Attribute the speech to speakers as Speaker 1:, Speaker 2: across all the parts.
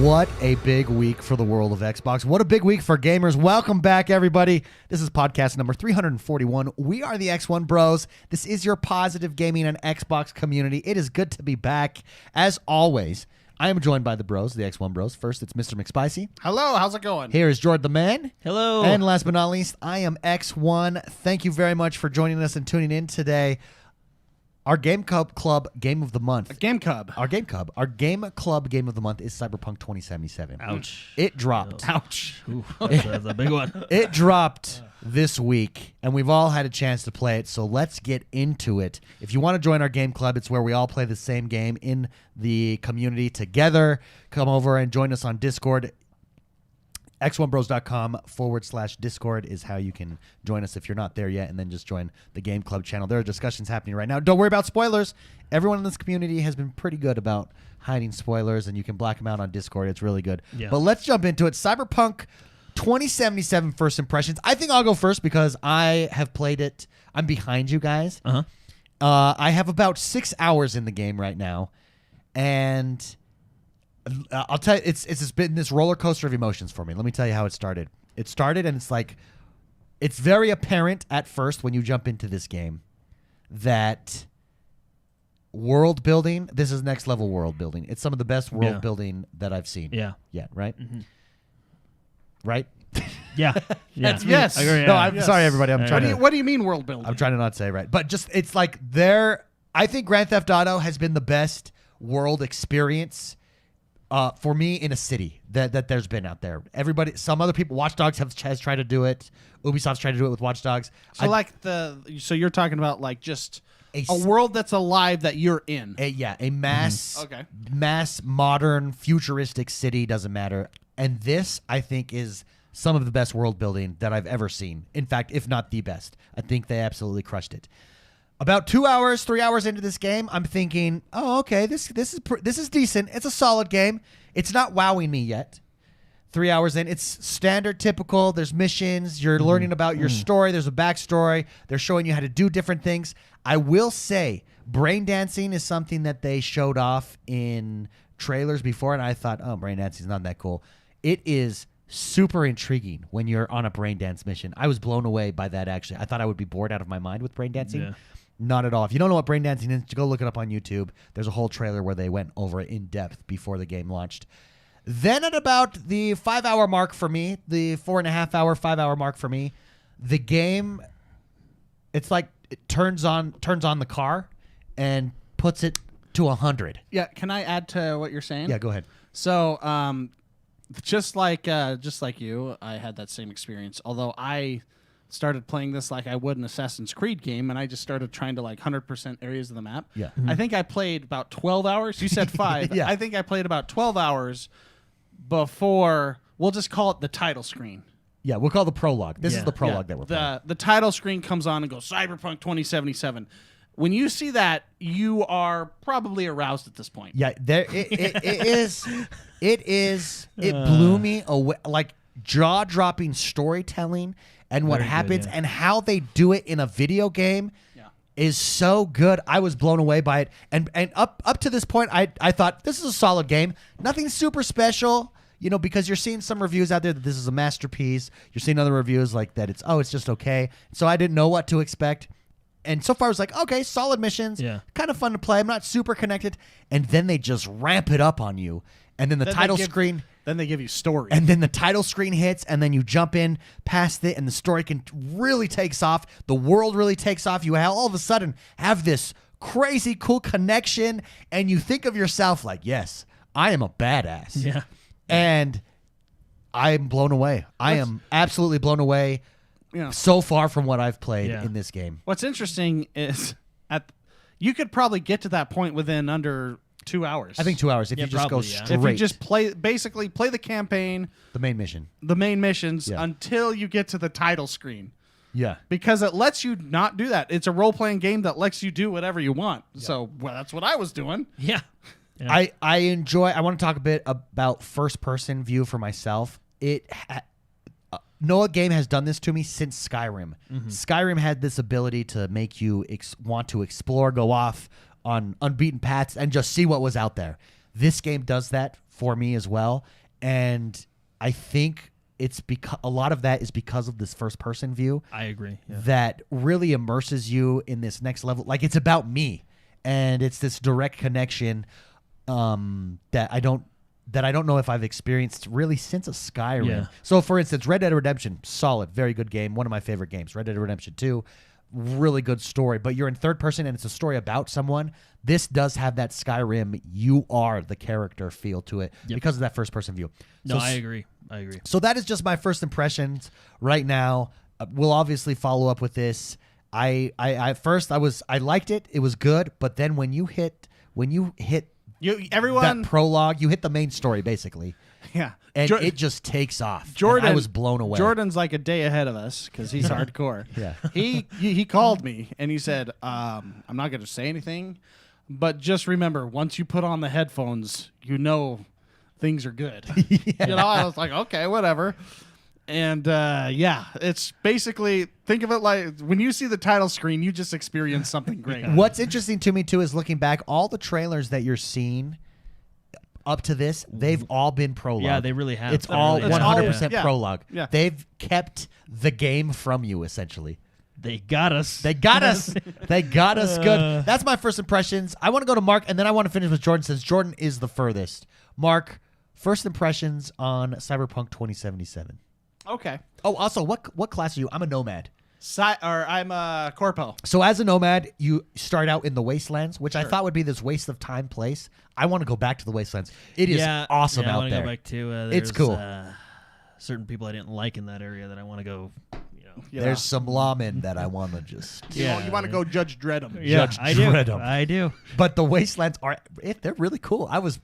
Speaker 1: What a big week for the world of Xbox. What a big week for gamers. Welcome back, everybody. This is podcast number 341. We are the XoneBros. This is your positive gaming and Xbox community. It is good to be back. As always, I am joined by the bros, the XoneBros. First, it's Mr. McSpicy.
Speaker 2: Hello, how's it going?
Speaker 1: Here is Jordan the Man.
Speaker 3: Hello.
Speaker 1: And last but not least, I am X1. Thank you very much for joining us and tuning in today. Our Game Club Game of the Month.
Speaker 2: Game Cub.
Speaker 1: Our Game Club Game of the Month is Cyberpunk 2077.
Speaker 3: Ouch.
Speaker 1: It dropped.
Speaker 2: Ouch.
Speaker 3: Ooh, that's a big one.
Speaker 1: It dropped this week, and we've all had a chance to play it, so let's get into it. If you want to join our game club, it's where we all play the same game in the community together. Come over and join us on Discord. XoneBros.com/Discord is how you can join us if you're not there yet, and then just join the Game Club channel. There are discussions happening right now. Don't worry about spoilers. Everyone in this community has been pretty good about hiding spoilers, and you can black them out on Discord. It's really good.
Speaker 3: Yeah.
Speaker 1: But let's jump into it. Cyberpunk 2077 First Impressions. I think I'll go first because I have played it. I'm behind you guys.
Speaker 3: Uh-huh.
Speaker 1: I have about 6 hours in the game right now, and I'll tell you, it's been this roller coaster of emotions for me. Let me tell you how it started. It started, and it's very apparent at first when you jump into this game that world building, this is next level world building. It's some of the best world building that I've seen.
Speaker 3: Yeah.
Speaker 1: Yeah, right?
Speaker 3: Mm-hmm.
Speaker 1: Right?
Speaker 3: Yeah. Yeah.
Speaker 2: Yes.
Speaker 3: I agree,
Speaker 1: No,
Speaker 3: yeah.
Speaker 1: I'm sorry, everybody. I'm trying to.
Speaker 2: What do you mean world building?
Speaker 1: I'm trying to not say right, but just it's like I think Grand Theft Auto has been the best world experience for me in a city that there's been out there. Everybody, some other people, Watch Dogs has tried to do it. Ubisoft's tried to do it with Watch Dogs.
Speaker 2: So you're talking about like just a world that's alive that you're in.
Speaker 1: A mass,
Speaker 2: Okay.
Speaker 1: mass modern futuristic city, doesn't matter. And this, I think, is some of the best world building that I've ever seen. In fact, if not the best. I think they absolutely crushed it. About 3 hours into this game, I'm thinking, oh, okay, this is decent. It's a solid game. It's not wowing me yet. 3 hours in, it's standard, typical. There's missions. You're learning about your story. There's a backstory. They're showing you how to do different things. I will say, brain dancing is something that they showed off in trailers before, and I thought, oh, brain dancing is not that cool. It is super intriguing when you're on a brain dance mission. I was blown away by that, actually. I thought I would be bored out of my mind with brain dancing.
Speaker 3: Yeah.
Speaker 1: Not at all. If you don't know what brain dancing is, go look it up on YouTube. There's a whole trailer where they went over it in depth before the game launched. Then at about the 5 hour mark for me, the 4.5 hour, 5 hour mark for me, the game, it's like it turns on the car and puts it to 100.
Speaker 2: Yeah. Can I add to what you're saying?
Speaker 1: Yeah, go ahead.
Speaker 2: So, just like you, I had that same experience. Although I started playing this like I would an Assassin's Creed game, and I just started trying to like 100% areas of the map.
Speaker 1: Yeah.
Speaker 2: I think I played about 12 hours. You said 5.
Speaker 1: Yeah.
Speaker 2: I think I played about 12 hours before, we'll just call it the title screen.
Speaker 1: Yeah, we'll call the prologue. This is
Speaker 3: Yeah.
Speaker 1: the prologue that we're playing.
Speaker 2: The title screen comes on and goes Cyberpunk 2077. When you see that, you are probably aroused at this point.
Speaker 1: Yeah, it is. It blew me away. Like jaw-dropping storytelling and what
Speaker 3: Very good,
Speaker 1: happens
Speaker 3: yeah.
Speaker 1: and how they do it in a video game is so good. I was blown away by it. And up to this point, I thought this is a solid game. Nothing super special, because you're seeing some reviews out there that this is a masterpiece. You're seeing other reviews like that it's just okay. So I didn't know what to expect. And so far, I was like, okay, solid missions, kind of fun to play. I'm not super connected. And then they just ramp it up on you. And then title screen.
Speaker 2: Then they give you story.
Speaker 1: And then the title screen hits, and then you jump in past it, and the story really takes off. The world really takes off. You all of a sudden have this crazy cool connection, and you think of yourself like, yes, I am a badass.
Speaker 3: Yeah.
Speaker 1: And I'm blown away. I am absolutely blown away. So far from what I've played in this game.
Speaker 2: What's interesting is you could probably get to that point within under 2 hours.
Speaker 1: I think 2 hours if you just go straight.
Speaker 2: If you just play the campaign,
Speaker 1: the main mission,
Speaker 2: missions until you get to the title screen.
Speaker 1: Yeah.
Speaker 2: Because it lets you not do that. It's a role-playing game that lets you do whatever you want. Yeah. So that's what I was doing.
Speaker 3: Yeah.
Speaker 1: I want to talk a bit about first-person view for myself. No game has done this to me since Skyrim. Mm-hmm. Skyrim had this ability to make you want to explore, go off on unbeaten paths, and just see what was out there. This game does that for me as well. And I think it's because a lot of that is because of this first person view.
Speaker 3: I agree. Yeah.
Speaker 1: That really immerses you in this next level. Like it's about me, and it's this direct connection that I don't know if I've experienced really since a Skyrim.
Speaker 3: Yeah.
Speaker 1: So, for instance, Red Dead Redemption, solid, very good game, one of my favorite games. Red Dead Redemption 2, really good story, but you're in third person and it's a story about someone. This does have that Skyrim, you are the character feel to it because of that first person view.
Speaker 3: No,
Speaker 1: So
Speaker 3: I agree.
Speaker 1: So that is just my first impressions right now. We'll obviously follow up with this. I liked it. It was good, but then when you hit
Speaker 2: everyone
Speaker 1: that prologue, you hit the main story basically.
Speaker 2: yeah.
Speaker 1: And it just takes off.
Speaker 2: Jordan,
Speaker 1: And I was blown away.
Speaker 2: Jordan's like a day ahead of us because he's hardcore.
Speaker 1: Yeah.
Speaker 2: He called me and he said, I'm not going to say anything, but just remember, once you put on the headphones, you know things are good. You know, I was like, okay, whatever. And it's basically, think of it like when you see the title screen, you just experience something great.
Speaker 1: What's interesting to me too is looking back, all the trailers that you're seeing up to this, they've all been prologue.
Speaker 3: Yeah, they really have.
Speaker 1: It's
Speaker 3: They
Speaker 1: all
Speaker 3: really have.
Speaker 1: 100%
Speaker 2: Yeah.
Speaker 1: prologue.
Speaker 2: Yeah.
Speaker 1: They've kept the game from you essentially.
Speaker 3: They got us.
Speaker 1: They got us. They got us good. That's my first impressions. I want to go to Mark, and then I want to finish with Jordan since Jordan is the furthest. Mark, first impressions on Cyberpunk 2077.
Speaker 2: Okay.
Speaker 1: Oh, also, what class are you? I'm a nomad.
Speaker 2: I'm a corpo.
Speaker 1: So as a nomad, you start out in the Wastelands, which I thought would be this waste of time place. I want to go back to the Wastelands. It is awesome
Speaker 3: I
Speaker 1: out
Speaker 3: want to
Speaker 1: there.
Speaker 3: go back to.
Speaker 1: It's cool.
Speaker 3: Certain people I didn't like in that area that I want to go.
Speaker 1: There's some lawmen that I want to just.
Speaker 2: You want to go Judge Dredd 'em.
Speaker 3: Yeah,
Speaker 1: Judge
Speaker 3: I do.
Speaker 1: Dredd 'em.
Speaker 3: I do.
Speaker 1: But the Wastelands they're really cool. I was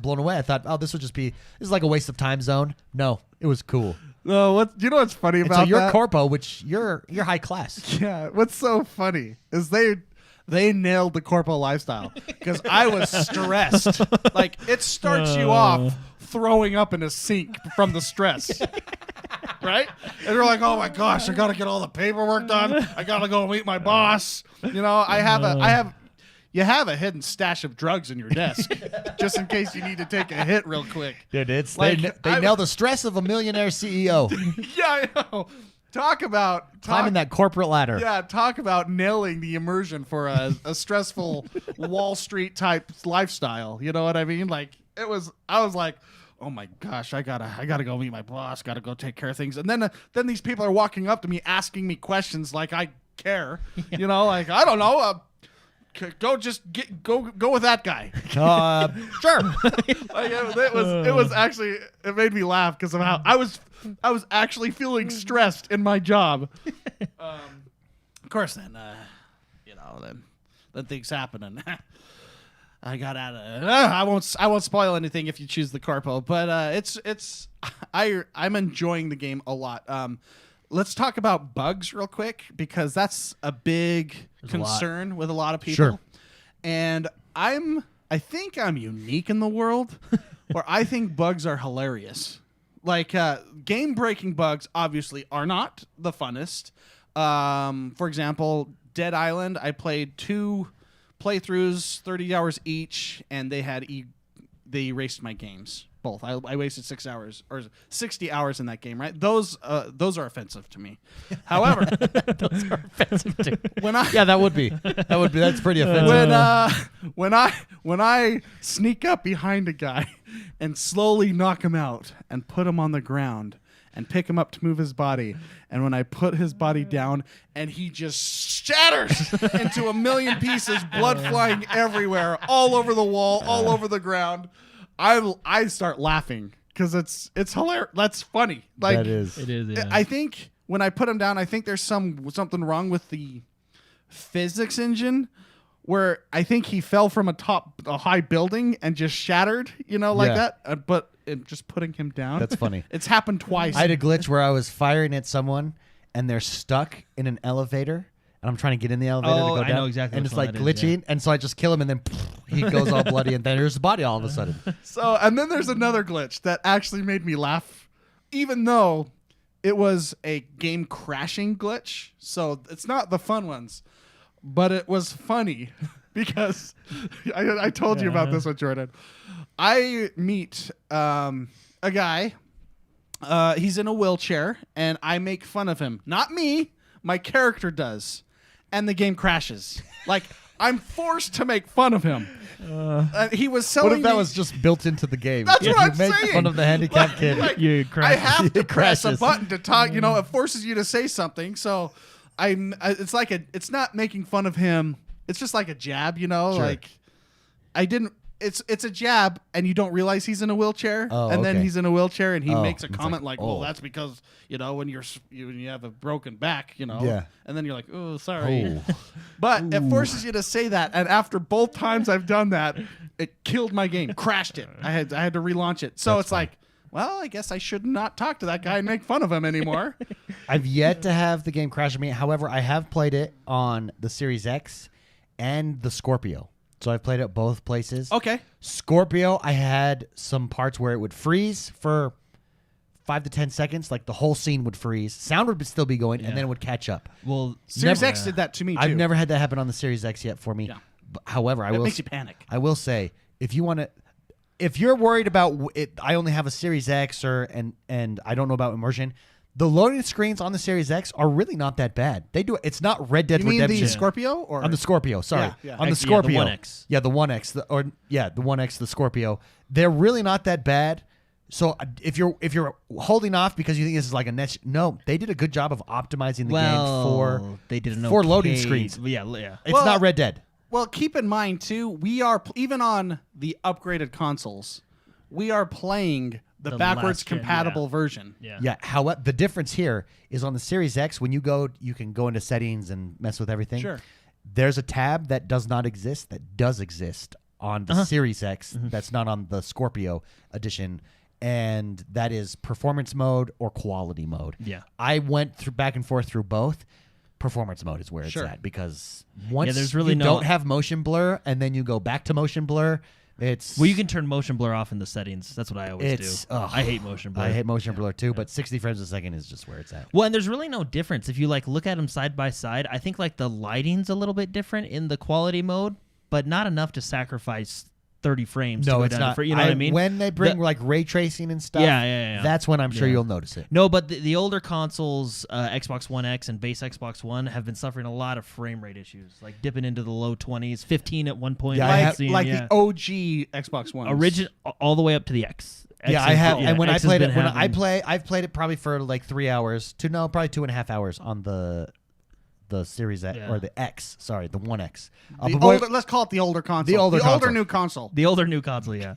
Speaker 1: blown away. I thought, oh, this is like a waste of time zone. No, it was cool.
Speaker 2: No, what's funny
Speaker 1: And
Speaker 2: about
Speaker 1: so you're
Speaker 2: that?
Speaker 1: corpo, which you're high class.
Speaker 2: Yeah, what's so funny is they nailed the corpo lifestyle because I was stressed. Like it starts you off throwing up in a sink from the stress. Right? And you're like, oh my gosh, I gotta get all the paperwork done. I gotta go meet my boss. You know, you have a hidden stash of drugs in your desk just in case you need to take a hit real quick.
Speaker 1: Dude, it's
Speaker 2: Like,
Speaker 1: they nail the stress of a millionaire CEO
Speaker 2: Yeah, I know. Talk about
Speaker 1: climbing that corporate ladder.
Speaker 2: Yeah, talk about nailing the immersion for a stressful Wall Street type lifestyle. You know what I mean? Like I was like, oh my gosh, I gotta go meet my boss, gotta go take care of things. And then these people are walking up to me asking me questions like I care. You know, like I don't know. Go with that guy.
Speaker 1: Sure.
Speaker 2: Like it was actually, it made me laugh because of how I was actually feeling stressed in my job. Of course, then then things happen and I got out of it. I won't spoil anything if you choose the corpo, but I'm enjoying the game a lot. Let's talk about bugs real quick because that's a big concern with a lot of people.
Speaker 1: Sure.
Speaker 2: And I think I'm unique in the world where I think bugs are hilarious. Like game-breaking bugs obviously are not the funnest. For example, Dead Island, I played 2 playthroughs, 30 hours each, and they erased my games. Both. I wasted 6 hours or 60 hours in that game, right? Those are offensive to me. However,
Speaker 3: Those are offensive too.
Speaker 1: That would be. That's pretty offensive.
Speaker 2: when I sneak up behind a guy and slowly knock him out and put him on the ground and pick him up to move his body, and when I put his body down and he just shatters into a million pieces, blood flying everywhere, all over the wall, all over the ground, I start laughing because it's hilarious. That's funny. Like
Speaker 1: that is.
Speaker 3: It is. Yeah.
Speaker 2: I think when I put him down, I think there's something wrong with the physics engine, where I think he fell from a high building and just shattered, like that. But just putting him down.
Speaker 1: That's funny.
Speaker 2: It's happened twice.
Speaker 1: I had a glitch where I was firing at someone and they're stuck in an elevator. And I'm trying to get in the elevator to go down.
Speaker 3: I know exactly
Speaker 1: and
Speaker 3: which
Speaker 1: it's
Speaker 3: one
Speaker 1: like
Speaker 3: that is,
Speaker 1: glitching. And so I just kill him and then he goes all bloody and then there's his body all of a sudden.
Speaker 2: So, and then there's another glitch that actually made me laugh, even though it was a game crashing glitch. So it's not the fun ones, but it was funny. because I told you about this one, Jordan. I meet a guy. He's in a wheelchair, and I make fun of him. Not me. My character does. And the game crashes. Like, I'm forced to make fun of him. He was selling
Speaker 1: What if that
Speaker 2: me-
Speaker 1: was just built into the game?
Speaker 2: That's what
Speaker 1: you
Speaker 2: I'm
Speaker 1: make
Speaker 2: saying.
Speaker 1: fun of the handicapped kid.
Speaker 3: You
Speaker 2: I have to
Speaker 1: It
Speaker 2: press a
Speaker 1: crashes.
Speaker 2: button to talk. You know, it forces you to say something. So it's not making fun of him. It's just like a jab, you know,
Speaker 1: Sure.
Speaker 2: like it's a jab, and you don't realize he's in a wheelchair,
Speaker 1: Oh,
Speaker 2: and then
Speaker 1: okay.
Speaker 2: he's in a wheelchair, and he
Speaker 1: Oh,
Speaker 2: makes a
Speaker 1: it's
Speaker 2: comment
Speaker 1: like,
Speaker 2: like, "Well,
Speaker 1: oh.
Speaker 2: that's because when you have a broken back,
Speaker 1: Yeah.
Speaker 2: and then you're like, oh, sorry."
Speaker 1: Oh.
Speaker 2: But it forces you to say that, and after both times I've done that, it killed my game, crashed it. I had to relaunch it. So
Speaker 1: That's
Speaker 2: it's like, well, I guess I should not talk to that guy and make fun of him anymore.
Speaker 1: I've yet to have the game crash on me. However, I have played it on the Series X and the Scorpio. So I've played it both places.
Speaker 2: Okay.
Speaker 1: Scorpio, I had some parts where it would freeze for 5 to 10 seconds. Like the whole scene would freeze. Sound would still be going, and then it would catch up.
Speaker 3: Well,
Speaker 2: Series X did that to me too.
Speaker 1: I've never had that happen on the Series X yet for me.
Speaker 2: Yeah.
Speaker 1: However,
Speaker 2: It makes you panic.
Speaker 1: I will say, if you want to, if you're worried about it, I only have a Series X and I don't know about immersion. The loading screens on the Series X are really not that bad. They do. It's not Red Dead
Speaker 2: You mean
Speaker 1: Redemption.
Speaker 2: the Scorpio or
Speaker 1: On the Scorpio, sorry.
Speaker 2: Yeah.
Speaker 1: On the
Speaker 3: Yeah, the
Speaker 1: Scorpio.
Speaker 3: 1X.
Speaker 1: Yeah, the 1X. The 1X, the Scorpio. They're really not that bad. So if you're holding off because you think this is like a net, no, they did a good job of optimizing the game for
Speaker 3: they did an
Speaker 1: for loading
Speaker 3: okay-
Speaker 1: screens.
Speaker 3: Yeah.
Speaker 1: It's
Speaker 2: Well,
Speaker 1: not Red Dead.
Speaker 2: Well, keep in mind too, we are even on the upgraded consoles, we are playing the backwards
Speaker 3: last gen,
Speaker 2: compatible version.
Speaker 3: Yeah.
Speaker 1: Yeah. However, the difference here is on the Series X, when you can go into settings and mess with everything.
Speaker 2: Sure.
Speaker 1: There's a tab that does not exist that does exist on the Series X. That's not on the Scorpio edition. And that is performance mode or quality mode.
Speaker 3: Yeah.
Speaker 1: I went through back and forth through both. Performance mode is where
Speaker 2: Sure.
Speaker 1: it's at because once
Speaker 3: there's really
Speaker 1: you
Speaker 3: no-
Speaker 1: don't have motion blur and then you go back to motion blur, it's
Speaker 3: Well, you can turn motion blur off in the settings. That's what I always
Speaker 1: It's-
Speaker 3: do.
Speaker 1: ugh.
Speaker 3: I hate motion blur.
Speaker 1: I hate motion blur too, but 60 frames a second is just where it's at.
Speaker 3: Well, and there's really no difference if you like look at them side by side. I think like the lighting's a little bit different in the quality mode, but not enough to sacrifice 30 frames. to
Speaker 1: No,
Speaker 3: go
Speaker 1: it's
Speaker 3: down to
Speaker 1: not.
Speaker 3: you know what I mean?
Speaker 1: When they bring like ray tracing and stuff,
Speaker 3: Yeah.
Speaker 1: that's when I'm sure
Speaker 3: Yeah.
Speaker 1: you'll notice it.
Speaker 3: No, but the older consoles, Xbox One X and base Xbox One, have been suffering a lot of frame rate issues, like dipping into the low 20s, 15 at one point.
Speaker 1: Yeah, I
Speaker 3: I've
Speaker 1: have-
Speaker 3: seen,
Speaker 2: Like
Speaker 3: yeah.
Speaker 2: the OG Xbox One.
Speaker 3: Origin all the way up to the X.
Speaker 1: Yeah,
Speaker 3: X
Speaker 1: I
Speaker 3: is-
Speaker 1: have.
Speaker 3: yeah,
Speaker 1: And when
Speaker 3: X
Speaker 1: I
Speaker 3: has
Speaker 1: played
Speaker 3: been
Speaker 1: it,
Speaker 3: having-
Speaker 1: I've played it probably for like 3 hours probably 2.5 hours on the Series X
Speaker 3: Yeah.
Speaker 1: or the X. Sorry, the 1X.
Speaker 2: The older, let's call it the older console.
Speaker 1: The older console.
Speaker 2: new console.
Speaker 3: the older new console, yeah.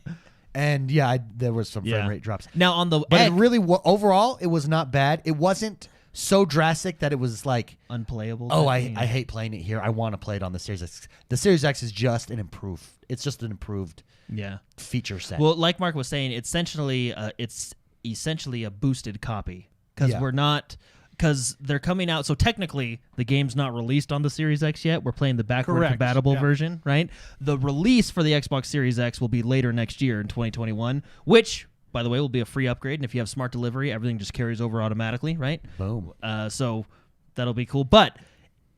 Speaker 1: And yeah, there was some frame
Speaker 3: Yeah.
Speaker 1: rate drops.
Speaker 3: Now on the
Speaker 1: But
Speaker 3: X,
Speaker 1: it really, overall, it was not bad. It wasn't so drastic that it was like,
Speaker 3: unplayable.
Speaker 1: oh,
Speaker 3: type
Speaker 1: I
Speaker 3: thing.
Speaker 1: hate playing it here. I want to play it on the Series X. The Series X is just an improved. It's just an improved
Speaker 3: Yeah.
Speaker 1: feature set.
Speaker 3: Well, like Mark was saying, it's essentially a boosted copy because
Speaker 1: Yeah.
Speaker 3: we're not because they're coming out. So technically, the game's not released on the Series X yet. We're playing the backward
Speaker 2: Correct,
Speaker 3: compatible
Speaker 2: yeah.
Speaker 3: version, right? The release for the Xbox Series X will be later next year in 2021, which, by the way, will be a free upgrade. And if you have smart delivery, everything just carries over automatically, right?
Speaker 1: Boom.
Speaker 3: So that'll be cool. But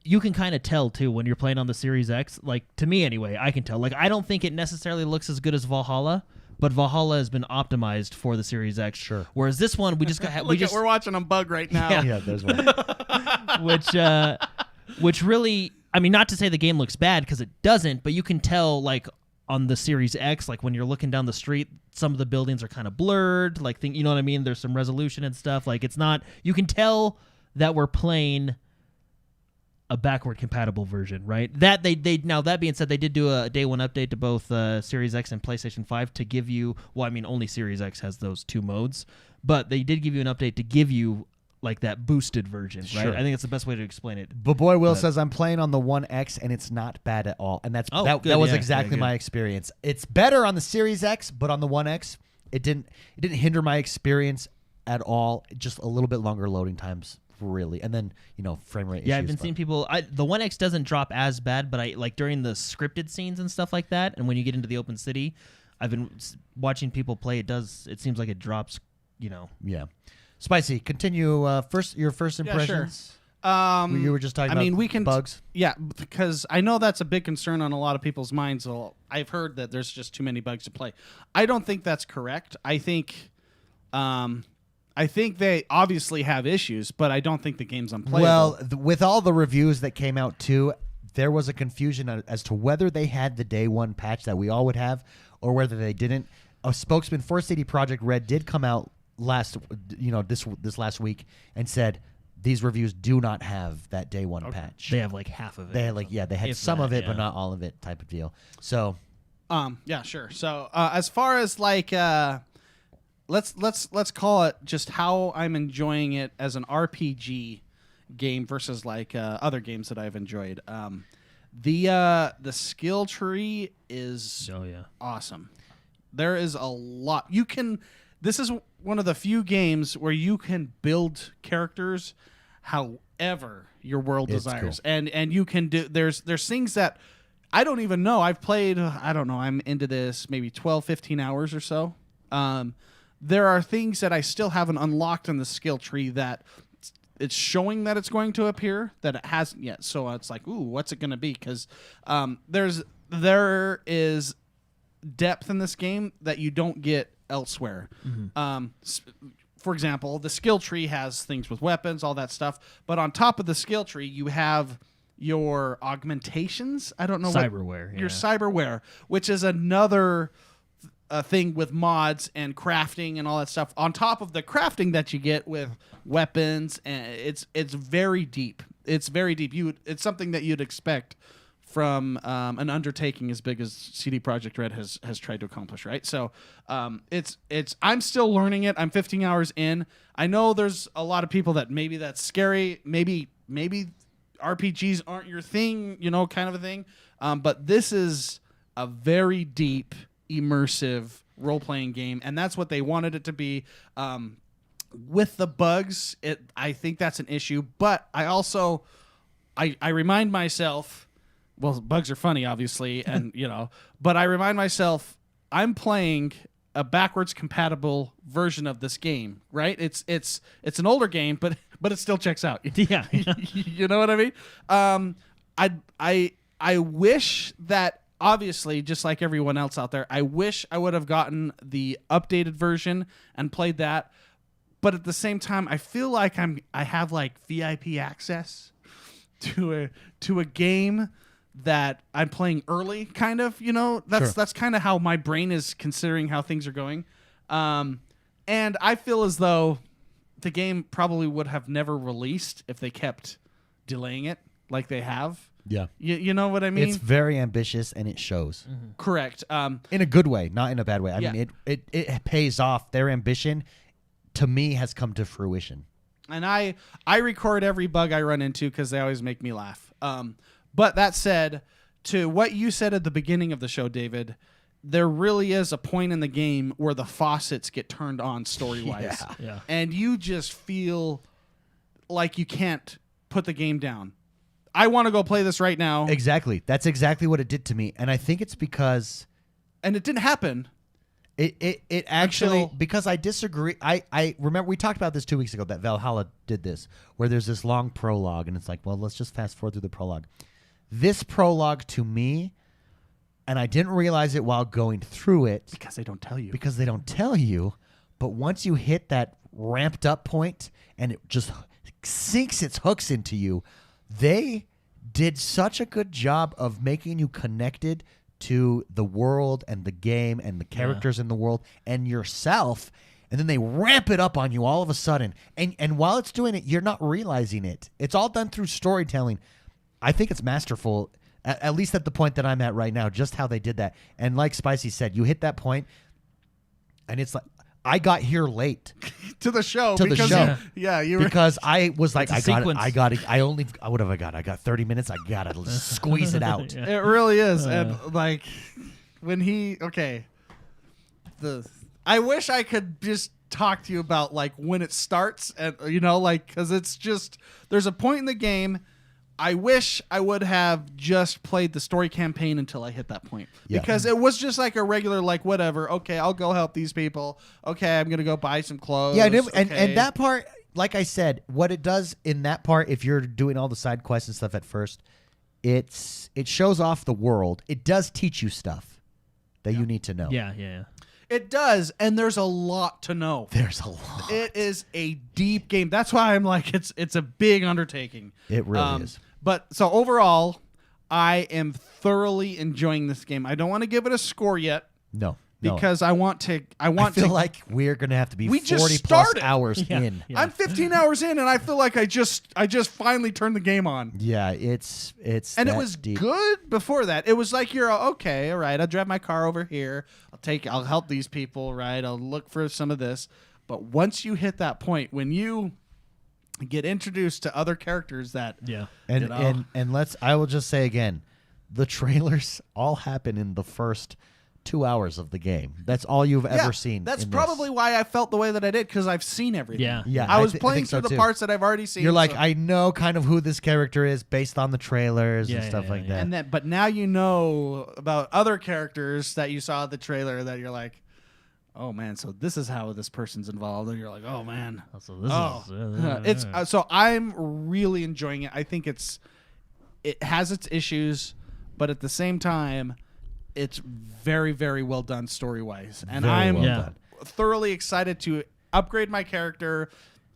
Speaker 3: you can kind of tell too when you're playing on the Series X. Like to me, anyway, I can tell. Like I don't think it necessarily looks as good as Valhalla, but Valhalla has been optimized for the Series X.
Speaker 1: Sure.
Speaker 3: Whereas this one, we just got
Speaker 2: We're watching them bug right now.
Speaker 3: Yeah.
Speaker 1: Yeah, there's one.
Speaker 3: which really, I mean, not to say the game looks bad because it doesn't, but you can tell like on the Series X, like when you're looking down the street, some of the buildings are kind of blurred. Like, you know what I mean? There's some resolution and stuff. Like it's not. You can tell that we're playing a backward compatible version, right? That they now that being said, they did do a day one update to both Series X and PlayStation 5 to give you. Well, I mean, only Series X has those two modes, but they did give you an update to give you like that boosted version, right?
Speaker 1: Sure.
Speaker 3: I think that's the best way to explain it.
Speaker 1: But boy, Will says I'm playing on the 1X and it's not bad at all, and
Speaker 3: Oh,
Speaker 1: that
Speaker 3: good,
Speaker 1: was
Speaker 3: yeah,
Speaker 1: exactly
Speaker 3: yeah, good.
Speaker 1: my experience. It's better on the Series X, but on the 1X, it didn't hinder my experience at all. Just a little bit longer loading times, really, and then frame rate.
Speaker 3: Yeah,
Speaker 1: issues,
Speaker 3: I've been
Speaker 1: but-
Speaker 3: seeing people. The 1X doesn't drop as bad, but I like during the scripted scenes and stuff like that, and when you get into the open city, I've been watching people play. It seems like it drops.
Speaker 1: Yeah. Spicy, continue. Your first
Speaker 2: Yeah, sure.
Speaker 1: impressions. You were just talking about
Speaker 2: we can
Speaker 1: bugs.
Speaker 2: Yeah, because I know that's a big concern on a lot of people's minds. So I've heard that there's just too many bugs to play. I don't think that's correct. I think they obviously have issues, but I don't think the game's unplayable.
Speaker 1: Well, with all the reviews that came out too, there was a confusion as to whether they had the day one patch that we all would have, or whether they didn't. A spokesman for CD Projekt Red did come out this last week and said these reviews do not have that day one patch.
Speaker 3: They have like half of it.
Speaker 1: They had they had some of it, but not all of it, type of deal. So,
Speaker 2: yeah, sure. So as far as like, let's call it just how I'm enjoying it as an RPG game versus like other games that I've enjoyed. The skill tree is awesome. There is a lot you can. This is one of the few games where you can build characters however your world desires,
Speaker 1: cool.
Speaker 2: and you can do. There's things that I don't even know. I've played. I don't know. I'm into this maybe 12, 15 hours or so. There are things that I still haven't unlocked in the skill tree that it's showing that it's going to appear that it hasn't yet. So it's like, ooh, what's it going to be? Because there is depth in this game that you don't get elsewhere. For example, the skill tree has things with weapons, all that stuff. But on top of the skill tree, you have your augmentations. I don't know
Speaker 3: cyberware.
Speaker 2: Your cyberware, which is another thing with mods and crafting and all that stuff. On top of the crafting that you get with weapons, and it's very deep. It's very deep. It's something that you'd expect from an undertaking as big as CD Projekt Red has tried to accomplish, right? So it's I'm still learning it. I'm 15 hours in. I know there's a lot of people that maybe that's scary. Maybe RPGs aren't your thing, kind of a thing. But this is a very deep, immersive role-playing game, and that's what they wanted it to be. With the bugs, I think that's an issue. But I also I remind myself. Well, bugs are funny, obviously, and but I remind myself I'm playing a backwards compatible version of this game, right? It's an older game, but it still checks out.
Speaker 3: Yeah.
Speaker 2: You know what I mean? I wish that, obviously, just like everyone else out there, I wish I would have gotten the updated version and played that. But at the same time, I feel like I have like VIP access to a game that I'm playing early, kind of, that's kind of how my brain is considering how things are going. And I feel as though the game probably would have never released if they kept delaying it like they have.
Speaker 1: Yeah.
Speaker 2: You know what I mean?
Speaker 1: It's very ambitious, and it shows.
Speaker 2: Mm-hmm. Correct.
Speaker 1: In a good way, not in a bad way. I mean, it pays off. Their ambition, to me, has come to fruition.
Speaker 2: And I record every bug I run into because they always make me laugh. But that said, to what you said at the beginning of the show, David, there really is a point in the game where the faucets get turned on story-wise.
Speaker 3: Yeah.
Speaker 2: And you just feel like you can't put the game down. I want to go play this right now.
Speaker 1: Exactly. That's exactly what it did to me. And I think it's because...
Speaker 2: And it didn't happen.
Speaker 1: It actually, because I disagree. I remember we talked about this 2 weeks ago, that Valhalla did this, where there's this long prologue, and it's like, well, let's just fast forward through the prologue. This prologue, to me, and I didn't realize it while going through it.
Speaker 2: Because they don't tell you.
Speaker 1: Because they don't tell you. But once you hit that ramped up point and it just sinks its hooks into you, they did such a good job of making you connected to the world and the game and the characters in the world and yourself. And then they ramp it up on you all of a sudden. And while it's doing it, you're not realizing it. It's all done through storytelling. I think it's masterful, at least at the point that I'm at right now, just how they did that. And like Spicy said, you hit that point, and it's like, I got here late
Speaker 2: to the show. You were,
Speaker 1: because I was like, I got it. What have I got? I got 30 minutes. I got to squeeze it out.
Speaker 2: It really is. And like when I wish I could just talk to you about like when it starts, and because it's just, there's a point in the game. I wish I would have just played the story campaign until I hit that point.
Speaker 1: Yeah.
Speaker 2: Because it was just like a regular, like, whatever. Okay, I'll go help these people. Okay, I'm going to go buy some clothes.
Speaker 1: Yeah, and that part, like I said, what it does in that part, if you're doing all the side quests and stuff at first, it shows off the world. It does teach you stuff that you need to know.
Speaker 3: Yeah.
Speaker 2: It does, and there's a lot to know.
Speaker 1: There's a lot.
Speaker 2: It is a deep game. That's why I'm like, it's a big undertaking.
Speaker 1: It really is.
Speaker 2: But so overall, I am thoroughly enjoying this game. I don't want to give it a score yet
Speaker 1: No.
Speaker 2: because I want to. I
Speaker 1: feel like we're gonna have to be
Speaker 2: We
Speaker 1: 40
Speaker 2: just
Speaker 1: plus
Speaker 2: started.
Speaker 1: hours
Speaker 3: Yeah.
Speaker 1: in.
Speaker 3: Yeah.
Speaker 2: I'm 15 hours in, and I feel like I just finally turned the game on.
Speaker 1: Yeah, it's
Speaker 2: And it
Speaker 1: that
Speaker 2: was
Speaker 1: deep.
Speaker 2: good before that. It was like you're okay, all right. I'll drive my car over here. I'll help these people, right? I'll look for some of this. But once you hit that point, when you get introduced to other characters that
Speaker 1: And
Speaker 2: you know,
Speaker 1: I will just say again, the trailers all happen in the first 2 hours of the game. That's all you've ever seen.
Speaker 2: That's
Speaker 1: in
Speaker 2: probably
Speaker 1: this.
Speaker 2: why I felt the way that I did, because I've seen everything.
Speaker 3: Yeah.
Speaker 2: I was
Speaker 1: I
Speaker 2: playing
Speaker 1: think so
Speaker 2: through the
Speaker 1: too.
Speaker 2: parts that I've already seen.
Speaker 1: You're like,
Speaker 2: so-
Speaker 1: I know kind of who this character is based on the trailers and
Speaker 3: Yeah,
Speaker 1: stuff
Speaker 3: yeah,
Speaker 1: like
Speaker 3: yeah.
Speaker 1: that.
Speaker 2: and then, but now you know about other characters that you saw in the trailer that you're like, oh man, so this is how this person's involved, and you're like, oh man.
Speaker 3: So this
Speaker 2: It's so I'm really enjoying it. I think it has its issues, but at the same time, it's very, very well done story wise, and
Speaker 1: Very
Speaker 2: I'm
Speaker 1: well
Speaker 3: Yeah.
Speaker 1: done.
Speaker 2: thoroughly excited to upgrade my character.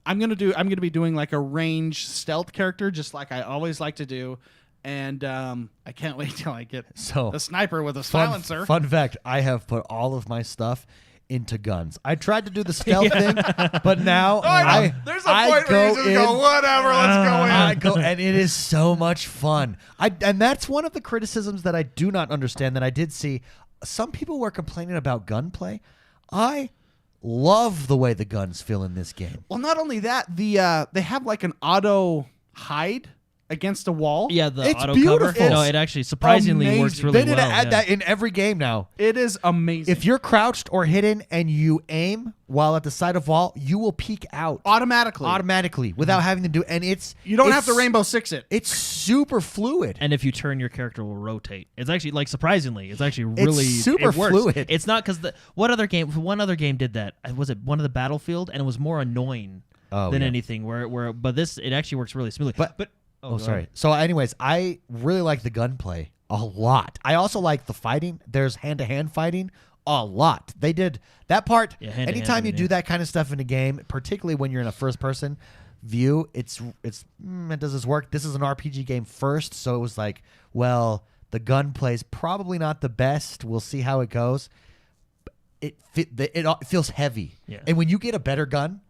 Speaker 2: I'm gonna be doing like a range stealth character, just like I always like to do, and I can't wait till I get
Speaker 1: So
Speaker 2: the sniper with a silencer.
Speaker 1: Fun fact: I have put all of my stuff into guns. I tried to do the stealth thing, but now
Speaker 2: There's a
Speaker 1: I
Speaker 2: point where you just
Speaker 1: in-
Speaker 2: go, whatever, let's go in.
Speaker 1: I go, and it is so much fun. And that's one of the criticisms that I do not understand. That I did see some people were complaining about gunplay. I love the way the guns feel in this game.
Speaker 2: Well, not only that, they have like an auto hide against a wall.
Speaker 3: Yeah, the
Speaker 1: It's
Speaker 3: auto
Speaker 1: beautiful.
Speaker 3: cover. No, it actually surprisingly works
Speaker 2: Amazing.
Speaker 3: really
Speaker 1: They need
Speaker 3: well.
Speaker 1: to add
Speaker 3: yeah.
Speaker 1: that in every game now.
Speaker 2: It is amazing.
Speaker 1: If you're crouched or hidden and you aim while at the side of wall, you will peek out
Speaker 2: automatically,
Speaker 1: without having to do. And
Speaker 2: you don't have to
Speaker 1: it's-
Speaker 2: Rainbow Six it.
Speaker 1: It's super fluid.
Speaker 3: And if you turn, your character will rotate. It's actually like surprisingly, it's actually really
Speaker 1: super
Speaker 3: it works.
Speaker 1: fluid.
Speaker 3: It's not because one other game did that. Was it one of the Battlefield? And it was more annoying than
Speaker 1: yeah.
Speaker 3: anything. But this it actually works really smoothly.
Speaker 1: But
Speaker 3: go
Speaker 1: sorry.
Speaker 3: ahead.
Speaker 1: So, anyways, I really like the gunplay a lot. I also like the fighting. There's hand-to-hand fighting a lot. They did that part.
Speaker 3: Yeah, hand-to-hand
Speaker 1: anytime you
Speaker 3: fighting,
Speaker 1: do
Speaker 3: yeah.
Speaker 1: that kind of stuff in a game, particularly when you're in a first-person view, does this work? This is an RPG game first, so it was like, well, the gunplay's probably not the best. We'll see how it goes. It feels heavy,
Speaker 3: Yeah.
Speaker 1: and when you get a better gun,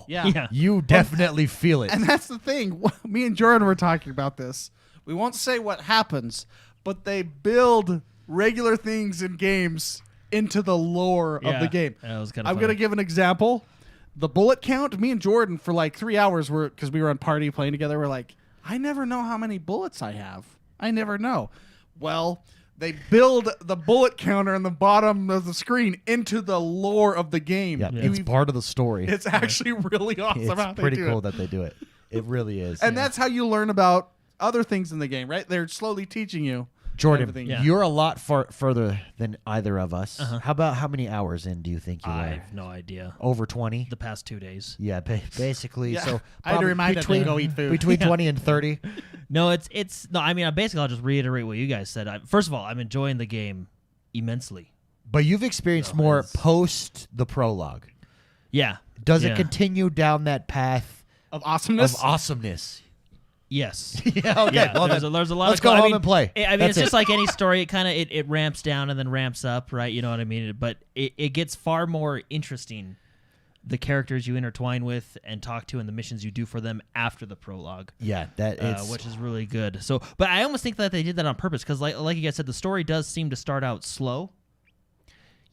Speaker 3: Yeah.
Speaker 1: you definitely feel it.
Speaker 2: And that's the thing. Me and Jordan were talking about this. We won't say what happens, but they build regular things in games into the lore of the game.
Speaker 3: That was kind of
Speaker 2: I'm going to give an example. The bullet count, me and Jordan for like 3 hours, because we were on party playing together, we're like, I never know how many bullets I have. I never know. Well, they build the bullet counter in the bottom of the screen into the lore of the game.
Speaker 1: Yeah, it's part of the story.
Speaker 2: It's actually really awesome how
Speaker 1: It's
Speaker 2: they
Speaker 1: pretty
Speaker 2: do
Speaker 1: cool
Speaker 2: it.
Speaker 1: that they do it. It really is.
Speaker 2: And that's how you learn about other things in the game, right? They're slowly teaching you.
Speaker 1: Jordan,
Speaker 2: everything.
Speaker 3: Yeah.
Speaker 1: you're a lot further than either of us.
Speaker 3: Uh-huh.
Speaker 1: How many hours in do you think you
Speaker 3: I
Speaker 1: are?
Speaker 3: have no idea.
Speaker 1: Over 20?
Speaker 3: The past 2 days.
Speaker 1: Yeah, basically.
Speaker 2: Yeah.
Speaker 1: So
Speaker 2: I had to
Speaker 1: probably
Speaker 2: remind them to go eat food.
Speaker 1: Between 20 and 30.
Speaker 3: No, it's no. I mean, basically, I'll just reiterate what you guys said. First of all, I'm enjoying the game immensely.
Speaker 1: But you've experienced
Speaker 3: No,
Speaker 1: more
Speaker 3: it's-
Speaker 1: post the prologue.
Speaker 3: Yeah.
Speaker 1: Does
Speaker 3: Yeah.
Speaker 1: it continue down that path
Speaker 2: Of awesomeness.
Speaker 1: of awesomeness?
Speaker 3: Yes.
Speaker 1: Yeah, okay.
Speaker 3: Yeah,
Speaker 1: well,
Speaker 3: there's
Speaker 1: then,
Speaker 3: a lot
Speaker 1: let's
Speaker 3: of
Speaker 1: go
Speaker 3: I
Speaker 1: home
Speaker 3: mean,
Speaker 1: and play.
Speaker 3: I mean,
Speaker 1: That's
Speaker 3: it's just
Speaker 1: it.
Speaker 3: like any story. It kind of it ramps down and then ramps up, right? You know what I mean? But it gets far more interesting. The characters you intertwine with and talk to, and the missions you do for them after the prologue,
Speaker 1: Yeah,
Speaker 3: which is really good. So, but I almost think that they did that on purpose because, like you guys said, the story does seem to start out slow,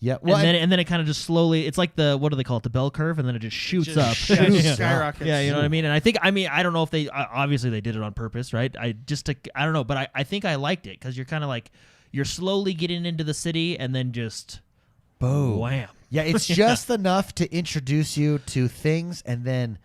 Speaker 1: yeah. Well,
Speaker 3: and then it kind of just slowly. It's like what do they call it? The bell curve, and then it just shoots
Speaker 2: Just
Speaker 3: up.
Speaker 2: shoots
Speaker 3: Yeah.
Speaker 2: skyrockets.
Speaker 3: Yeah, you know what I mean. And I don't know if they obviously they did it on purpose, right? I don't know, but I think I liked it because you're kind of like you're slowly getting into the city, and then just
Speaker 1: boom.
Speaker 3: wham.
Speaker 1: Yeah, it's just enough to introduce you to things, and then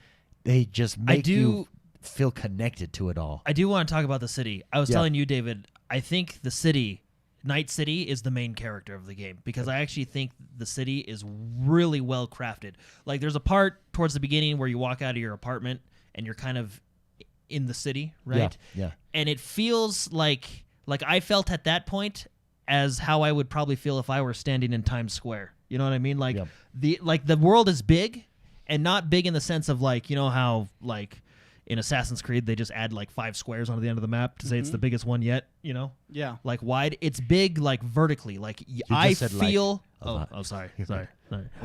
Speaker 1: they just make you feel connected to it all.
Speaker 3: I do want to talk about the city. I was
Speaker 1: Yeah.
Speaker 3: telling you, David. I think the city Night City is the main character of the game because I actually think the city is really well crafted. Like there's a part towards the beginning where you walk out of your apartment and you're kind of in the city, right?
Speaker 1: Yeah.
Speaker 3: And it feels like I felt at that point as how I would probably feel if I were standing in Times Square. You know what I mean? Like the world is big, and not big in the sense of like, you know how like in Assassin's Creed they just add like 5 squares onto the end of the map to say it's the biggest one yet, you know?
Speaker 2: Yeah.
Speaker 3: Like wide. It's big like vertically. Like I feel sorry.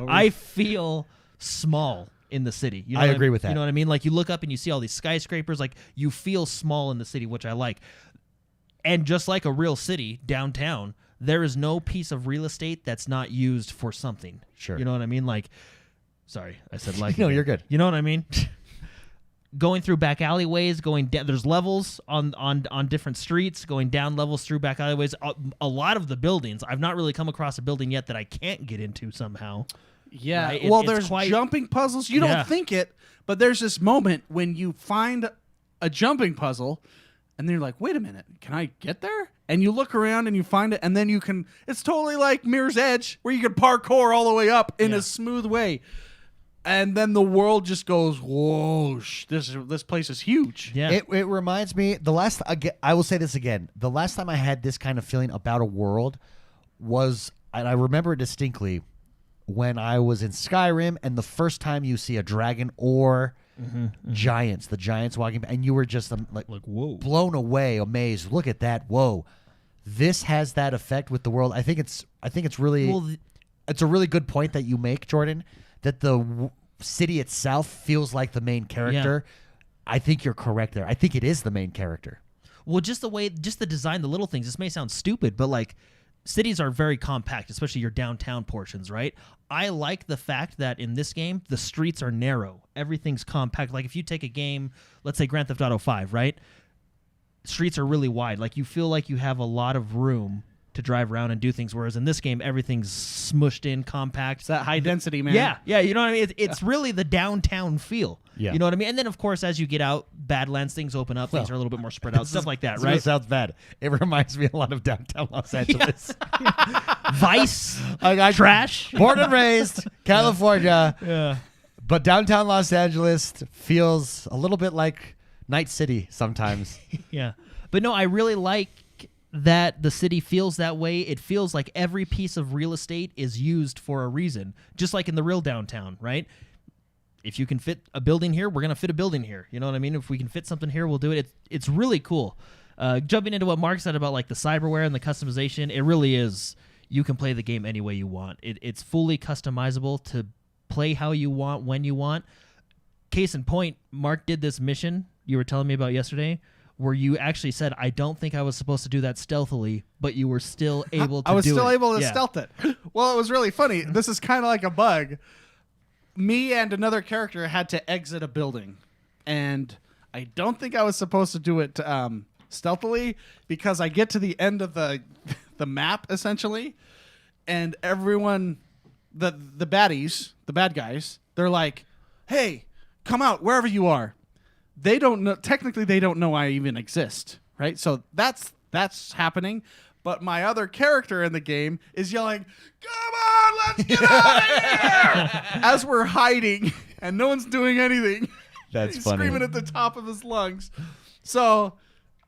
Speaker 3: I feel small in the city. You know
Speaker 1: I agree with that.
Speaker 3: You know what I mean? Like you look up and you see all these skyscrapers, like you feel small in the city, which I like. And just like a real city downtown, there is no piece of real estate that's not used for something.
Speaker 1: Sure.
Speaker 3: You know what I mean? Like, sorry, I said like.
Speaker 1: No, you're good.
Speaker 3: You know what I mean? Going through back alleyways, going down. There's levels on different streets, going down levels through back alleyways. A lot of the buildings, I've not really come across a building yet that I can't get into somehow.
Speaker 2: Yeah.
Speaker 3: Right?
Speaker 2: Well,
Speaker 3: It's
Speaker 2: there's
Speaker 3: quite-
Speaker 2: jumping puzzles. You don't think it, but there's this moment when you find a jumping puzzle, and then you're like, wait a minute, can I get there? And you look around and you find it, and then you can. It's totally like Mirror's Edge, where you can parkour all the way up in a smooth way. And then the world just goes, whoa, this place is huge.
Speaker 3: Yeah.
Speaker 1: It reminds me, I will say this again. The last time I had this kind of feeling about a world was, and I remember it distinctly, when I was in Skyrim, and the first time you see a dragon or giants, the giants walking, and you were just like
Speaker 3: whoa,
Speaker 1: blown away, amazed. Look at that! Whoa, this has that effect with the world. I think it's really, it's a really good point that you make, Jordan. That the city itself feels like the main character. I think you're correct there. I think it is the main character.
Speaker 3: Well, just the design, the little things. This may sound stupid, but like cities are very compact, especially your downtown portions, right? I like the fact that in this game, the streets are narrow. Everything's compact. Like if you take a game, let's say Grand Theft Auto 5, right? Streets are really wide. Like you feel like you have a lot of room to drive around and do things, whereas in this game, everything's smushed in, compact.
Speaker 2: It's that high density, man.
Speaker 3: Yeah, you know what I mean? It's really the downtown feel.
Speaker 1: Yeah.
Speaker 3: You know what I mean? And then, of course, as you get out, Badlands, things open up, things are a little bit more spread out, stuff like that,
Speaker 1: This
Speaker 3: right?
Speaker 1: sounds bad. It reminds me a lot of downtown Los Angeles.
Speaker 3: Vice,
Speaker 1: I
Speaker 3: trash.
Speaker 1: Born and raised, California.
Speaker 3: Yeah.
Speaker 1: But downtown Los Angeles feels a little bit like Night City sometimes.
Speaker 3: Yeah. But no, I really like that the city feels that way. It feels like every piece of real estate is used for a reason, just like in the real downtown, right? If you can fit a building here, we're going to fit a building here. You know what I mean? If we can fit something here, we'll do it. It's really cool. Jumping into what Mark said about like the cyberware and the customization, it really is. You can play the game any way you want. It's fully customizable to play how you want, when you want. Case in point, Mark did this mission you were telling me about yesterday, where you actually said, I don't think I was supposed to do that stealthily, but you were still able to do it.
Speaker 2: I was still able to
Speaker 3: Yeah.
Speaker 2: stealth it. Well, it was really funny. This is kind of like a bug. Me and another character had to exit a building, and I don't think I was supposed to do it stealthily, because I get to the end of the map, essentially, and everyone, the baddies, the bad guys, they're like, hey, come out, wherever you are. They don't know. Technically, they don't know I even exist, right? So that's happening. But my other character in the game is yelling, "Come on, let's get out of here!" as we're hiding and no one's doing anything.
Speaker 1: That's
Speaker 2: He's
Speaker 1: funny.
Speaker 2: screaming at the top of his lungs. So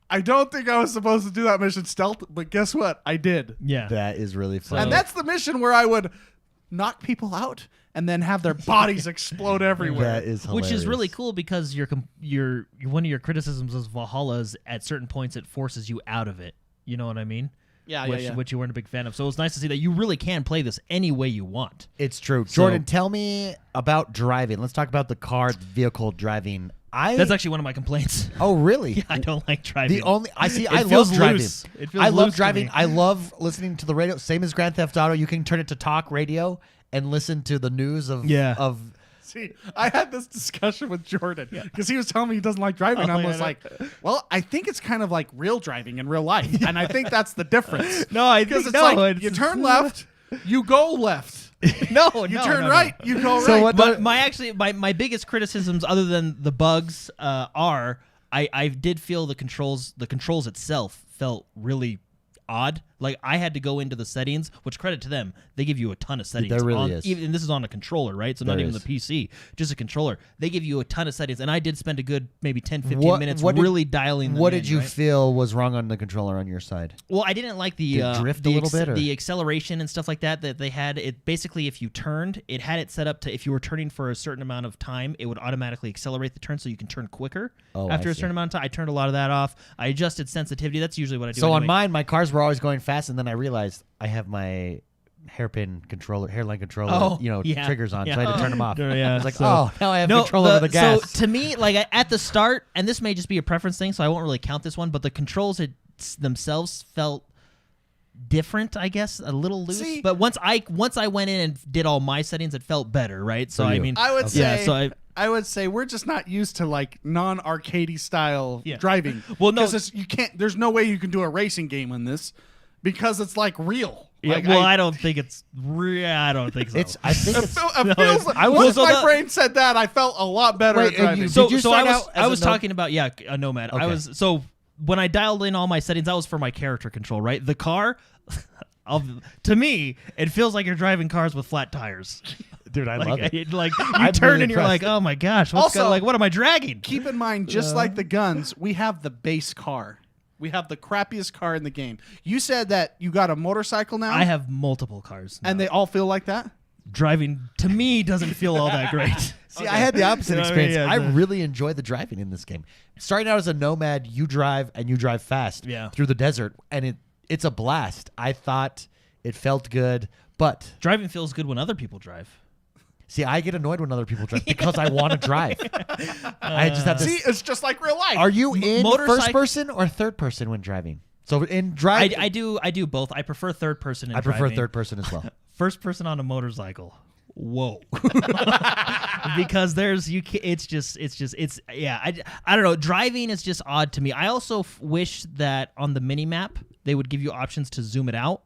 Speaker 2: I don't think I was supposed to do that mission stealth, but guess what? I did.
Speaker 3: Yeah.
Speaker 1: That is really funny.
Speaker 2: And that's the mission where I would knock people out and then have their bodies explode everywhere.
Speaker 1: That is hilarious.
Speaker 3: Which is really cool because your one of your criticisms of Valhalla is at certain points it forces you out of it. You know what I mean?
Speaker 2: Yeah,
Speaker 3: Which you weren't a big fan of. So it was nice to see that you really can play this any way you want.
Speaker 1: It's true. Jordan, tell me about driving. Let's talk about the car vehicle driving.
Speaker 3: That's actually one of my complaints.
Speaker 1: Oh, really?
Speaker 3: I don't like driving.
Speaker 1: I
Speaker 3: feels
Speaker 1: love driving.
Speaker 3: loose. It feels
Speaker 1: I love
Speaker 3: loose to
Speaker 1: driving.
Speaker 3: me.
Speaker 1: I love listening to the radio. Same as Grand Theft Auto. You can turn it to talk radio and listen to the news of
Speaker 2: See, I had this discussion with Jordan because he was telling me he doesn't like driving. I was like, well, I think it's kind of like real driving in real life. And I think that's the difference.
Speaker 3: No, I
Speaker 2: Because
Speaker 3: think
Speaker 2: it's
Speaker 3: no,
Speaker 2: like you turn left, you go left. You turn right, you go right.
Speaker 1: So what
Speaker 3: But my biggest criticisms, other than the bugs, are I did feel the controls itself felt really odd. Like I had to go into the settings, which credit to them, they give you a ton of settings.
Speaker 1: There really is.
Speaker 3: Even, and this is on a controller, right? So
Speaker 1: There
Speaker 3: not even
Speaker 1: is.
Speaker 3: the PC, just a controller. They give you a ton of settings, and I did spend a good maybe 10, 15 minutes really dialing them
Speaker 1: What
Speaker 3: in,
Speaker 1: did you
Speaker 3: right?
Speaker 1: feel was wrong on the controller on your side?
Speaker 3: Well, I didn't like the
Speaker 1: Did it drift a little bit, or?
Speaker 3: the acceleration and stuff like that they had. It basically, if you turned, it had it set up to if you were turning for a certain amount of time, it would automatically accelerate the turn so you can turn quicker after
Speaker 1: I
Speaker 3: a
Speaker 1: see.
Speaker 3: certain amount of time. I turned a lot of that off. I adjusted sensitivity. That's usually what I do.
Speaker 1: So on
Speaker 3: anyway.
Speaker 1: mine, my cars were always going fast, and then I realized I have my hairline controller, triggers on, so I had to turn them off.
Speaker 3: Yeah,
Speaker 1: I was like,
Speaker 3: so-
Speaker 1: now I have control over the gas.
Speaker 3: So to me, like at the start, and this may just be a preference thing, so I won't really count this one, but the controls themselves felt different, I guess, a little loose.
Speaker 2: See-
Speaker 3: but once I went in and did all my settings, it felt better, right? So
Speaker 1: For
Speaker 3: I
Speaker 1: you.
Speaker 3: mean,
Speaker 2: I would say,
Speaker 3: yeah. So
Speaker 2: I would say we're just not used to like non-arcadey style
Speaker 3: Yeah.
Speaker 2: driving.
Speaker 3: Well, no.
Speaker 2: because you can't. There's no way you can do a racing game on this because it's like real.
Speaker 3: yeah,
Speaker 2: Like,
Speaker 3: well, I don't think it's real. I don't think so.
Speaker 1: I think
Speaker 2: It
Speaker 1: it's.
Speaker 2: feels like,
Speaker 1: I was-
Speaker 2: once
Speaker 3: so
Speaker 2: my
Speaker 3: the-
Speaker 2: brain said that, I felt a lot better
Speaker 1: Wait,
Speaker 2: at
Speaker 1: and
Speaker 2: driving.
Speaker 1: you-
Speaker 3: So,
Speaker 1: Did
Speaker 3: so
Speaker 1: start
Speaker 3: I
Speaker 1: out as
Speaker 3: was
Speaker 1: a
Speaker 3: talking about a Nomad.
Speaker 1: Okay.
Speaker 3: I was so when I dialed in all my settings, that was for my character control, right? The car, to me, it feels like you're driving cars with flat tires.
Speaker 1: Dude, I
Speaker 3: Like,
Speaker 1: love it.
Speaker 3: like you
Speaker 1: I'm
Speaker 3: turn
Speaker 1: really
Speaker 3: and you're like,
Speaker 1: impressed.
Speaker 3: oh my gosh,
Speaker 2: Also-
Speaker 3: like what am I dragging?
Speaker 2: Keep in mind, just like the guns, we have the base car. We have the crappiest car in the game. You said that you got a motorcycle now,
Speaker 3: I have multiple cars, now.
Speaker 2: and they all feel like that.
Speaker 3: driving to me doesn't feel all that great.
Speaker 1: See, I had the opposite
Speaker 3: You know what I mean?
Speaker 1: experience.
Speaker 3: Yeah,
Speaker 1: I really enjoy the driving in this game. Starting out as a nomad, you drive fast
Speaker 3: Yeah.
Speaker 1: through the desert, and it's a blast. I thought it felt good, but
Speaker 3: Driving feels good when other people drive.
Speaker 1: see, I get annoyed when other people drive because I want to drive. I just have
Speaker 2: See,
Speaker 1: this.
Speaker 2: it's just like real life.
Speaker 1: Are you in
Speaker 3: motorcycle-
Speaker 1: first person or third person when driving? So in driving,
Speaker 3: I do both. I prefer third person. In
Speaker 1: I prefer
Speaker 3: driving.
Speaker 1: third person as well.
Speaker 3: First person on a motorcycle. Whoa. Because I don't know, driving is just odd to me. I also wish that on the mini map they would give you options to zoom it out,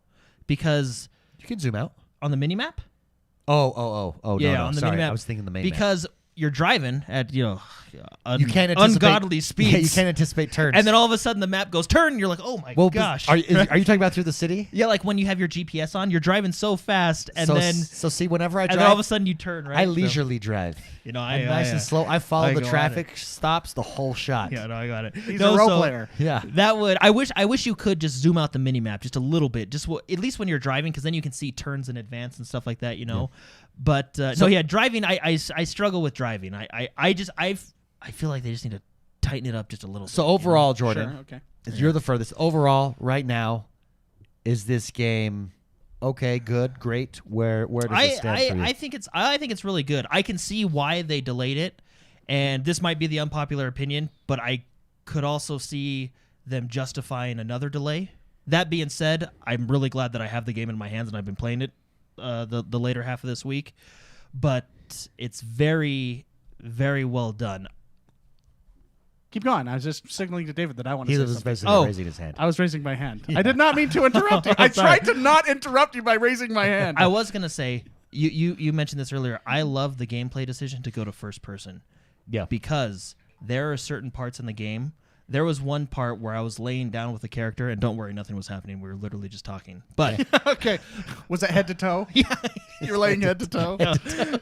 Speaker 3: because
Speaker 1: You can zoom out.
Speaker 3: on the mini map,
Speaker 1: Oh,
Speaker 3: yeah,
Speaker 1: no,
Speaker 3: on the
Speaker 1: sorry,
Speaker 3: mini map,
Speaker 1: I was thinking the main map.
Speaker 3: because you're driving at
Speaker 1: You can't anticipate,
Speaker 3: ungodly speeds.
Speaker 1: Yeah, you can't anticipate turns.
Speaker 3: and then all of a sudden the map goes turn, and you're like, oh my
Speaker 1: well,
Speaker 3: gosh.
Speaker 1: are you talking about through the city?
Speaker 3: Yeah, like when you have your GPS on, you're driving so fast, and then
Speaker 1: see, whenever I drive,
Speaker 3: then all of a sudden you turn, right?
Speaker 1: I
Speaker 3: So,
Speaker 1: leisurely drive.
Speaker 3: you know,
Speaker 1: I'm nice and slow. I follow
Speaker 3: I
Speaker 1: the
Speaker 3: go at
Speaker 1: traffic stops the whole shot.
Speaker 3: Yeah, no, I got it.
Speaker 2: He's
Speaker 3: No,
Speaker 2: a role
Speaker 3: so
Speaker 2: player.
Speaker 1: Yeah.
Speaker 3: That would I wish you could just zoom out the mini map just a little bit, just at least when you're driving, because then you can see turns in advance and stuff like that, you know. But driving. I struggle with driving. I feel like they just need to tighten it up just a little.
Speaker 1: So
Speaker 3: bit, you know?
Speaker 1: overall, Jordan,
Speaker 2: Sure, okay.
Speaker 1: you're the furthest. Overall, right now, is this game okay, good, great? Where does it stand for you?
Speaker 3: I think it's really good. I can see why they delayed it, and this might be the unpopular opinion, but I could also see them justifying another delay. That being said, I'm really glad that I have the game in my hands and I've been playing it the later half of this week. But it's very, very well done.
Speaker 2: Keep going. I was just signaling to David that I want to
Speaker 1: He
Speaker 2: say
Speaker 1: was
Speaker 2: something.
Speaker 1: basically
Speaker 3: Oh.
Speaker 1: raising his hand.
Speaker 2: I was raising my hand. I did not mean to interrupt you. I
Speaker 3: Sorry.
Speaker 2: tried to not interrupt you by raising my hand.
Speaker 3: I was gonna say you mentioned this earlier. I love the gameplay decision to go to first person.
Speaker 1: Yeah.
Speaker 3: Because there are certain parts in the game. There was one part where I was laying down with the character, and don't worry, nothing was happening. We were literally just talking. But
Speaker 2: Okay. Was it head to toe? Yeah. You're laying head to toe?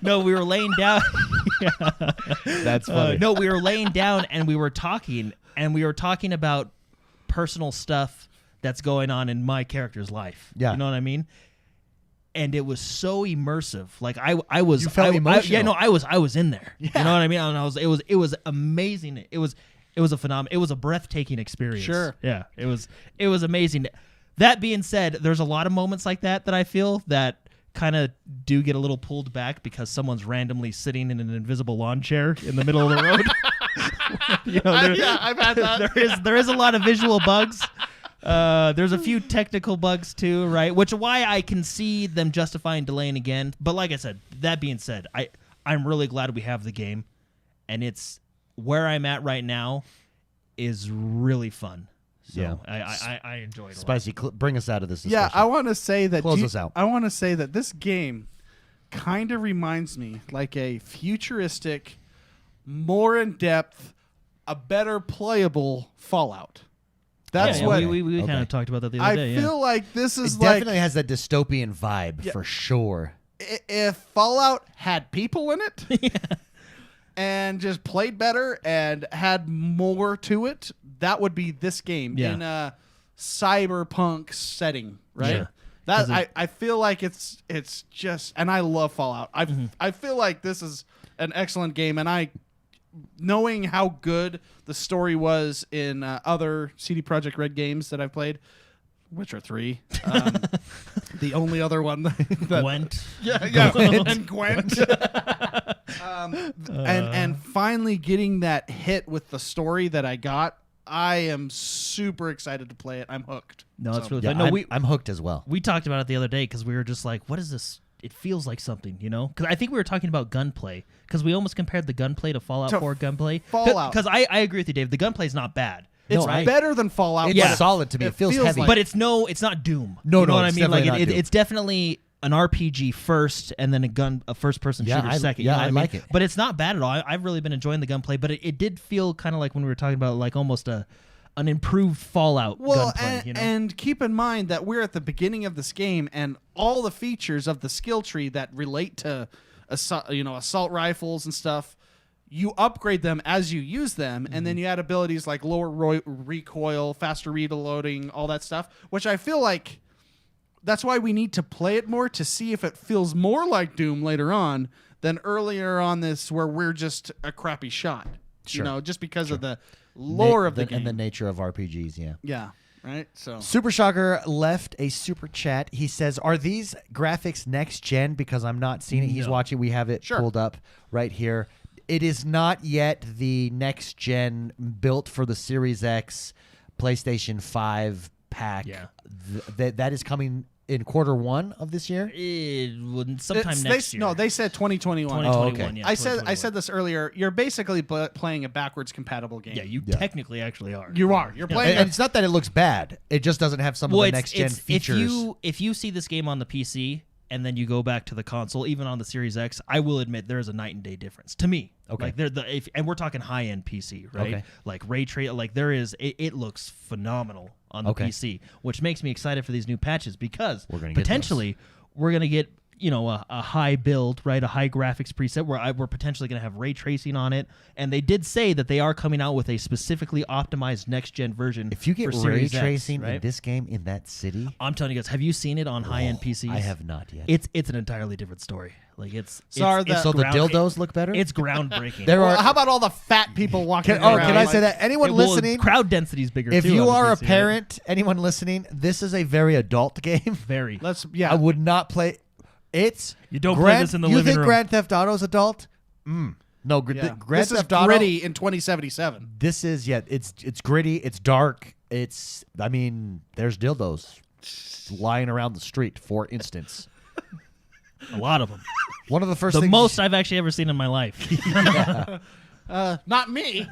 Speaker 3: no, we were laying down.
Speaker 1: That's funny.
Speaker 3: No, we were laying down and we were talking, about personal stuff that's going on in my character's life.
Speaker 1: Yeah.
Speaker 3: You know what I mean? And it was so immersive. Like I was,
Speaker 1: You felt emotional.
Speaker 3: I was in there. You know what I mean? And it was amazing. It was a phenomenal. It was a breathtaking experience.
Speaker 2: Sure.
Speaker 3: Yeah. It was amazing. That being said, there's a lot of moments like that I feel that kind of do get a little pulled back because someone's randomly sitting in an invisible lawn chair in the middle of the road. You know,
Speaker 2: Yeah, I've had that.
Speaker 3: there is a lot of visual bugs. There's a few technical bugs too, right? Which is why I can see them justifying delaying again. But like I said, that being said, I'm really glad we have the game, and it's where I'm at right now is really fun. So
Speaker 1: Yeah.
Speaker 3: I enjoyed it.
Speaker 1: Spicy, bring us out of this discussion.
Speaker 2: Yeah, I want to say that.
Speaker 1: Close us out.
Speaker 2: I want to say that this game kind of reminds me like a futuristic, more in depth, a better playable Fallout. That's
Speaker 3: Yeah,
Speaker 2: what
Speaker 3: we kind
Speaker 1: Okay.
Speaker 3: of talked about that the other
Speaker 2: I
Speaker 3: day.
Speaker 2: feel like this is
Speaker 1: It
Speaker 2: like
Speaker 1: definitely has that dystopian vibe for sure.
Speaker 2: if Fallout had people in it and just played better and had more to it, that would be this game
Speaker 3: Yeah.
Speaker 2: in a cyberpunk setting, right?
Speaker 3: Yeah.
Speaker 2: That
Speaker 3: 'Cause
Speaker 2: I feel like it's just, and I love Fallout. I feel like this is an excellent game, and knowing how good the story was in other CD Projekt Red games that I've played, Witcher 3, the only other one that
Speaker 3: Gwent.
Speaker 2: yeah, and Gwent. And finally getting that hit with the story that I got, I am super excited to play it. I'm hooked.
Speaker 3: No, it's really
Speaker 1: Yeah,
Speaker 3: fun. No,
Speaker 1: I'm hooked as well.
Speaker 3: we talked about it the other day because we were just like, what is this? It feels like something, you know? Because I think we were talking about gunplay because we almost compared the gunplay to Fallout
Speaker 2: To
Speaker 3: 4 gunplay.
Speaker 2: Fallout.
Speaker 3: Because I agree with you, Dave. The gunplay is not bad.
Speaker 2: It's
Speaker 1: right?
Speaker 2: better than Fallout.
Speaker 1: It's
Speaker 2: but
Speaker 1: solid to me. It feels heavy.
Speaker 2: like-
Speaker 3: But it's not Doom.
Speaker 1: No,
Speaker 3: you know
Speaker 1: no,
Speaker 3: what I
Speaker 1: it's
Speaker 3: mean? Like
Speaker 1: definitely not Doom.
Speaker 3: it's definitely an RPG first, and then a first person
Speaker 1: Yeah,
Speaker 3: shooter second.
Speaker 1: yeah,
Speaker 3: you know what
Speaker 1: I
Speaker 3: mean?
Speaker 1: like it.
Speaker 3: But it's not bad at all. I've really been enjoying the gunplay, but it did feel kind of like when we were talking about like almost an improved Fallout gunplay.
Speaker 2: and,
Speaker 3: You know?
Speaker 2: and keep in mind that we're at the beginning of this game, and all the features of the skill tree that relate to assault rifles and stuff, you upgrade them as you use them, and then you add abilities like lower recoil, faster reloading, all that stuff, which I feel like that's why we need to play it more to see if it feels more like Doom later on than earlier on this where we're just a crappy shot.
Speaker 1: Sure.
Speaker 2: Just because of the lore of the game.
Speaker 1: and the nature of RPGs. Yeah.
Speaker 2: Yeah, right? So
Speaker 1: Super Shocker left a super chat. He says, "Are these graphics next gen?" Because I'm not seeing it. He's
Speaker 3: No.
Speaker 1: watching. We have it
Speaker 2: Sure.
Speaker 1: pulled up right here. It is not yet the next gen built for the Series X, PlayStation 5 pack.
Speaker 3: Yeah.
Speaker 1: That is coming in quarter 1 of this year.
Speaker 3: It wouldn't sometime
Speaker 2: It's-
Speaker 3: next year.
Speaker 2: No, they said 2021.
Speaker 3: 2021.
Speaker 1: okay.
Speaker 3: Yeah,
Speaker 2: I said
Speaker 3: 2021.
Speaker 2: this earlier. You're basically playing a backwards compatible game.
Speaker 3: Yeah, you
Speaker 1: Yeah.
Speaker 3: technically actually are.
Speaker 2: You are. You're playing.
Speaker 1: And it's not that it looks bad. It just doesn't have some of the next gen features.
Speaker 3: If you see this game on the PC and then you go back to the console, even on the Series X, I will admit there is a night and day difference to me.
Speaker 1: Okay.
Speaker 3: Like and we're talking high end PC, right?
Speaker 1: Okay.
Speaker 3: Like ray trace, like there is. It looks phenomenal on the
Speaker 1: Okay.
Speaker 3: PC, which makes me excited for these new patches because
Speaker 1: We're gonna get
Speaker 3: potentially we're gonna get a high build, right? A high graphics preset where we're potentially going to have ray tracing on it. And they did say that they are coming out with a specifically optimized next gen version.
Speaker 1: If you get
Speaker 3: for
Speaker 1: ray
Speaker 3: Series X,
Speaker 1: tracing in
Speaker 3: right?
Speaker 1: this game in that city,
Speaker 3: I'm telling you guys, have you seen it on high end PCs?
Speaker 1: I have not yet.
Speaker 3: It's an entirely different story. Like it's
Speaker 2: So
Speaker 1: so the dildos look better.
Speaker 3: It's groundbreaking.
Speaker 1: There
Speaker 2: Well,
Speaker 1: are.
Speaker 2: how about all the fat people walking
Speaker 1: Can,
Speaker 2: around?
Speaker 1: can I
Speaker 2: like-
Speaker 1: say that? Anyone listening?
Speaker 3: crowd density is bigger.
Speaker 1: If
Speaker 3: too
Speaker 1: you
Speaker 3: on the
Speaker 1: are a
Speaker 3: PC, right?
Speaker 1: parent, anyone listening, this is a very adult game.
Speaker 3: very.
Speaker 2: Yeah.
Speaker 1: I would not play. It's
Speaker 3: You don't play this in the
Speaker 1: you
Speaker 3: living
Speaker 1: think
Speaker 3: room.
Speaker 1: Grand Theft Auto's adult? No,
Speaker 2: Yeah.
Speaker 1: Grand
Speaker 2: This is
Speaker 1: Theft Auto.
Speaker 2: gritty in 2077.
Speaker 1: This is It's gritty. It's dark. It's. I mean, there's dildos lying around the street, for instance.
Speaker 3: A lot of them.
Speaker 1: One of the first
Speaker 3: The
Speaker 1: things.
Speaker 3: most I've actually ever seen in my life.
Speaker 2: Not me.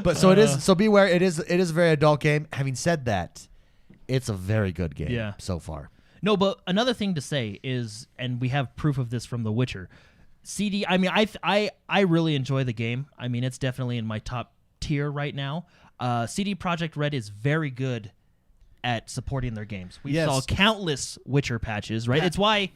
Speaker 1: But so it is. So beware. It is. It is a very adult game. Having said that, it's a very good game.
Speaker 3: Yeah.
Speaker 1: So far.
Speaker 3: No, but another thing to say is, and we have proof of this from The Witcher. CD. I mean, I really enjoy the game. I mean, it's definitely in my top tier right now. CD Projekt Red is very good at supporting their games. We
Speaker 2: Yes.
Speaker 3: saw countless Witcher patches, right?
Speaker 2: Yeah.
Speaker 3: It's why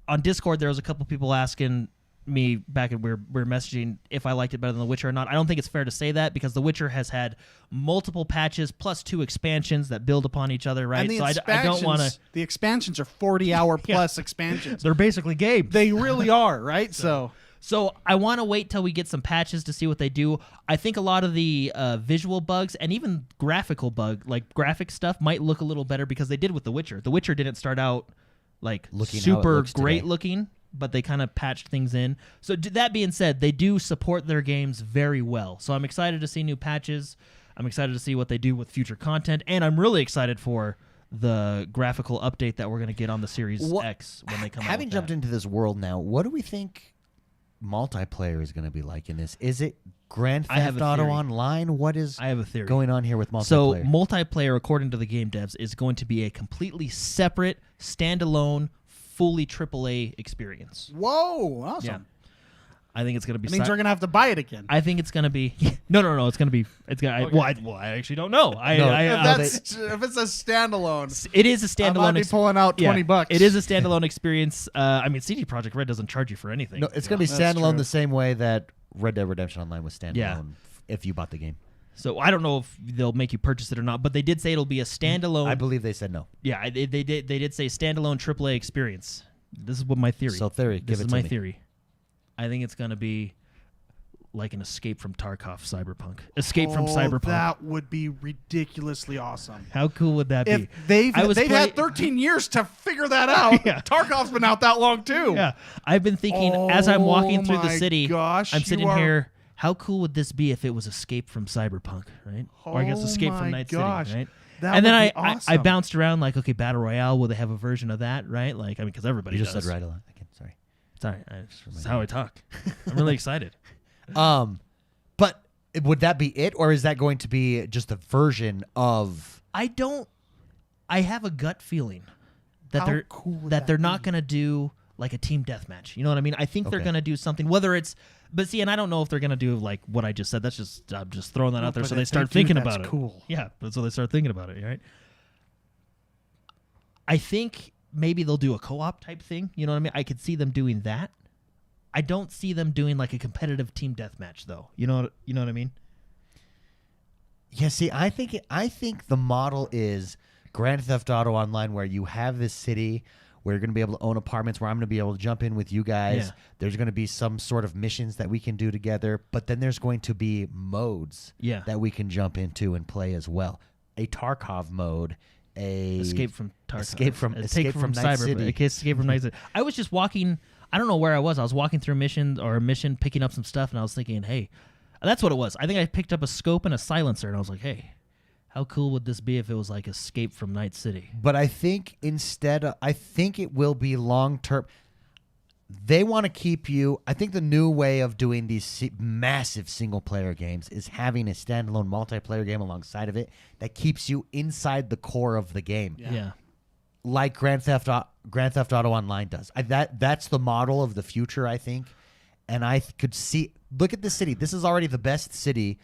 Speaker 3: on Discord there was a couple people asking me back and we're messaging if I liked it better than The Witcher or not. I don't think it's fair to say that because The Witcher has had multiple patches plus 2 expansions that build upon each other, right?
Speaker 2: And the
Speaker 3: So I don't want to.
Speaker 2: The expansions are 40-hour plus expansions.
Speaker 3: They're basically games.
Speaker 2: They really are, right? So
Speaker 3: So I want to wait till we get some patches to see what they do. I think a lot of the visual bugs and even graphical graphic stuff might look a little better because they did with The Witcher. The Witcher didn't start out like
Speaker 1: Looking how it
Speaker 3: super
Speaker 1: looks
Speaker 3: great
Speaker 1: today.
Speaker 3: looking, but they kind of patched things in. So that being said, they do support their games very well. So I'm excited to see new patches. I'm excited to see what they do with future content, and I'm really excited for the graphical update that we're going to get on the Series X when they come out.
Speaker 1: Having
Speaker 3: with
Speaker 1: jumped
Speaker 3: that.
Speaker 1: into this world now, what do we think multiplayer is going to be like in this? Is it Grand
Speaker 3: I have
Speaker 1: Theft
Speaker 3: a
Speaker 1: Auto
Speaker 3: theory.
Speaker 1: Online? What is
Speaker 3: I have a theory.
Speaker 1: going on here with multiplayer?
Speaker 3: So multiplayer, according to the game devs, is going to be a completely separate, standalone, fully AAA experience.
Speaker 2: whoa, awesome.
Speaker 3: Yeah. I think it's going to be.
Speaker 2: It means we're gonna have to buy it again.
Speaker 3: I think it's going to be. No. It's going to be. It's going.
Speaker 2: Okay.
Speaker 3: I actually don't know.
Speaker 2: If it's a standalone,
Speaker 3: It is a
Speaker 2: I might
Speaker 3: standalone.
Speaker 2: be pulling out $20.
Speaker 3: It is a standalone experience. I mean, CD Projekt Red doesn't charge you for anything.
Speaker 1: No, it's going to be
Speaker 2: That's
Speaker 1: standalone
Speaker 2: true.
Speaker 1: the same way that Red Dead Redemption Online was standalone
Speaker 3: Yeah.
Speaker 1: if you bought the game.
Speaker 3: So I don't know if they'll make you purchase it or not, but they did say it'll be a standalone.
Speaker 1: I believe they said no.
Speaker 3: Yeah, they did say standalone AAA experience. This is what my theory.
Speaker 1: So theory,
Speaker 3: This
Speaker 1: give
Speaker 3: is
Speaker 1: it to
Speaker 3: my
Speaker 1: me.
Speaker 3: theory. I think it's going to be like an Escape from Tarkov Cyberpunk. Escape from Cyberpunk.
Speaker 2: That would be ridiculously awesome.
Speaker 3: How cool would that
Speaker 2: If
Speaker 3: be?
Speaker 2: they've
Speaker 3: I was
Speaker 2: had
Speaker 3: play-
Speaker 2: 13 years to figure that out.
Speaker 3: Yeah.
Speaker 2: Tarkov's been out that long too.
Speaker 3: Yeah, I've been thinking as I'm walking through the
Speaker 2: my
Speaker 3: city.
Speaker 2: gosh,
Speaker 3: I'm
Speaker 2: you
Speaker 3: sitting
Speaker 2: are-
Speaker 3: here. How cool would this be if it was Escape from Cyberpunk, right? Or I guess
Speaker 2: Oh
Speaker 3: Escape
Speaker 2: my
Speaker 3: from Night
Speaker 2: gosh.
Speaker 3: City, right?
Speaker 2: That
Speaker 3: And then
Speaker 2: would
Speaker 3: I,
Speaker 2: be
Speaker 3: I
Speaker 2: awesome.
Speaker 3: bounced around like, okay, Battle Royale. Will they have a version of that, right? Like, I mean, because everybody
Speaker 1: You just
Speaker 3: does.
Speaker 1: said right a lot. Again, sorry.
Speaker 3: Sorry, that's how I talk. I'm really excited.
Speaker 1: But would that be it, or is that going to be just a version of?
Speaker 3: I have a gut feeling that
Speaker 2: How
Speaker 3: they're
Speaker 2: cool would
Speaker 3: that
Speaker 2: that
Speaker 3: they're not
Speaker 2: be?
Speaker 3: going to do like a team deathmatch. You know what I mean? I think they're
Speaker 1: Okay.
Speaker 3: going to do something. Whether it's, but see, and I don't know if they're going to do like what I just said. That's just I'm just throwing that out there
Speaker 2: but
Speaker 3: so
Speaker 2: if
Speaker 3: they
Speaker 2: they
Speaker 3: start
Speaker 2: do,
Speaker 3: thinking
Speaker 2: that's
Speaker 3: about it.
Speaker 2: cool.
Speaker 3: Yeah, but so they start thinking about it. Right? I think maybe they'll do a co-op type thing. You know what I mean? I could see them doing that. I don't see them doing like a competitive team deathmatch though. You know what I mean?
Speaker 1: Yeah, see, I think the model is Grand Theft Auto Online, where you have this city where you're going to be able to own apartments, where I'm going to be able to jump in with you guys.
Speaker 3: Yeah.
Speaker 1: There's going to be some sort of missions that we can do together, but then there's going to be modes
Speaker 3: Yeah.
Speaker 1: that we can jump into and play as well. A Tarkov mode, a
Speaker 3: Escape from Tarkov.
Speaker 1: Escape from Night City.
Speaker 3: Escape from Night City. I was just walking. I don't know where I was. I was walking through a mission, picking up some stuff, and I was thinking, hey, that's what it was. I think I picked up a scope and a silencer, and I was like, hey, how cool would this be if it was like Escape from Night City?
Speaker 1: But I think I think it will be long term. They want to keep you. I think the new way of doing these massive single player games is having a standalone multiplayer game alongside of it that keeps you inside the core of the game,
Speaker 3: Yeah.
Speaker 1: like Grand Theft Auto Online does. That's the model of the future, I think. And I could see. Look at this city. This is already the best city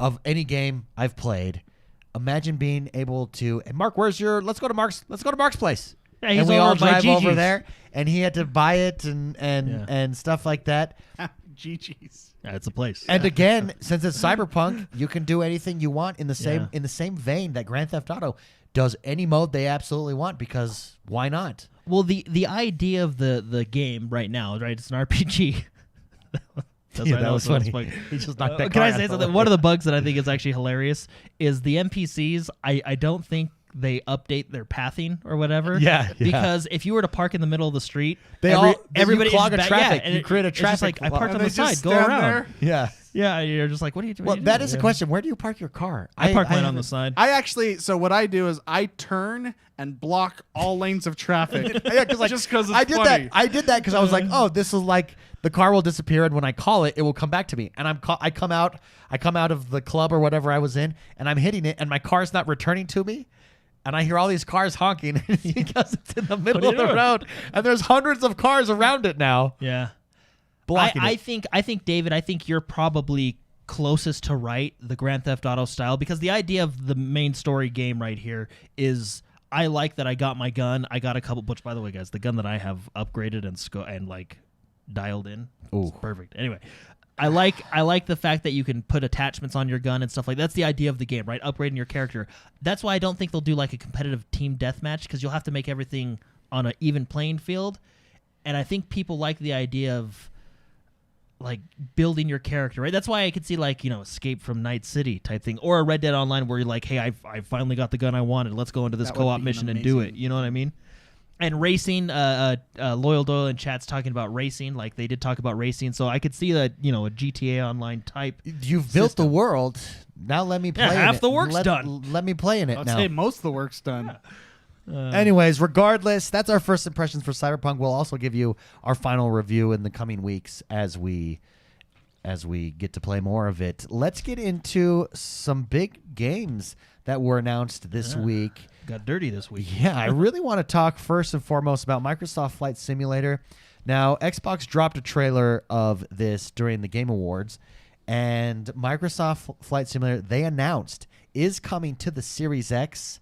Speaker 1: of any game I've played. Imagine being able to. And Mark, where's your? Let's go to Mark's place.
Speaker 3: Yeah, he's
Speaker 1: and we
Speaker 3: over
Speaker 1: all
Speaker 3: by
Speaker 1: drive over
Speaker 3: Gigi's.
Speaker 1: there, and he had to buy it and stuff like that.
Speaker 2: GG's.
Speaker 3: Yeah, it's a place.
Speaker 1: And again, since it's Cyberpunk, you can do anything you want in the same
Speaker 3: Yeah.
Speaker 1: in the same vein that Grand Theft Auto does. Any mode they absolutely want, because why not?
Speaker 3: Well, the idea of the game right now, right? It's an RPG. That's
Speaker 1: Yeah,
Speaker 3: right,
Speaker 1: that was
Speaker 3: so that's
Speaker 1: funny.
Speaker 3: funny.
Speaker 1: He just knocked that
Speaker 3: Can
Speaker 1: car
Speaker 3: I
Speaker 1: out
Speaker 3: say
Speaker 1: of the
Speaker 3: something?
Speaker 1: way.
Speaker 3: One of the bugs that I think is actually hilarious is the NPCs. I don't think they update their pathing or whatever.
Speaker 1: Yeah, yeah.
Speaker 3: Because if you were to park in the middle of the street,
Speaker 1: everybody
Speaker 3: is
Speaker 1: clog a
Speaker 3: back-
Speaker 1: traffic.
Speaker 3: Yeah, and
Speaker 1: You create a
Speaker 3: it's just
Speaker 1: traffic
Speaker 3: like I
Speaker 1: flow.
Speaker 3: parked
Speaker 2: And
Speaker 3: on the
Speaker 2: they just
Speaker 3: side. Go
Speaker 2: stand
Speaker 3: around.
Speaker 2: there.
Speaker 1: Yeah.
Speaker 3: Yeah, you're just like, what are you doing?
Speaker 1: Well, that is a question. Where do you park your car?
Speaker 3: I park mine on
Speaker 1: haven't-
Speaker 3: the side.
Speaker 2: I actually, so what I do is I turn and block all lanes of traffic.
Speaker 1: Yeah, because
Speaker 2: just because it's
Speaker 1: I did
Speaker 2: funny.
Speaker 1: that. I did that because I was like, oh, this is like the car will disappear, and when I call it, it will come back to me. And I come out of the club or whatever I was in, and I'm hitting it, and my car's not returning to me. And I hear all these cars honking because it's in the middle
Speaker 3: are
Speaker 1: of
Speaker 3: you
Speaker 1: the
Speaker 3: doing?
Speaker 1: road, and there's hundreds of cars around it now.
Speaker 3: Yeah.
Speaker 1: Blocking
Speaker 3: I
Speaker 1: it.
Speaker 3: think David, I think you're probably closest to right the Grand Theft Auto style, because the idea of the main story game right here is I like that I got my gun. I got a couple, which by the way, guys, the gun that I have upgraded and like dialed in. It's
Speaker 1: Ooh.
Speaker 3: perfect. Anyway, I like the fact that you can put attachments on your gun and stuff like that's the idea of the game, right? Upgrading your character. That's why I don't think they'll do like a competitive team deathmatch, because you'll have to make everything on an even playing field. And I think people like the idea of like building your character, right? That's why I could see like, Escape from Night City type thing, or a Red Dead Online where you're like, hey, I finally got the gun I wanted. Let's go into this
Speaker 2: That would
Speaker 3: co-op
Speaker 2: be an
Speaker 3: mission and do it.
Speaker 2: amazing-
Speaker 3: You know what I mean? And racing, Loyal Doyle in chat's talking about racing. Like they did talk about racing, so I could see that a GTA Online type.
Speaker 1: You've built the world. Now let me play.
Speaker 3: Yeah,
Speaker 1: in
Speaker 3: half
Speaker 1: it.
Speaker 3: the work's
Speaker 1: let,
Speaker 3: done.
Speaker 1: Let me play in it
Speaker 2: I'd
Speaker 1: now.
Speaker 2: say most of the work's done.
Speaker 1: Anyways, regardless, that's our first impressions for Cyberpunk. We'll also give you our final review in the coming weeks as we get to play more of it. Let's get into some big games that were announced this week.
Speaker 3: Got dirty this week.
Speaker 1: Yeah, I really want to talk first and foremost about Microsoft Flight Simulator. Now, Xbox dropped a trailer of this during the Game Awards, and Microsoft Flight Simulator, they announced, is coming to the Series X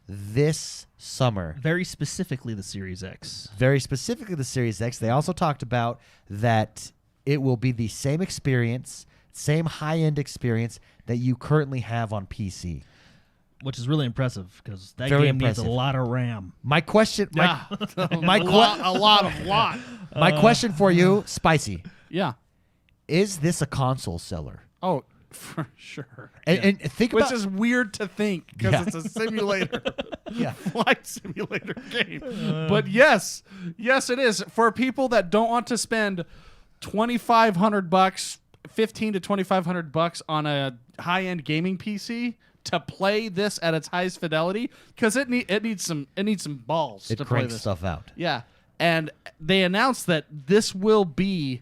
Speaker 1: this summer.
Speaker 3: Very specifically the Series X.
Speaker 1: Very specifically the Series X. They also talked about that it will be the same experience, same high-end experience that you currently have on PC.
Speaker 3: Which is really impressive because that
Speaker 1: Very
Speaker 3: game
Speaker 1: impressive.
Speaker 3: needs a lot of RAM.
Speaker 1: My question,
Speaker 2: Yeah.
Speaker 1: my question for you, Spicy,
Speaker 2: Yeah.
Speaker 1: is this a console seller?
Speaker 2: Oh, for sure.
Speaker 1: And think
Speaker 2: Which
Speaker 1: about
Speaker 2: is weird to think because
Speaker 1: Yeah.
Speaker 2: it's a simulator,
Speaker 1: Yeah.
Speaker 2: flight simulator game. But yes, it is for people that don't want to spend $2,500, $1,500 to $2,500 on a high-end gaming PC to play this at its highest fidelity because it needs some balls
Speaker 1: it
Speaker 2: to play
Speaker 1: cranks
Speaker 2: this.
Speaker 1: stuff out.
Speaker 2: Yeah, and they announced that this will be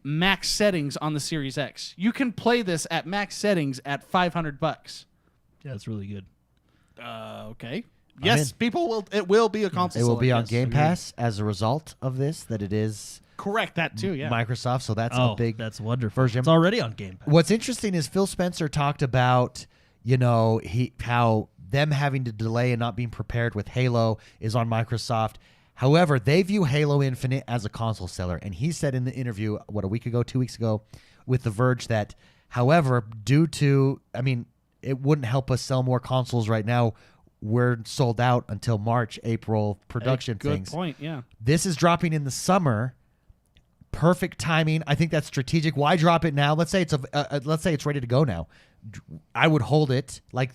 Speaker 2: max settings on the Series X. You can play this at max settings at $500.
Speaker 3: Yeah, it's really good.
Speaker 2: Okay.
Speaker 1: I'm
Speaker 2: Yes,
Speaker 1: in.
Speaker 2: people will. It will be a console.
Speaker 1: It will
Speaker 2: seller,
Speaker 1: be on
Speaker 2: yes.
Speaker 1: Game Pass as a result of this, that it is
Speaker 2: Correct that too. Yeah.
Speaker 1: Microsoft, so that's
Speaker 3: Oh,
Speaker 1: a big
Speaker 3: that's wonderful.
Speaker 1: version.
Speaker 3: It's already on Game Pass.
Speaker 1: What's interesting is Phil Spencer talked about, how them having to delay and not being prepared with Halo is on Microsoft. However, they view Halo Infinite as a console seller. And he said in the interview, a week ago, 2 weeks ago, with The Verge that, however, due to, it wouldn't help us sell more consoles right now. We're sold out until March, April production
Speaker 2: Good
Speaker 1: things.
Speaker 2: point. Yeah.
Speaker 1: This is dropping in the summer. Perfect timing. I think that's strategic. Why drop it now? Let's say it's ready to go now. I would hold it like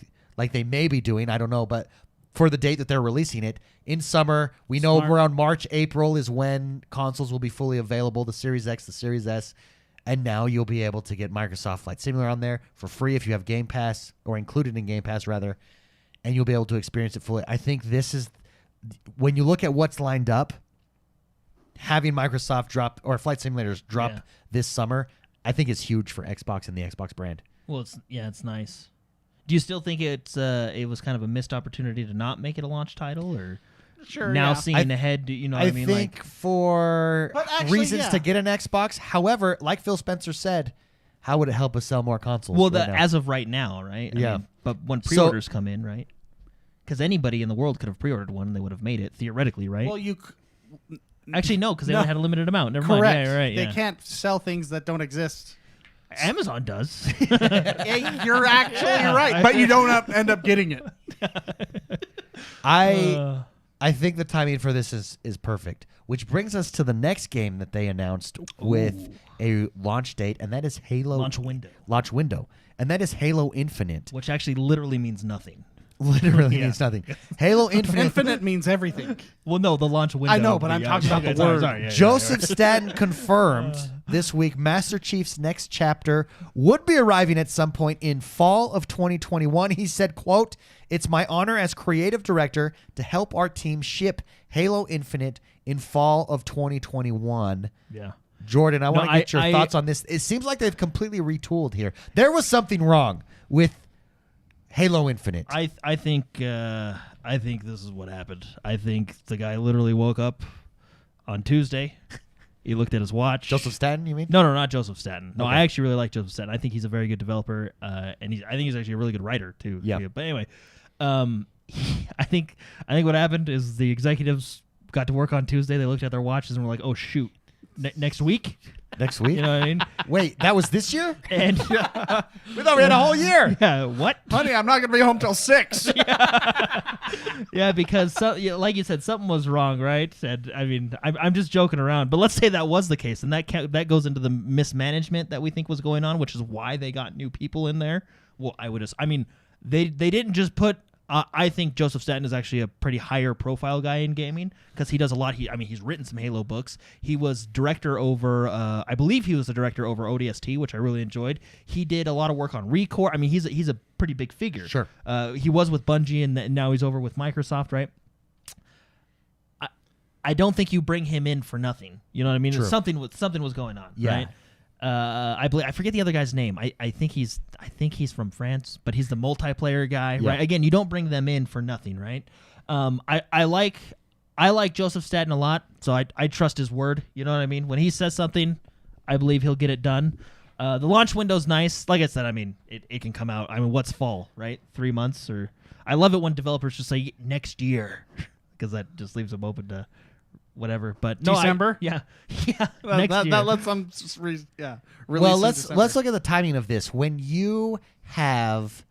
Speaker 1: they may be doing. I don't know, but for the date that they're releasing it in summer, we know
Speaker 2: Smart.
Speaker 1: around March, April is when consoles will be fully available. The Series X, the Series S, and now you'll be able to get Microsoft Flight Simulator on there for free if you have Game Pass, or included in Game Pass rather, and you'll be able to experience it fully. I think this is, when you look at what's lined up, having Microsoft drop, or Flight Simulators drop this summer, I think is huge for Xbox and the Xbox brand.
Speaker 3: Well, it's nice. Do you still think it was kind of a missed opportunity to not make it a launch title, or
Speaker 2: Sure.
Speaker 3: now
Speaker 2: yeah.
Speaker 3: seeing ahead? You know what I mean?
Speaker 1: think for
Speaker 2: But actually,
Speaker 1: reasons
Speaker 2: yeah.
Speaker 1: to get an Xbox. However, like Phil Spencer said, how would it help us sell more consoles?
Speaker 3: Well,
Speaker 1: right now?
Speaker 3: as of right now, right?
Speaker 1: Yeah.
Speaker 3: But when pre-orders come in, right? Because anybody in the world could have pre-ordered one and they would have made it, theoretically, right?
Speaker 2: Well,
Speaker 3: Actually, no, because they
Speaker 2: No.
Speaker 3: only had a limited amount. Never
Speaker 2: correct.
Speaker 3: mind. Yeah, right.
Speaker 2: They
Speaker 3: yeah.
Speaker 2: can't sell things that don't exist.
Speaker 3: Amazon does.
Speaker 2: Yeah, you're actually right, but you don't end up getting it.
Speaker 1: I think the timing for this is perfect, which brings us to the next game that they announced with a launch date, and that is Halo
Speaker 3: Launch window.
Speaker 1: and that is Halo Infinite.
Speaker 3: Which actually literally means nothing.
Speaker 1: Literally means nothing. Halo Infinite.
Speaker 2: Infinite means everything.
Speaker 3: Well, no, the launch window.
Speaker 2: I know, but I'm talking about the
Speaker 3: sorry,
Speaker 2: word.
Speaker 3: sorry, yeah,
Speaker 1: Joseph Staten confirmed this week Master Chief's next chapter would be arriving at some point in fall of 2021. He said, quote, "It's my honor as creative director to help our team ship Halo Infinite in fall of 2021.
Speaker 3: Yeah.
Speaker 1: Jordan, I want to get your
Speaker 3: I-
Speaker 1: thoughts on this. It seems like they've completely retooled here. There was something wrong with Halo Infinite.
Speaker 3: I think this is what happened. I think the guy literally woke up on Tuesday. He looked at his watch.
Speaker 1: Joseph Staten, you mean?
Speaker 3: No, not Joseph Staten. No,
Speaker 1: Okay.
Speaker 3: I actually really like Joseph Staten. I think he's a very good developer, and I think he's actually a really good writer too.
Speaker 1: Yeah.
Speaker 3: But anyway, I think what happened is the executives got to work on Tuesday. They looked at their watches and were like, "Oh shoot, next week."
Speaker 1: Next week?
Speaker 3: You know what I mean?
Speaker 1: Wait, that was this year?
Speaker 3: And
Speaker 1: We thought we had a whole year.
Speaker 3: yeah, what?
Speaker 2: Honey, I'm not going to be home till 6.
Speaker 3: Yeah, because like you said, something was wrong, right? And I mean, I'm just joking around, but let's say that was the case, and that goes into the mismanagement that we think was going on, which is why they got new people in there. Well, they didn't just put. I think Joseph Staten is actually a pretty higher profile guy in gaming because he does a lot. He's written some Halo books. He was director over, I believe he was the director over ODST, which I really enjoyed. He did a lot of work on Recore. I mean, he's a pretty big figure.
Speaker 1: Sure.
Speaker 3: He was with Bungie and now he's over with Microsoft, right? I don't think you bring him in for nothing. You know what I mean?
Speaker 1: True.
Speaker 3: Something was going on,
Speaker 1: Yeah.
Speaker 3: right? I forget the other guy's name. I think he's from France, but he's the multiplayer guy,
Speaker 1: Yeah.
Speaker 3: right? Again, you don't bring them in for nothing, right? I like I like Joseph Staten a lot, so I trust his word. You know what I mean? When he says something, I believe he'll get it done. The launch window's nice. Like I said, I mean, it can come out. I mean, what's fall, right? 3 months? Or I love it when developers just say next year, because that just leaves them open to whatever. But no,
Speaker 2: December?
Speaker 3: Yeah. Next
Speaker 2: that
Speaker 3: year.
Speaker 2: lets them release
Speaker 1: Well,
Speaker 2: in
Speaker 1: let's
Speaker 2: December.
Speaker 1: look at the timing of this. When you have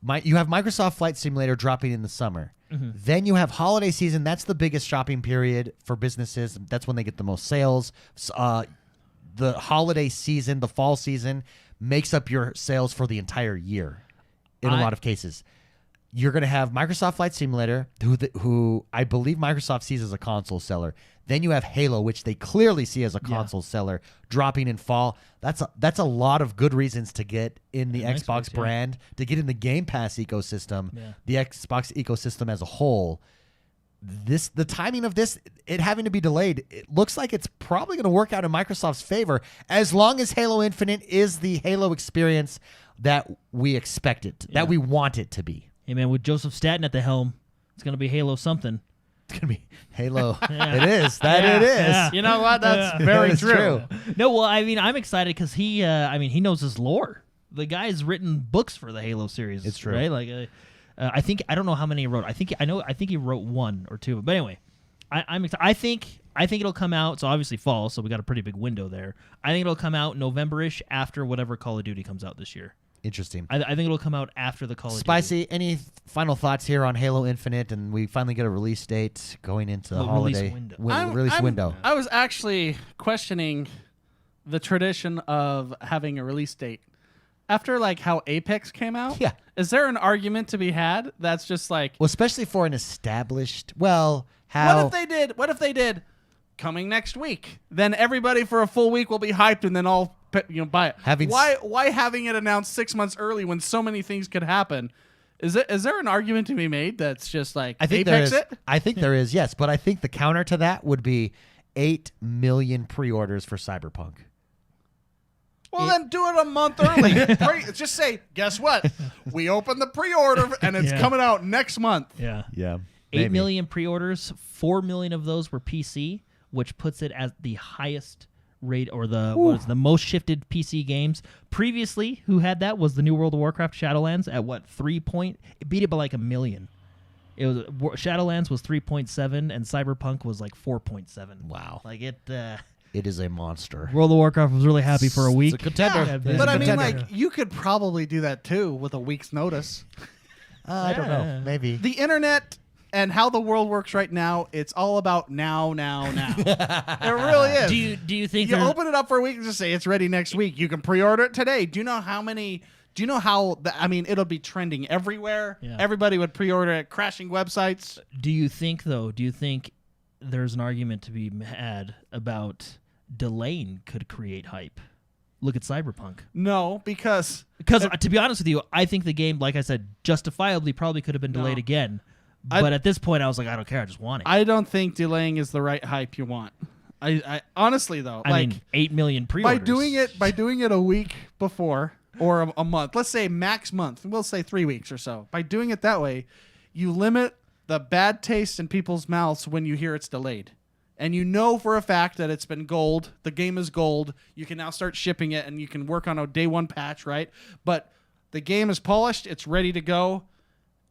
Speaker 1: Microsoft Flight Simulator dropping in the summer. Then you have holiday season. That's the biggest shopping period for businesses. That's when they get the most sales. The holiday season, the fall season, makes up your sales for the entire year in a lot of cases. You're going to have Microsoft Flight Simulator, who I believe Microsoft sees as a console seller. Then you have Halo, which they clearly see as a console seller, dropping in fall. That's a lot of good reasons to get in the Xbox brand, to get in the Game Pass ecosystem, the Xbox ecosystem as a whole. The timing of this, it having to be delayed, it looks like it's probably going to work out in Microsoft's favor as long as Halo Infinite is the Halo experience that we expect it, that we want it to be.
Speaker 3: Hey, man, with Joseph Staten at the helm, it's going to be Halo something.
Speaker 1: It's going to be Halo. It is. It is.
Speaker 3: Yeah.
Speaker 2: You know what? That's very
Speaker 1: It's
Speaker 2: true.
Speaker 3: No, well, I mean, I'm excited because he knows his lore. The guy's written books for the Halo series.
Speaker 1: It's true.
Speaker 3: Right? Like, I don't know how many he wrote. I think he wrote 1 or 2. But anyway, I'm excited. I think it'll come out. So obviously fall. So we got a pretty big window there. I think it'll come out November-ish after whatever Call of Duty comes out this year.
Speaker 1: Interesting.
Speaker 3: I think it'll come out after the Call of Duty.
Speaker 1: Spicy, any final thoughts here on Halo Infinite? And we finally get a release date going into the holiday
Speaker 3: release
Speaker 1: window.
Speaker 2: I was actually questioning the tradition of having a release date. After like how Apex came out, is there an argument to be had that's just like,
Speaker 1: well, especially for an established, what
Speaker 2: if they did coming next week? Then everybody for a full week will be hyped and then all buy it. Why having it announced 6 months early when so many things could happen? Is there an argument to be made that's just like
Speaker 1: I think
Speaker 2: Apex
Speaker 1: there is. I think there is, yes, but I think the counter to that would be 8 million pre-orders for Cyberpunk.
Speaker 2: Well, then do it a month early. Just say, guess what? We opened the pre-order and it's coming out next month.
Speaker 3: Yeah.
Speaker 1: Yeah.
Speaker 3: 8 million pre-orders, 4 million of those were PC, which puts it as the highest rate or the most shifted PC games. Previously, who had that was the new World of Warcraft Shadowlands at it beat it by like 1 million. It was Shadowlands was 3.7 and Cyberpunk was like 4.7.
Speaker 1: Wow.
Speaker 3: Like it
Speaker 1: is a monster.
Speaker 3: World of Warcraft was really happy for a week.
Speaker 1: It's a contender.
Speaker 3: Yeah,
Speaker 2: But I mean, like, you could probably do that too with a week's notice.
Speaker 1: I don't know. Maybe.
Speaker 2: The internet and how the world works right now, it's all about now. It really is.
Speaker 3: Do you think
Speaker 2: you open it up for a week and just say it's ready next week? You can pre-order it today. Do you know how it'll be trending everywhere?
Speaker 3: Yeah.
Speaker 2: Everybody would pre-order it, crashing websites.
Speaker 3: Do you think there's an argument to be had about delaying could create hype? Look at Cyberpunk.
Speaker 2: No, because
Speaker 3: to be honest with you, I think the game, like I said, justifiably probably could have been delayed again. But at this point, I was like, I don't care. I just want it.
Speaker 2: I don't think delaying is the right hype you want. I honestly though,
Speaker 3: I mean, 8 million pre-orders.
Speaker 2: By doing it a week before or a month, let's say max month, we'll say 3 weeks or so. By doing it that way, you limit the bad taste in people's mouths when you hear it's delayed. And you know for a fact that it's been gold. The game is gold. You can now start shipping it and you can work on a day one patch, right? But the game is polished. It's ready to go.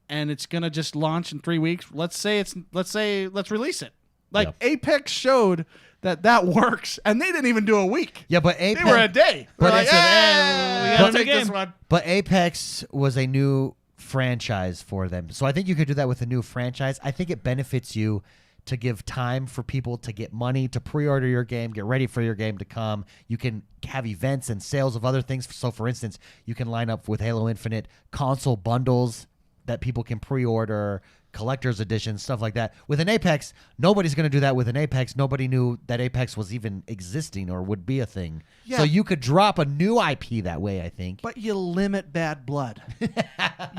Speaker 2: And it's going to just launch in 3 weeks. Let's release it. Like Apex showed that works. And they didn't even do a week.
Speaker 1: Yeah, but Apex.
Speaker 2: They were a day.
Speaker 1: But
Speaker 2: like,
Speaker 1: we
Speaker 2: gotta take this one.
Speaker 1: But Apex was a new franchise for them. So I think you could do that with a new franchise. I think it benefits you to give time for people to get money, to pre-order your game, get ready for your game to come. You can have events and sales of other things. So, for instance, you can line up with Halo Infinite console bundles that people can pre-order, collector's editions, stuff like that. With an Apex, nobody's going to do that with an Apex. Nobody knew that Apex was even existing or would be a thing. Yeah. So you could drop a new IP that way, I think.
Speaker 2: But you limit bad blood.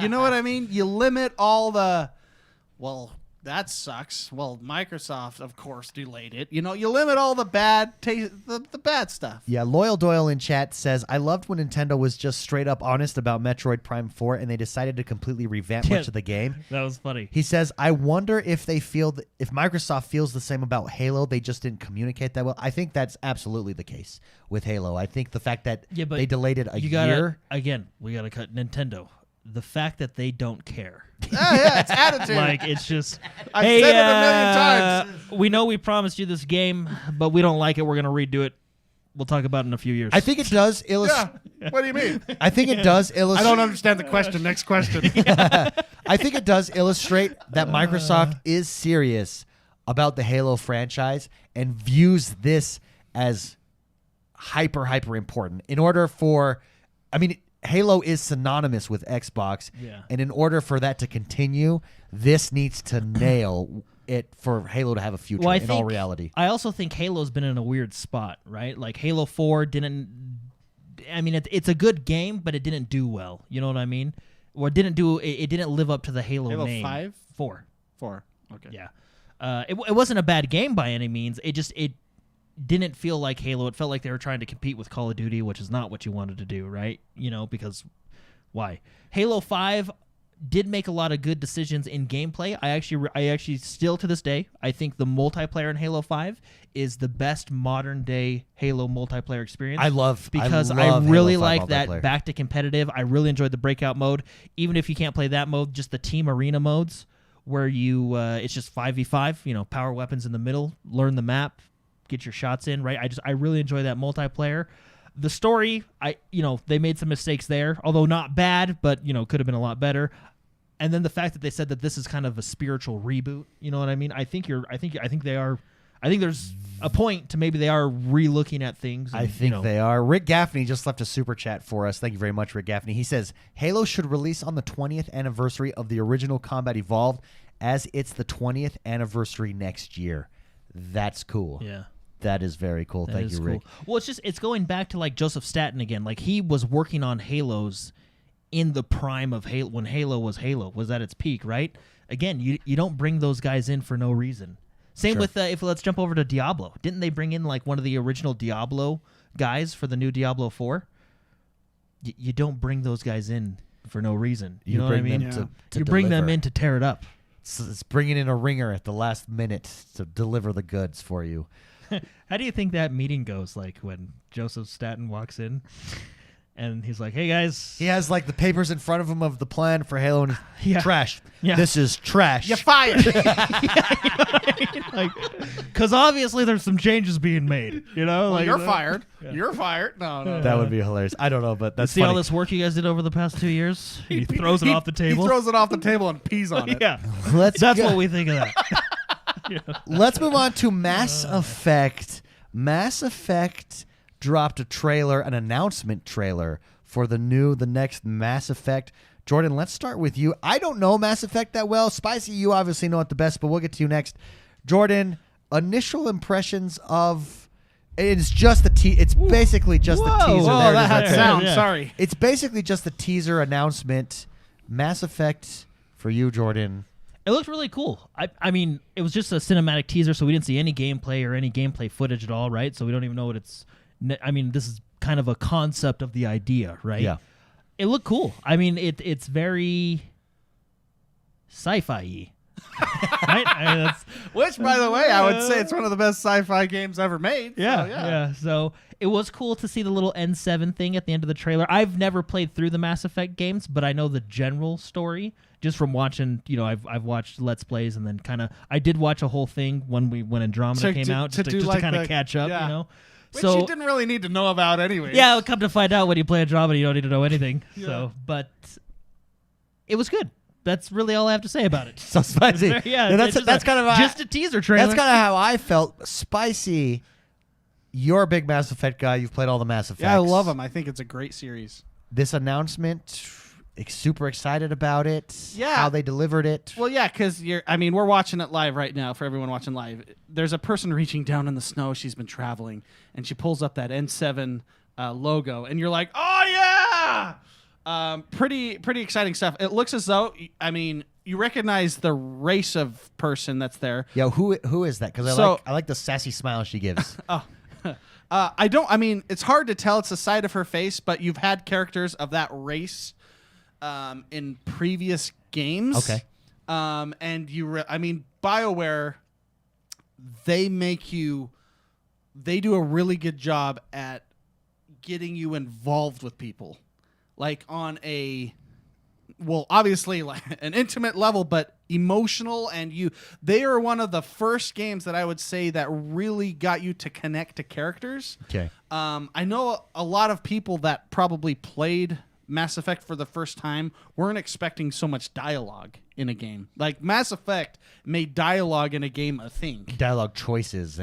Speaker 2: You know what I mean? You limit all the, that sucks. Well, Microsoft, of course, delayed it. You limit all the bad the bad stuff.
Speaker 1: Yeah, Loyal Doyle in chat says, I loved when Nintendo was just straight up honest about Metroid Prime 4 and they decided to completely revamp much of the game.
Speaker 3: That was funny.
Speaker 1: He says, I wonder if if Microsoft feels the same about Halo, they just didn't communicate that well. I think that's absolutely the case with Halo. I think the fact that
Speaker 3: Yeah, but
Speaker 1: they delayed it a
Speaker 3: you
Speaker 1: year.
Speaker 3: Again, we got to cut Nintendo. The fact that they don't care.
Speaker 2: Yeah, it's attitude.
Speaker 3: Like, it's just,
Speaker 2: I've
Speaker 3: hey,
Speaker 2: said it a million times.
Speaker 3: we know we promised you this game, but we don't like it. We're going to redo it. We'll talk about it in a few years.
Speaker 1: I think it does illustrate.
Speaker 2: Yeah. What do you mean?
Speaker 1: I think it does
Speaker 2: I
Speaker 1: illustrate.
Speaker 2: don't understand the question. Next question.
Speaker 1: I think it does illustrate that Microsoft is serious about the Halo franchise and views this as hyper important. In order for, Halo is synonymous with Xbox, and in order for that to continue, this needs to nail it for Halo to have a future in all reality.
Speaker 3: I also think Halo's been in a weird spot, right? Like Halo 4 didn't. It's a good game, but it didn't do well. You know what I mean? Or it didn't live up to the Halo name.
Speaker 2: 5?
Speaker 3: 4.
Speaker 2: 4. Okay.
Speaker 3: Yeah. It wasn't a bad game by any means. It didn't feel like Halo. It felt like they were trying to compete with Call of Duty, which is not what you wanted to do, right? Because why? Halo 5 did make a lot of good decisions in gameplay. I actually still to this day, I think the multiplayer in Halo 5 is the best modern day Halo multiplayer experience.
Speaker 1: I
Speaker 3: really
Speaker 1: Halo 5
Speaker 3: like that
Speaker 1: multiplayer.
Speaker 3: back to competitive. I really enjoyed the breakout mode. Even if you can't play that mode, just the team arena modes where you it's just 5v5, power weapons in the middle, learn the map, get your shots in, right? I really enjoy that multiplayer. The story, they made some mistakes there, although not bad, but could have been a lot better. And then the fact that they said that this is kind of a spiritual reboot, you know what I mean? I think they are. I think there's a point to maybe they are re-looking at things. And,
Speaker 1: I think they are. Rick Gaffney just left a super chat for us. Thank you very much, Rick Gaffney. He says, Halo should release on the 20th anniversary of the original Combat Evolved, as it's the 20th anniversary next year. That's cool.
Speaker 3: Yeah.
Speaker 1: That is very cool. Thank you, Rick.
Speaker 3: Well, it's going back to like Joseph Staten again. Like he was working on Halos in the prime of Halo when Halo was at its peak, right? Again, you don't bring those guys in for no reason. Same with if let's jump over to Diablo. Didn't they bring in like one of the original Diablo guys for the new Diablo 4? You don't bring those guys in for no reason. You know what I mean? You bring them in to tear it up.
Speaker 1: It's bringing in a ringer at the last minute to deliver the goods for you.
Speaker 3: How do you think that meeting goes? Like when Joseph Staten walks in and he's like, "Hey guys,"
Speaker 1: he has like the papers in front of him of the plan for Halo, and trash.
Speaker 3: Yeah.
Speaker 1: This is trash.
Speaker 2: You're fired.
Speaker 3: Because obviously there's some changes being made.
Speaker 2: You're fired. Yeah. You're fired. No.
Speaker 1: That would be hilarious. I don't know, but that's
Speaker 3: see
Speaker 1: funny.
Speaker 3: all this work you guys did over the past 2 years. He throws it off the table.
Speaker 2: He throws it off the table and pees on it.
Speaker 3: Yeah,
Speaker 1: that's
Speaker 3: what we think of that.
Speaker 1: Let's move on to Mass Effect. Mass Effect dropped a trailer, an announcement trailer for the next Mass Effect. Jordan, let's start with you. I don't know Mass Effect that well. Spicy, you obviously know it the best, but we'll get to you next. Jordan, initial impressions of it's just the it's basically just the teaser.
Speaker 2: Whoa, that had sound. Yeah. Sorry.
Speaker 1: It's basically just the teaser announcement. Mass Effect for you, Jordan.
Speaker 3: It looked really cool. I mean, it was just a cinematic teaser, so we didn't see any gameplay or any gameplay footage at all, right? So we don't even know what it's... I mean, this is kind of a concept of the idea, right?
Speaker 1: Yeah.
Speaker 3: It looked cool. I mean, it's very sci-fi-y. Right?
Speaker 2: Which, by the way, I would say it's one of the best sci-fi games ever made.
Speaker 3: Yeah. So it was cool to see the little N7 thing at the end of the trailer. I've never played through the Mass Effect games, but I know the general story just from watching. I've watched Let's Plays, and then kind of I did watch a whole thing when Andromeda came out just to kind of catch up.
Speaker 2: Which you didn't really need to know about anyway.
Speaker 3: Yeah, come to find out when you play Andromeda, you don't need to know anything.
Speaker 2: Yeah.
Speaker 3: So, but it was good. That's really all I have to say about it.
Speaker 1: So spicy. That's kind of
Speaker 3: just a teaser trailer.
Speaker 1: That's kind of how I felt. Spicy. You're a big Mass Effect guy. You've played all the Mass Effects.
Speaker 2: Yeah, I love them. I think it's a great series.
Speaker 1: This announcement, super excited about it.
Speaker 2: Yeah.
Speaker 1: How they delivered it.
Speaker 2: Well, yeah, because we're watching it live right now. For everyone watching live, there's a person reaching down in the snow. She's been traveling, and she pulls up that N7 logo, and you're like, oh yeah. Pretty exciting stuff. It looks as though, you recognize the race of person that's there.
Speaker 1: Yeah, who is that? Because I like the sassy smile she gives.
Speaker 2: I don't. I mean, it's hard to tell. It's the side of her face, but you've had characters of that race in previous games.
Speaker 1: Okay.
Speaker 2: And I mean, BioWare, they do a really good job at getting you involved with people, like on obviously like an intimate level, but emotional. And they are one of the first games that I would say that really got you to connect to characters.
Speaker 1: Okay.
Speaker 2: I know a lot of people that probably played Mass Effect for the first time weren't expecting so much dialogue in a game. Like Mass Effect made dialogue in a game a thing.
Speaker 1: Dialogue choices.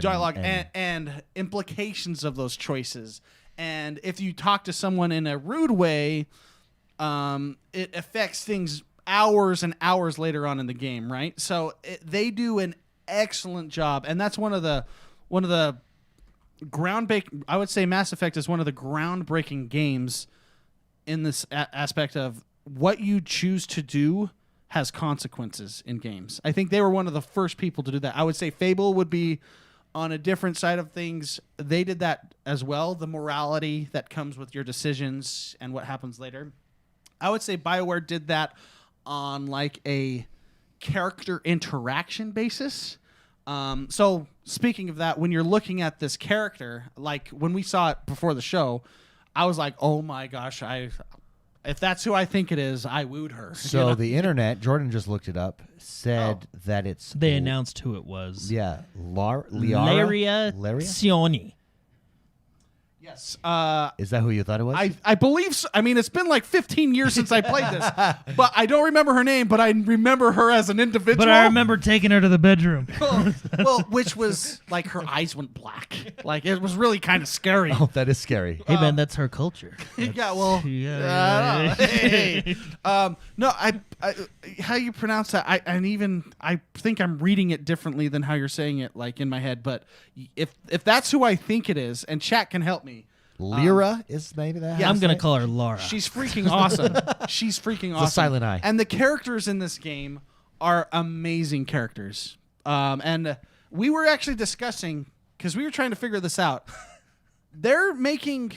Speaker 2: And implications of those choices. And if you talk to someone in a rude way, it affects things hours and hours later on in the game, right? So they do an excellent job, and that's one of the groundbreaking. I would say Mass Effect is one of the groundbreaking games in this aspect of what you choose to do has consequences in games. I think they were one of the first people to do that. I would say Fable would be on a different side of things. They did that as well, the morality that comes with your decisions and what happens later. I would say BioWare did that on like a character interaction basis. So speaking of that, when you're looking at this character, like when we saw it before the show, I was like, oh my gosh, if that's who I think it is, I wooed her.
Speaker 1: So the internet, Jordan just looked it up, said that it's...
Speaker 3: They announced who it was.
Speaker 1: Yeah.
Speaker 3: Laria Cioni.
Speaker 2: Yes.
Speaker 1: Is that who you thought it was?
Speaker 2: I believe so. I mean, it's been like 15 years since I played this, but I don't remember her name, but I remember her as an individual.
Speaker 3: But I remember taking her to the bedroom.
Speaker 2: well, which was like her eyes went black. Like it was really kind of scary.
Speaker 1: Oh, that is scary.
Speaker 3: Hey, man, that's her culture.
Speaker 2: Yeah, well,
Speaker 3: Yeah.
Speaker 2: hey. No, I how you pronounce that? I think I'm reading it differently than how you're saying it, like in my head. But if that's who I think it is, and chat can help me.
Speaker 1: Lyra is maybe that?
Speaker 2: Yeah,
Speaker 3: I'm going to call her Laura.
Speaker 2: She's freaking awesome. She's freaking awesome.
Speaker 1: The silent eye.
Speaker 2: And the characters in this game are amazing characters. And we were actually discussing, because we were trying to figure this out. They're making...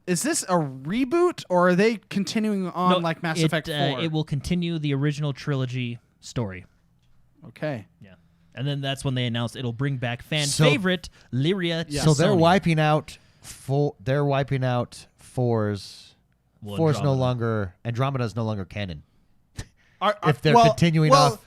Speaker 2: Is this a reboot, or are they continuing on like Mass Effect 4?
Speaker 3: It will continue the original trilogy story.
Speaker 2: Okay.
Speaker 3: Yeah. And then that's when they announced it'll bring back favorite Lyria.
Speaker 2: Yeah.
Speaker 1: So they're
Speaker 3: Cioni.
Speaker 1: wiping out... They're wiping out Four's.
Speaker 3: Well,
Speaker 1: Four's no
Speaker 3: Andromeda.
Speaker 1: longer... Andromeda's no longer canon.
Speaker 2: Are,
Speaker 1: If they're continuing off...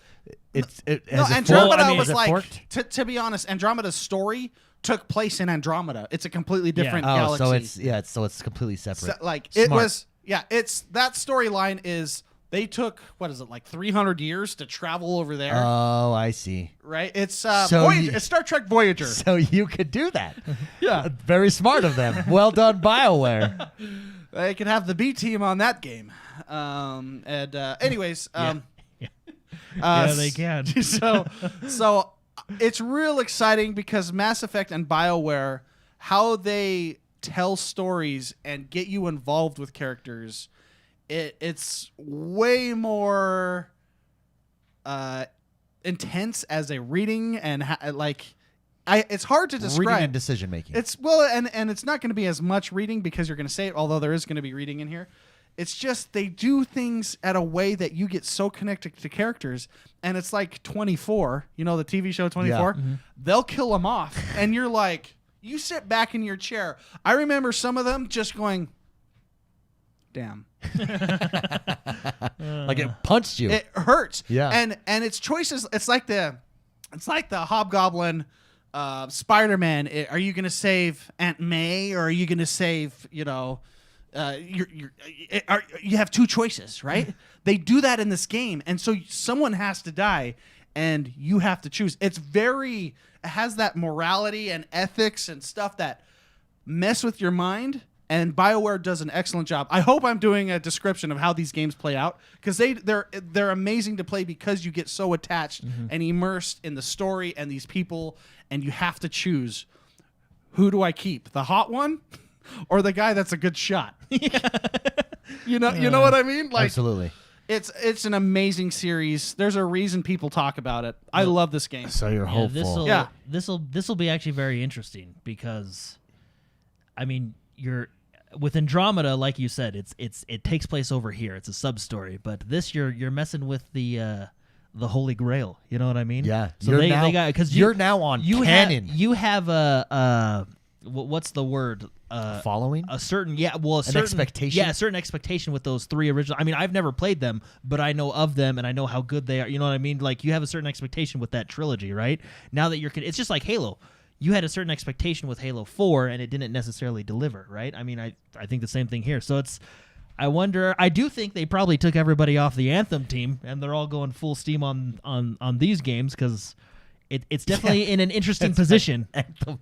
Speaker 1: Has
Speaker 2: no,
Speaker 1: it forked?
Speaker 2: Andromeda
Speaker 1: Has
Speaker 2: was
Speaker 1: it
Speaker 2: like...
Speaker 1: forked?
Speaker 2: To be honest, Andromeda's story took place in Andromeda. It's a completely different
Speaker 1: Oh,
Speaker 2: galaxy.
Speaker 1: so it's completely separate.
Speaker 2: So, like
Speaker 1: Smart.
Speaker 2: it was, yeah. It's that storyline is they took what is it like 300 years to travel over there,
Speaker 1: Oh, I see.
Speaker 2: right? It's
Speaker 1: So
Speaker 2: Voyager, it's Star Trek Voyager.
Speaker 1: So you could do that.
Speaker 2: Yeah,
Speaker 1: Very smart of them. Well done, BioWare.
Speaker 2: they could have the B team on that game. Anyways,
Speaker 3: Yeah, they can.
Speaker 2: so it's real exciting because Mass Effect and BioWare, how they tell stories and get you involved with characters. It's way more intense as a reading and it's hard to describe.
Speaker 1: Reading and decision making.
Speaker 2: It's and it's not going to be as much reading because you're going to say it, although there is going to be reading in here. It's just they do things at a way that you get so connected to characters, and it's like 24. You know the TV show 24.
Speaker 1: Yeah.
Speaker 3: Mm-hmm.
Speaker 2: They'll kill them off, and you're like, you sit back in your chair. I remember some of them just going, "Damn."
Speaker 1: Like it punched you.
Speaker 2: It hurts.
Speaker 1: Yeah.
Speaker 2: And it's choices. It's like the Hobgoblin, Spider-Man. Are you going to save Aunt May or are you going to save you have two choices, right? They do that in this game, and so someone has to die, and you have to choose. It has that morality and ethics and stuff that mess with your mind. And BioWare does an excellent job. I hope I'm doing a description of how these games play out because they're amazing to play because you get so attached and immersed in the story and these people, and you have to choose who do I keep, the hot one or the guy that's a good shot. You know what I mean? Like,
Speaker 1: Absolutely.
Speaker 2: It's an amazing series. There's a reason people talk about it. I love this game.
Speaker 1: So you're hopeful.
Speaker 3: This'll be actually very interesting because, I mean, with Andromeda, like you said, it takes place over here. It's a sub story, but this you're messing with the Holy Grail. You know what I mean?
Speaker 1: Yeah.
Speaker 3: So they got because
Speaker 1: you're now on canon.
Speaker 3: You have a what's the word?
Speaker 1: Following?
Speaker 3: A certain expectation. Yeah, a certain expectation with those 3 original. I mean, I've never played them, but I know of them and I know how good they are. You know what I mean? Like you have a certain expectation with that trilogy, right? Now that it's just like Halo. You had a certain expectation with Halo 4 and it didn't necessarily deliver, right? I mean, I think the same thing here. So I do think they probably took everybody off the Anthem team and they're all going full steam on these games because it's definitely in an interesting position.
Speaker 1: Anthem.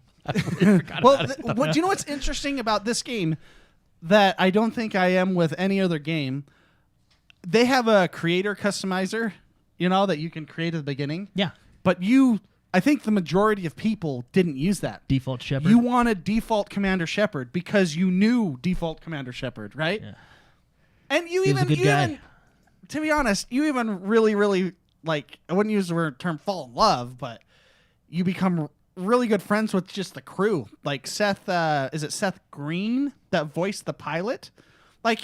Speaker 2: Well, do you know what's interesting about this game that I don't think I am with any other game? They have a creator customizer, that you can create at the beginning.
Speaker 3: Yeah.
Speaker 2: But I think the majority of people didn't use that.
Speaker 3: Default Shepard.
Speaker 2: You wanted default Commander Shepard because you knew default Commander Shepard, right?
Speaker 3: Yeah.
Speaker 2: And
Speaker 3: He was a good guy.
Speaker 2: even, to be honest, you even really, really, I wouldn't use the term fall in love, but you become really good friends with just the crew. Like Seth, is it Seth Green that voiced the pilot? Like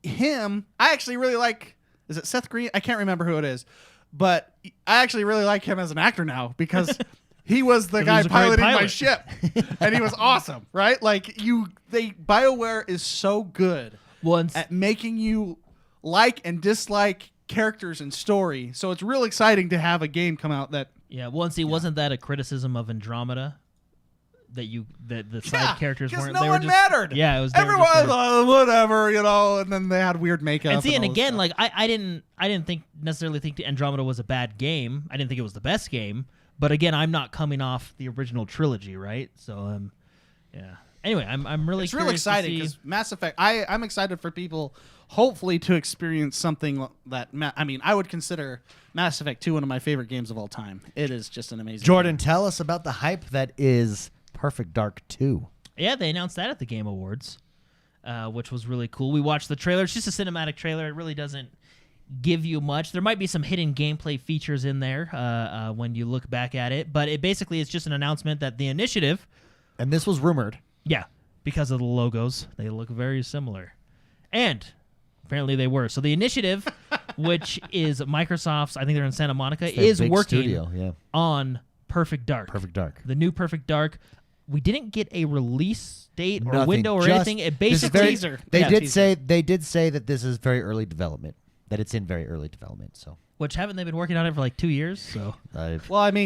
Speaker 2: him, I actually really like. Is it Seth Green? I can't remember who it is, but I actually really like him as an actor now because he was the guy piloting my ship, and he was awesome, right? Like BioWare is so good at making you like and dislike characters and story. So it's real exciting to have a game come out that.
Speaker 3: Yeah, wasn't that a criticism of Andromeda? That the side characters weren't.
Speaker 2: No one mattered.
Speaker 3: Yeah, it was.
Speaker 2: Everyone whatever, and then they had weird makeup.
Speaker 3: And see, and again,
Speaker 2: stuff.
Speaker 3: I didn't necessarily think Andromeda was a bad game. I didn't think it was the best game. But again, I'm not coming off the original trilogy, right? So yeah. Anyway, I'm really.
Speaker 2: It's really exciting because Mass Effect. I'm excited for people, hopefully, to experience something that. I would consider Mass Effect 2 one of my favorite games of all time. It is just an amazing.
Speaker 1: Jordan,
Speaker 2: game.
Speaker 1: tell us about the hype that is Perfect Dark 2.
Speaker 3: Yeah, they announced that at the Game Awards, which was really cool. We watched the trailer. It's just a cinematic trailer. It really doesn't give you much. There might be some hidden gameplay features in there when you look back at it, but it basically is just an announcement that the initiative.
Speaker 1: And this was rumored.
Speaker 3: Yeah, because of the logos. They look very similar. And apparently they were. So the initiative, which is Microsoft's, I think they're in Santa Monica, is working on Perfect Dark.
Speaker 1: Perfect Dark.
Speaker 3: The new Perfect Dark. We didn't get a release date or
Speaker 1: Nothing.
Speaker 3: window or anything. It basically
Speaker 1: They did say that this is very early development. That it's in very early development. So
Speaker 3: which haven't they been working on it for like 2 years? So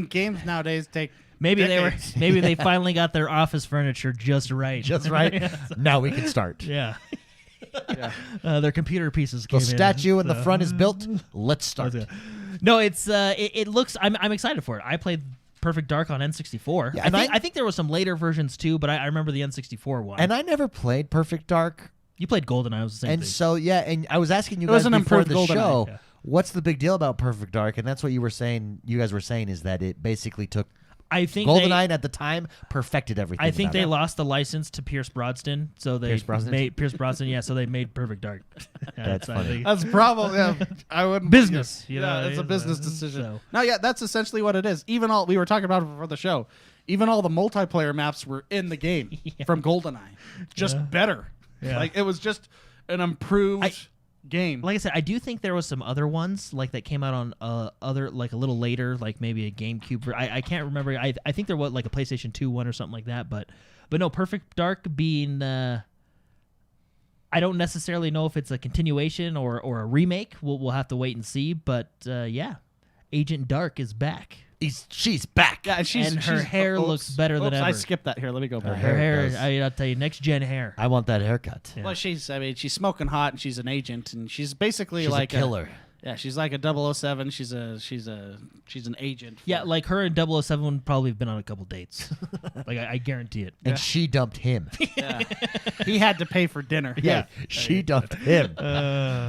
Speaker 2: games nowadays take
Speaker 3: maybe
Speaker 2: decades.
Speaker 3: they finally got their office furniture just right.
Speaker 1: Just right. Now we can start.
Speaker 3: Yeah. Their computer pieces.
Speaker 1: The statue in the front is built. Let's start.
Speaker 3: No, it's it looks. I'm excited for it. I played Perfect Dark on N64.
Speaker 1: Yeah,
Speaker 3: I think there were some later versions too, but I remember the N64 one.
Speaker 1: And I never played Perfect Dark.
Speaker 3: You played GoldenEye. It was the same thing.
Speaker 1: And so and I was asking you guys before the show, what's the big deal about Perfect Dark? And that's what you were saying. You guys were saying is that it basically took.
Speaker 3: I think
Speaker 1: GoldenEye at the time perfected everything.
Speaker 3: I think they lost the license to Pierce Brosnan, so they made Pierce Brosnan. Yeah, so they made Perfect Dark.
Speaker 1: That's funny.
Speaker 2: That's probably I wouldn't
Speaker 3: business.
Speaker 2: It's a business decision.
Speaker 3: So.
Speaker 2: No, yeah, that's essentially what it is. Even we were talking about it before the show. Even all the multiplayer maps were in the game from GoldenEye, just better.
Speaker 3: Yeah.
Speaker 2: Like it was just an improved game.
Speaker 3: Like I said, I do think there was some other ones like that came out on other like a little later, like maybe a GameCube. I can't remember. I think there was like a PlayStation 2 one or something like that. But no, Perfect Dark being I don't necessarily know if it's a continuation or a remake. We'll have to wait and see. But yeah, Agent Dark is back.
Speaker 1: She's back.
Speaker 2: Yeah,
Speaker 3: and her hair looks better than ever.
Speaker 2: I skipped that here. Let me go back.
Speaker 3: Her hair, I'll tell you, next gen hair.
Speaker 1: I want that haircut.
Speaker 3: Yeah.
Speaker 2: Well, she's smoking hot, and she's an agent, and she's basically like
Speaker 1: a killer.
Speaker 2: She's like a 007. She's an agent.
Speaker 3: Yeah, like her and 007 would probably have been on a couple dates. Like I guarantee it.
Speaker 1: And she dumped him.
Speaker 2: Yeah. He had to pay for dinner.
Speaker 1: Yeah, she dumped him.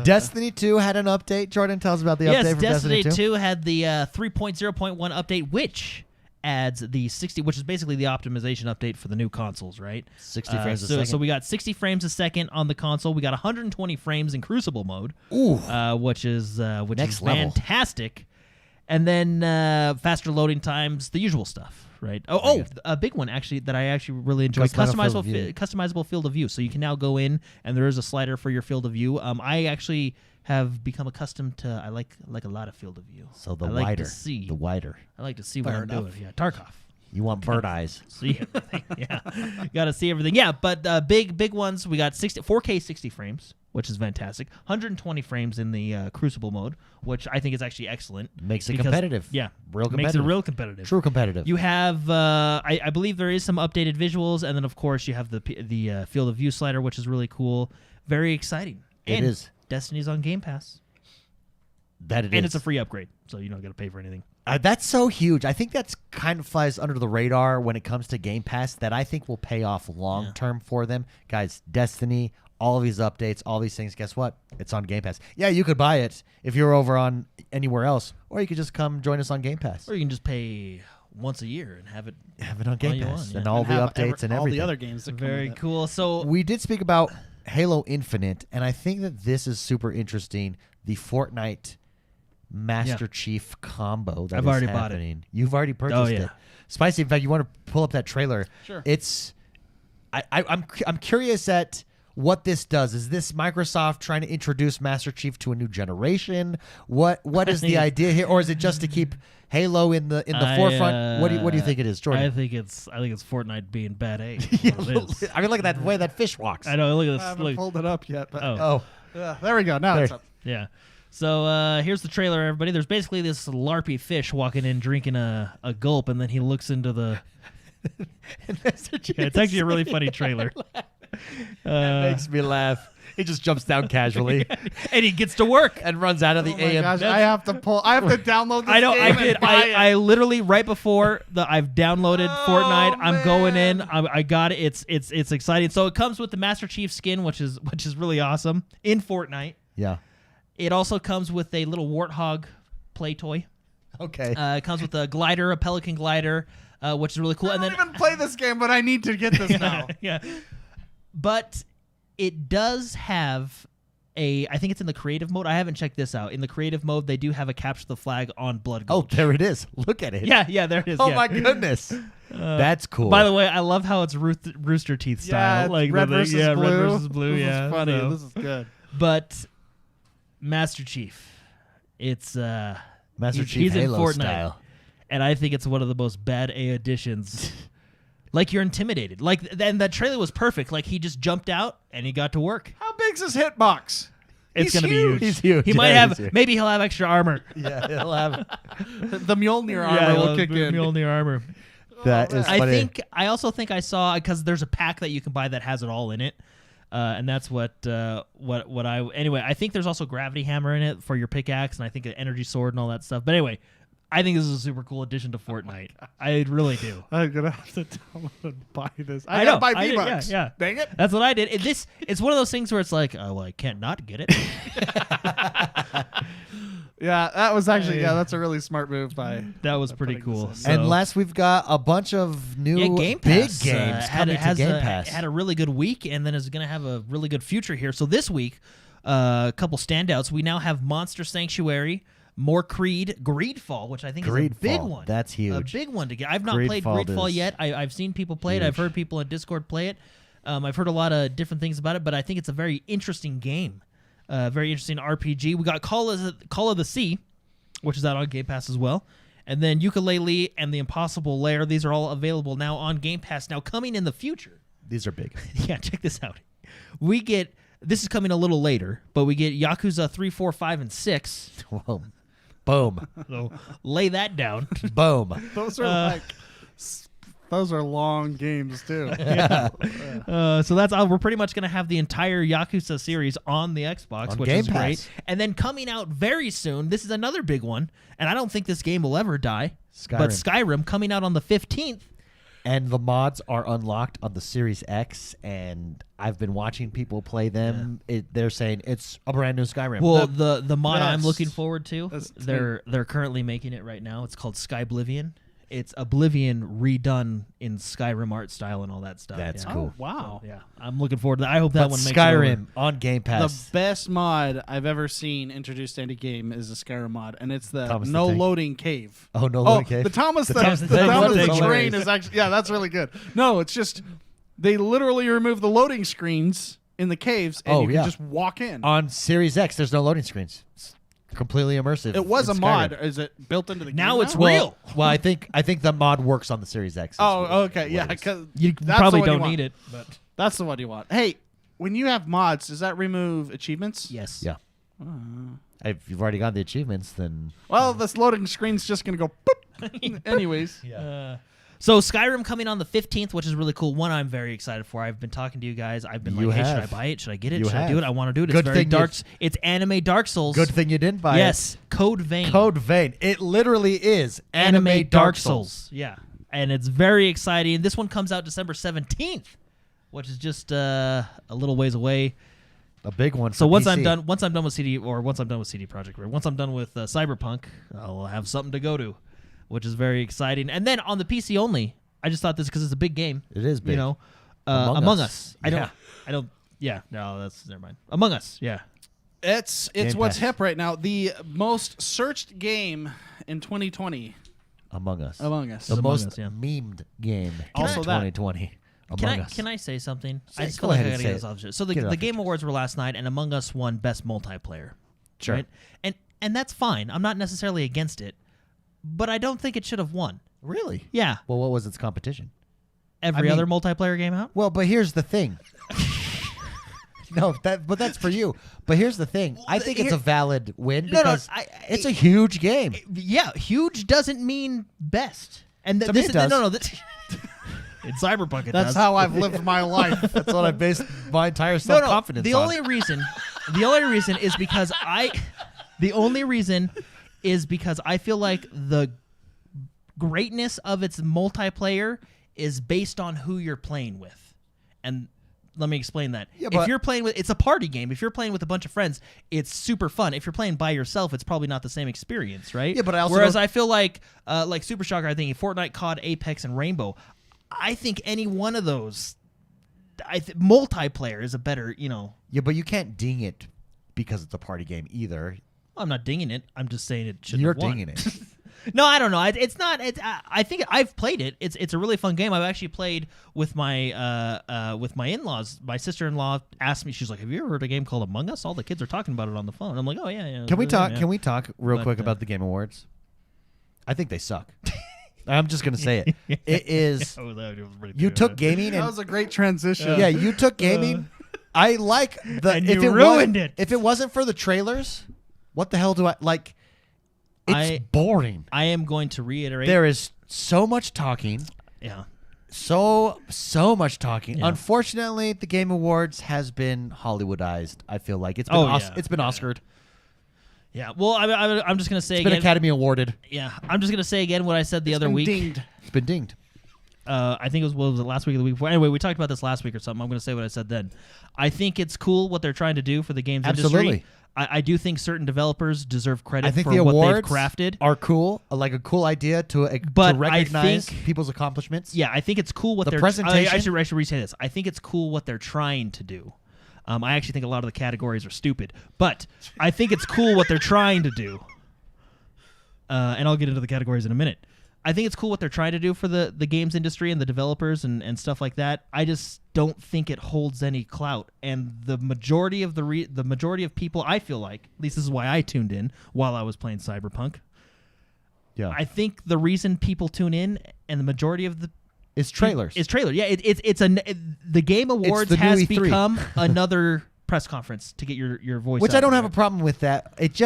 Speaker 1: Destiny 2 had an update. Jordan, tell us about the update from Destiny 2.
Speaker 3: Destiny 2 had the 3.0.1 update, which adds the 60, which is basically the optimization update for the new consoles, right?
Speaker 1: 60 frames a second.
Speaker 3: So we got 60 frames a second on the console. We got 120 frames in Crucible mode, which is
Speaker 1: Next level.
Speaker 3: fantastic. And then faster loading times, the usual stuff, right? A big one actually that I actually really enjoy: customizable field of view. So you can now go in, and there is a slider for your field of view. I actually have become accustomed to. I like a lot of field of view.
Speaker 1: So the
Speaker 3: I
Speaker 1: wider,
Speaker 3: like to see.
Speaker 1: the wider.
Speaker 3: I like to see what I'm doing. Yeah, Tarkov.
Speaker 1: You want bird eyes.
Speaker 3: See everything. Yeah, got to see everything. Yeah, but big ones. We got 4K 60 frames, which is fantastic. 120 frames in the Crucible mode, which I think is actually excellent.
Speaker 1: Makes it competitive.
Speaker 3: Yeah,
Speaker 1: real competitive.
Speaker 3: Makes it real competitive.
Speaker 1: True competitive.
Speaker 3: You have, I believe there is some updated visuals, and then of course you have the field of view slider, which is really cool. Very exciting.
Speaker 1: It
Speaker 3: and
Speaker 1: is.
Speaker 3: Destiny's on Game Pass.
Speaker 1: That it
Speaker 3: and
Speaker 1: is.
Speaker 3: It's a free upgrade, so you don't got to pay for anything.
Speaker 1: That's so huge. I think that's kind of flies under the radar when it comes to Game Pass that I think will pay off long term for them. Guys, Destiny, all of these updates, all these things, guess what? It's on Game Pass. Yeah, you could buy it if you're over on anywhere else, or you could just come join us on Game Pass.
Speaker 3: Or you can just pay once a year and have it
Speaker 1: on Game Pass and all the updates and everything.
Speaker 2: All the other games that
Speaker 3: very cool. So
Speaker 1: we did speak about Halo Infinite, and I think that this is super interesting. The Fortnite Master Chief combo that
Speaker 3: I've
Speaker 1: is
Speaker 3: already bought
Speaker 1: happening. You've already purchased it. Spicy, in fact, you want to pull up that trailer.
Speaker 2: Sure.
Speaker 1: I'm curious at what this does. Is this Microsoft trying to introduce Master Chief to a new generation? What is the idea here, or is it just to keep Halo in the forefront? What do you think it is, Jordan?
Speaker 3: I think it's Fortnite being bad A.
Speaker 1: I mean, look at that way that fish walks.
Speaker 3: I know. Look at this.
Speaker 2: I haven't pulled it up yet. But there we go. Now it's up.
Speaker 3: Yeah. So here's the trailer, everybody. There's basically this larpy fish walking in, drinking a gulp, and then he looks into the. It's actually a really funny trailer.
Speaker 1: That makes me laugh. He just jumps down casually,
Speaker 3: and he gets to work
Speaker 1: and runs out of the AM.
Speaker 2: Gosh, I have to download this
Speaker 3: I know.
Speaker 2: game
Speaker 3: I
Speaker 2: and
Speaker 3: did.
Speaker 2: buy it.
Speaker 3: I literally right before I've downloaded Fortnite. I'm going in. I got it. It's exciting. So it comes with the Master Chief skin, which is really awesome in Fortnite.
Speaker 1: Yeah.
Speaker 3: It also comes with a little warthog play toy.
Speaker 1: Okay.
Speaker 3: It comes with a glider, a pelican glider, which is really cool.
Speaker 2: I don't even play this game, but I need to get this now.
Speaker 3: Yeah. But it does have I think it's in the creative mode. I haven't checked this out. In the creative mode, they do have a capture the flag on Blood Gulch.
Speaker 1: Oh, there it is. Look at it.
Speaker 3: Yeah, there it is.
Speaker 1: Oh,
Speaker 3: yeah.
Speaker 1: my goodness. That's cool.
Speaker 3: By the way, I love how it's Rooster Teeth style.
Speaker 2: Yeah, red versus blue.
Speaker 3: Red versus blue.
Speaker 2: This
Speaker 3: yeah,
Speaker 2: is funny.
Speaker 3: So.
Speaker 2: This is good.
Speaker 3: But Master Chief, it's
Speaker 1: Master Chief
Speaker 3: he's
Speaker 1: Halo
Speaker 3: in Fortnite,
Speaker 1: style.
Speaker 3: And I think it's one of the most bad A additions. Like you're intimidated. Like then that trailer was perfect. Like he just jumped out and he got to work.
Speaker 2: How big's his hitbox?
Speaker 3: It's going to be huge.
Speaker 1: He's huge.
Speaker 3: He might have. Maybe he'll have extra armor.
Speaker 1: Yeah, he'll have.
Speaker 2: The Mjolnir armor will kick in.
Speaker 3: Mjolnir armor.
Speaker 1: That is funny.
Speaker 3: I also think I saw because there's a pack that you can buy that has it all in it. And that's what I think there's also gravity hammer in it for your pickaxe, and I think an energy sword and all that stuff. But anyway, I think this is a super cool addition to Fortnite. I really do.
Speaker 2: I'm gonna have to download and buy this.
Speaker 3: I
Speaker 2: gotta
Speaker 3: know.
Speaker 2: buy
Speaker 3: I did,
Speaker 2: V-Bucks.
Speaker 3: yeah.
Speaker 2: Dang it.
Speaker 3: That's what I did. It's one of those things where it's like, oh, well, I can't not get it.
Speaker 2: Yeah, that was actually that's a really smart move by.
Speaker 3: That was pretty cool. So.
Speaker 1: And last, we've got a bunch of new
Speaker 3: Game
Speaker 1: big
Speaker 3: Pass,
Speaker 1: games coming to Game Pass.
Speaker 3: Had a really good week, and then is going to have a really good future here. So this week, a couple standouts. We now have Monster Sanctuary, more Creed, Greedfall, which I think is a big one.
Speaker 1: That's huge.
Speaker 3: A big one to get. I've not played Greedfall yet. I've seen people play it. I've heard people in Discord play it. I've heard a lot of different things about it, but I think it's a very interesting game. Very interesting RPG. We got Call of the Sea, which is out on Game Pass as well. And then Yooka-Laylee and The Impossible Lair. These are all available now on Game Pass. Now, coming in the future.
Speaker 1: These are big.
Speaker 3: Yeah, check this out. This is coming a little later, but we get Yakuza 3, 4, 5, and 6.
Speaker 1: Whoa. Boom.
Speaker 3: So lay that down.
Speaker 1: Boom.
Speaker 2: Those are those are long games too.
Speaker 3: Yeah. So that's we're pretty much going to have the entire Yakuza series on the Xbox, which is great. And then coming out very soon, this is another big one, and I don't think this game will ever die. But Skyrim coming out on the 15th.
Speaker 1: And the mods are unlocked on the Series X, and I've been watching people play them. Yeah. They're saying it's a brand new Skyrim.
Speaker 3: Well, the mod I'm looking forward to, they're currently making it right now. It's called Skyblivion. it's Oblivion redone in Skyrim art style and all that stuff.
Speaker 1: That's
Speaker 3: yeah.
Speaker 1: cool.
Speaker 2: Oh, wow.
Speaker 3: So, yeah, I'm looking forward to that. I hope that
Speaker 1: But
Speaker 3: one makes
Speaker 1: Skyrim
Speaker 3: it
Speaker 1: on Game
Speaker 2: The
Speaker 1: Pass.
Speaker 2: best mod I've ever seen introduced to any game is a Skyrim mod, and it's the
Speaker 1: Thomas the
Speaker 2: no
Speaker 1: Tank.
Speaker 2: loading cave.
Speaker 1: Oh, no loading cave.
Speaker 2: The Thomas the
Speaker 1: Thomas the
Speaker 3: Tank
Speaker 2: Thomas
Speaker 3: one is
Speaker 2: the
Speaker 1: hilarious.
Speaker 2: train is actually that's really good. No, it's just they literally remove the loading screens in the caves, and you can just walk in.
Speaker 1: On Series X, there's no loading screens. It's completely immersive.
Speaker 2: It was
Speaker 1: in
Speaker 2: a
Speaker 1: Skyrim.
Speaker 2: mod. Is it built into the game?
Speaker 3: Now it's
Speaker 2: now?
Speaker 3: real.
Speaker 1: Well, I think the mod works on the Series X.
Speaker 2: Oh, okay, yeah.
Speaker 1: What it is.
Speaker 2: 'Cause
Speaker 3: You
Speaker 2: that's
Speaker 3: probably
Speaker 2: the one you
Speaker 3: don't
Speaker 2: want.
Speaker 3: need it, but
Speaker 2: That's the one you want. Hey, when you have mods, does that remove achievements?
Speaker 3: yes.
Speaker 1: Yeah. If you've already got the achievements, then
Speaker 2: Well, this loading screen's just gonna go boop. Anyways.
Speaker 3: So Skyrim coming on the 15th, which is really cool. One I'm very excited for. I've been talking to you guys. I've been
Speaker 1: You
Speaker 3: like, hey, should I
Speaker 1: have.
Speaker 3: buy it? Should I get it?
Speaker 1: You
Speaker 3: Should I do
Speaker 1: have.
Speaker 3: it? I want to do it.
Speaker 1: Good
Speaker 3: It's very
Speaker 1: thing you-
Speaker 3: dark. It's anime Dark Souls.
Speaker 1: good thing you didn't buy
Speaker 3: Yes, Code Vein.
Speaker 1: it. Code Vein. It literally is anime Dark Souls.
Speaker 3: Yeah, and it's very exciting. This one comes out December 17th, which is just a little ways away.
Speaker 1: A big one.
Speaker 3: So
Speaker 1: for
Speaker 3: once
Speaker 1: PC.
Speaker 3: I'm done with CD Projekt Red, once I'm done with Cyberpunk, I'll have something to go to, which is very exciting. And then on the PC only, I just thought this because it's a big game.
Speaker 1: It is big.
Speaker 3: You know,
Speaker 1: Among Us.
Speaker 3: I
Speaker 1: Yeah.
Speaker 3: don't. Yeah, no, that's never mind. Among Us. Yeah.
Speaker 2: It's
Speaker 1: Game
Speaker 2: what's
Speaker 1: Pass.
Speaker 2: hip right now. The most searched game in 2020.
Speaker 1: Among Us.
Speaker 2: Among Us.
Speaker 1: The
Speaker 3: Among
Speaker 1: most
Speaker 3: Us, yeah.
Speaker 1: memed game.
Speaker 2: Also
Speaker 1: in
Speaker 2: that.
Speaker 1: 2020. Among Us.
Speaker 3: Can I say something? I
Speaker 1: Say-
Speaker 3: just
Speaker 1: go
Speaker 3: feel like I
Speaker 1: ahead
Speaker 3: gotta
Speaker 1: and
Speaker 3: get
Speaker 1: say
Speaker 3: this
Speaker 1: it.
Speaker 3: off. So
Speaker 1: Get it
Speaker 3: the
Speaker 1: off your
Speaker 3: Game Awards were last night, and Among Us won Best Multiplayer.
Speaker 1: Sure.
Speaker 3: Right? And that's fine. I'm not necessarily against it, but I don't think it should have won.
Speaker 1: Really?
Speaker 3: Yeah.
Speaker 1: Well, what was its competition?
Speaker 3: Every
Speaker 1: I mean-
Speaker 3: other multiplayer game out.
Speaker 1: Well, but here's the thing. But that's for you. But here's the thing. I think it's a valid win
Speaker 3: No,
Speaker 1: because it's a huge game.
Speaker 3: Yeah, huge doesn't mean best. And
Speaker 1: To me
Speaker 3: this
Speaker 1: it does.
Speaker 3: no. In Cyberpunk, it
Speaker 2: That's
Speaker 3: does.
Speaker 2: how I've lived my life.
Speaker 1: That's what I based my entire
Speaker 3: No,
Speaker 1: self-confidence
Speaker 3: the
Speaker 1: on.
Speaker 3: only reason is because the only reason is because I feel like the greatness of its multiplayer is based on who you're playing with. And let me explain that.
Speaker 1: Yeah,
Speaker 3: if
Speaker 1: but-
Speaker 3: you're playing with, it's a party game. If you're playing with a bunch of friends, it's super fun. If you're playing by yourself, it's probably not the same experience, right?
Speaker 1: Yeah, but I also
Speaker 3: whereas
Speaker 1: don't-
Speaker 3: I feel like Super Shocker, I think Fortnite, COD, Apex, and Rainbow. I think any one of those, multiplayer is a better,
Speaker 1: Yeah, but you can't ding it because it's a party game either.
Speaker 3: I'm not dinging it. I'm just saying it should.
Speaker 1: You're
Speaker 3: have won.
Speaker 1: dinging it.
Speaker 3: No, I don't know. It's not. I think I've played it. It's a really fun game. I've actually played with my in-laws. My sister-in-law asked me. She's like, "Have you ever heard of a game called Among Us? All the kids are talking about it on the phone." I'm like, "Oh yeah."
Speaker 1: Can we talk?
Speaker 3: Yeah.
Speaker 1: Can we talk real
Speaker 3: But,
Speaker 1: quick about the Game Awards? I think they suck. I'm just gonna say it. It is.
Speaker 3: Oh, that was pretty
Speaker 1: You
Speaker 3: good.
Speaker 1: took gaming
Speaker 2: That
Speaker 1: and
Speaker 2: was a great transition.
Speaker 1: yeah, you took gaming. I like the.
Speaker 3: And
Speaker 1: if
Speaker 3: you
Speaker 1: it
Speaker 3: ruined it.
Speaker 1: If it wasn't for the trailers, what the hell do I like? It's boring.
Speaker 3: I am going to reiterate.
Speaker 1: There is so much talking.
Speaker 3: Yeah.
Speaker 1: So much talking.
Speaker 3: Yeah.
Speaker 1: Unfortunately, the Game Awards has been Hollywoodized. I feel like it's been it's been Oscared.
Speaker 3: Yeah. Well, I'm just gonna say
Speaker 1: It's been
Speaker 3: again.
Speaker 1: Academy Awarded.
Speaker 3: Yeah. I'm just gonna say again what I said the other week.
Speaker 2: Dinged.
Speaker 1: It's been dinged.
Speaker 3: I think it was last week or the week before. Anyway, we talked about this last week or something. I'm going to say what I said then. I think it's cool what they're trying to do for the games
Speaker 1: Absolutely.
Speaker 3: industry. I do think certain developers deserve credit
Speaker 1: I think
Speaker 3: for
Speaker 1: the
Speaker 3: what they've
Speaker 1: awards
Speaker 3: crafted.
Speaker 1: are cool, like a cool idea to
Speaker 3: But I
Speaker 1: recognize
Speaker 3: think-
Speaker 1: people's accomplishments.
Speaker 3: Yeah, I think it's cool what
Speaker 1: The
Speaker 3: they're
Speaker 1: presentation-
Speaker 3: I should re-say this. I think it's cool what they're trying to do. I actually think a lot of the categories are stupid, but I think it's cool what they're trying to do. And I'll get into the categories in a minute. I think it's cool what they're trying to do for the games industry and the developers and stuff like that. I just don't think it holds any clout. And the majority of the majority of people, I feel like, at least this is why I tuned in while I was playing Cyberpunk.
Speaker 1: Yeah.
Speaker 3: I think the reason people tune in and the majority of the
Speaker 1: It's trailers.
Speaker 3: is trailer. Yeah, the Game Awards
Speaker 1: the new
Speaker 3: has
Speaker 1: E3.
Speaker 3: become another press conference to get your voice.
Speaker 1: Which
Speaker 3: out
Speaker 1: I don't
Speaker 3: there.
Speaker 1: have a problem with that. It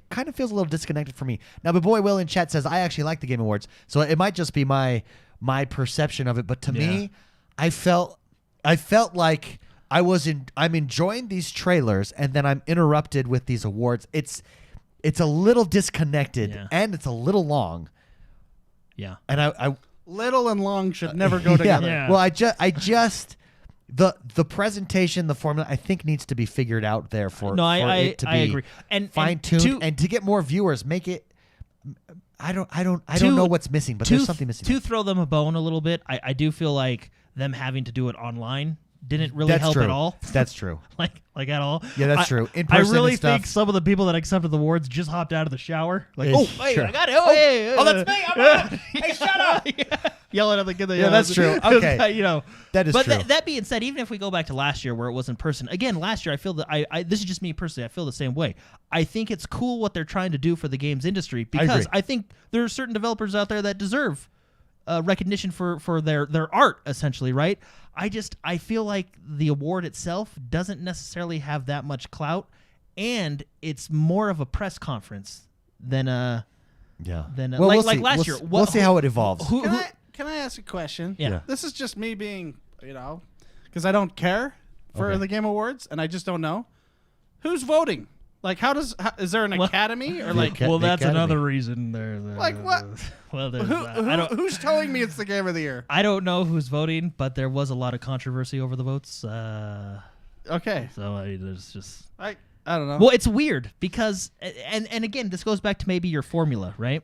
Speaker 1: kind of feels a little disconnected for me. Now, my boy Will in chat says I actually like the Game Awards, so it might just be my perception of it. But to me, I felt like I'm enjoying these trailers, and then I'm interrupted with these awards. It's a little disconnected,
Speaker 3: Yeah.
Speaker 1: and it's a little long.
Speaker 3: Yeah.
Speaker 1: And I
Speaker 2: Little and long should never go together.
Speaker 3: Yeah.
Speaker 1: Well, I just the presentation, the formula, I think needs to be figured out there for
Speaker 3: No,
Speaker 1: for
Speaker 3: I
Speaker 1: it to be
Speaker 3: agree. And
Speaker 1: fine tuned
Speaker 3: to-
Speaker 1: and to get more viewers, make it I don't know what's missing, but there's something missing.
Speaker 3: To throw them a bone a little bit, I do feel like them having to do it online didn't really help at all.
Speaker 1: That's true.
Speaker 3: like at all.
Speaker 1: Yeah, that's true. In
Speaker 3: I
Speaker 1: person
Speaker 3: really
Speaker 1: and stuff,
Speaker 3: think some of the people that accepted the awards just hopped out of the shower. Like,
Speaker 1: Yeah,
Speaker 3: oh, hey,
Speaker 1: sure.
Speaker 3: I got it. Oh, hey,
Speaker 1: that's me. I'm out. Hey, shut up.
Speaker 3: Yelling at the kid.
Speaker 1: Yeah, that's true. Okay.
Speaker 3: You know.
Speaker 1: That is
Speaker 3: but
Speaker 1: true.
Speaker 3: That being said, even if we go back to last year where it was in person, again, last year I feel that this is just me personally. I feel the same way. I think it's cool what they're trying to do for the games industry because I think there are certain developers out there that deserve recognition for their art, essentially, right? I feel like the award itself doesn't necessarily have that much clout, and it's more of a press conference than
Speaker 1: we'll see.
Speaker 3: last year.
Speaker 1: We'll see how it evolves.
Speaker 2: Can I ask a question?
Speaker 3: Yeah.
Speaker 2: This is just me being, because I don't care for the Game Awards, and I just don't know. Who's voting? Like, is there an academy or like?
Speaker 3: Well, that's
Speaker 1: Academy.
Speaker 3: another reason.
Speaker 2: Like what?
Speaker 3: Well,
Speaker 2: Who's telling me it's the Game of the Year?
Speaker 3: I don't know who's voting, but there was a lot of controversy over the votes.
Speaker 2: Okay.
Speaker 3: So there's just
Speaker 2: I don't know.
Speaker 3: well, it's weird because and again, this goes back to maybe your formula, right?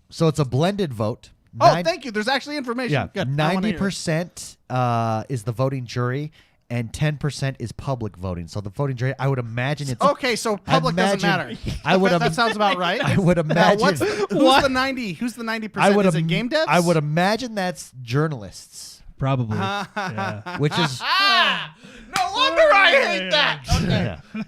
Speaker 1: So it's a blended vote.
Speaker 2: Thank you. There's actually information.
Speaker 1: Yeah,
Speaker 2: Good. I wanna hear it.
Speaker 1: 90% is the voting jury, and 10% is public voting. So the voting jury, I would imagine it's
Speaker 2: Okay, so public doesn't matter. That sounds about right.
Speaker 1: I would imagine.
Speaker 2: Who's the 90? Who's the 90%? Is it game devs?
Speaker 1: I would imagine that's journalists,
Speaker 3: Probably. Yeah.
Speaker 1: which is
Speaker 2: No wonder I hate that. Okay.
Speaker 1: yeah.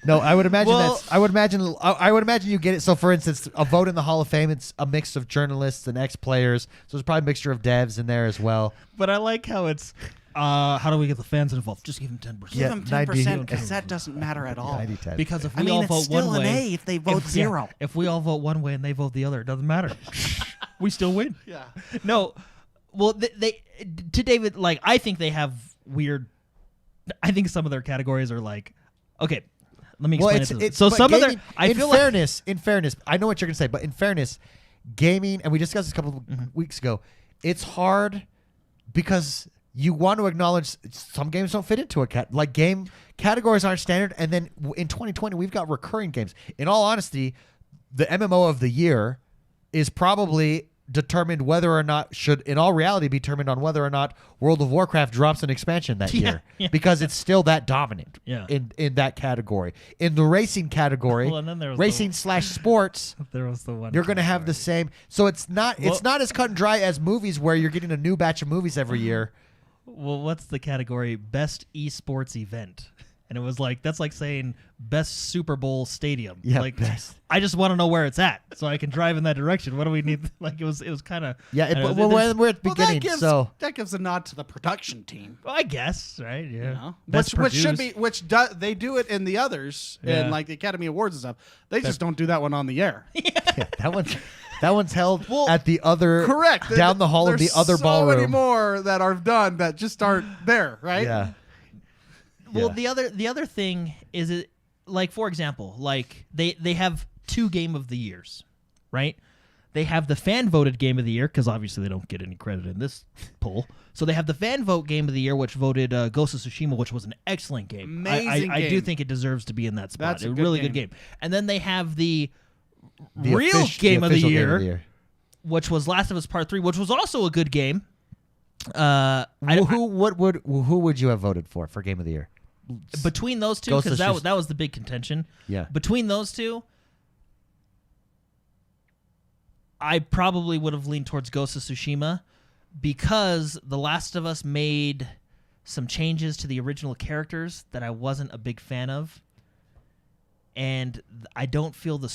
Speaker 1: No, I would imagine
Speaker 3: Well-
Speaker 1: that's. I would imagine you get it. So, for instance, a vote in the Hall of Fame, it's a mix of journalists and ex-players. So there's probably a mixture of devs in there as well.
Speaker 3: But I like how it's. How do we get the fans involved? Just give them 10%.
Speaker 2: Give
Speaker 1: Yeah,
Speaker 2: them
Speaker 1: 90.
Speaker 2: 10% because that doesn't matter at all.
Speaker 1: 90-10.
Speaker 3: Because if we
Speaker 2: I mean,
Speaker 3: all
Speaker 2: it's
Speaker 3: vote
Speaker 2: still
Speaker 3: one
Speaker 2: an
Speaker 3: way,
Speaker 2: A if they vote zero.
Speaker 3: If we all vote one way and they vote the other, it doesn't matter. We still win.
Speaker 2: Yeah.
Speaker 3: No, well, they to David, like I think they have weird. I think some of their categories are like, okay, let me explain it. So
Speaker 1: but
Speaker 3: some of their,
Speaker 1: gaming-
Speaker 3: I
Speaker 1: in
Speaker 3: feel
Speaker 1: fairness, I know what you're gonna say, but in fairness, gaming, and we discussed this a couple of weeks ago, it's hard because you want to acknowledge some games don't fit into a game categories aren't standard, and then in 2020 we've got recurring games. In all honesty, the MMO of the year is probably determined whether or not should in all reality be determined on whether or not World of Warcraft drops an expansion that year because it's still that dominant in that category. In the racing category,
Speaker 3: Well, and then there was
Speaker 1: racing/sports,
Speaker 3: there was the one
Speaker 1: you're going to have the same. So it's not as cut and dry as movies where you're getting a new batch of movies every year.
Speaker 3: Well, what's the category? Best esports event. And it was like, that's like saying best Super Bowl stadium.
Speaker 1: Yeah,
Speaker 3: like,
Speaker 1: best.
Speaker 3: I just want to know where it's at so I can drive in that direction. What do we need? Like, it was kind of.
Speaker 1: Yeah, we're at the beginning,
Speaker 2: that gives a nod to the production team.
Speaker 3: I guess, right? Yeah.
Speaker 2: You know?
Speaker 3: Best
Speaker 2: Which should
Speaker 3: produced.
Speaker 2: be they do it in the others in like the Academy Awards and stuff. They just don't do that one on the air.
Speaker 1: Yeah, that one's held at the other
Speaker 2: Correct.
Speaker 1: down the hall of the other ballroom.
Speaker 2: There's so many more that are done that just aren't there, right?
Speaker 1: Yeah.
Speaker 3: Well, the other thing is it, like, for example, like they have 2 Game of the Years, right? They have the fan voted Game of the Year because obviously they don't get any credit in this poll. So they have the fan vote Game of the Year, which voted Ghost of Tsushima, which was an excellent game.
Speaker 2: Amazing
Speaker 3: I do
Speaker 2: game.
Speaker 3: think it deserves to be in that spot.
Speaker 2: That's a
Speaker 3: a
Speaker 2: good
Speaker 3: really
Speaker 2: game.
Speaker 3: good game. And then they have the
Speaker 1: The
Speaker 3: real
Speaker 1: official
Speaker 3: game of the
Speaker 1: Game
Speaker 3: Year, which was Last of Us Part 3, which was also a good game.
Speaker 1: Who would you have voted for Game of the Year?
Speaker 3: Between those two,
Speaker 1: Ghost
Speaker 3: because
Speaker 1: of
Speaker 3: that was the big contention.
Speaker 1: Yeah.
Speaker 3: Between those two, I probably would have leaned towards Ghost of Tsushima because The Last of Us made some changes to the original characters that I wasn't a big fan of, and I don't feel the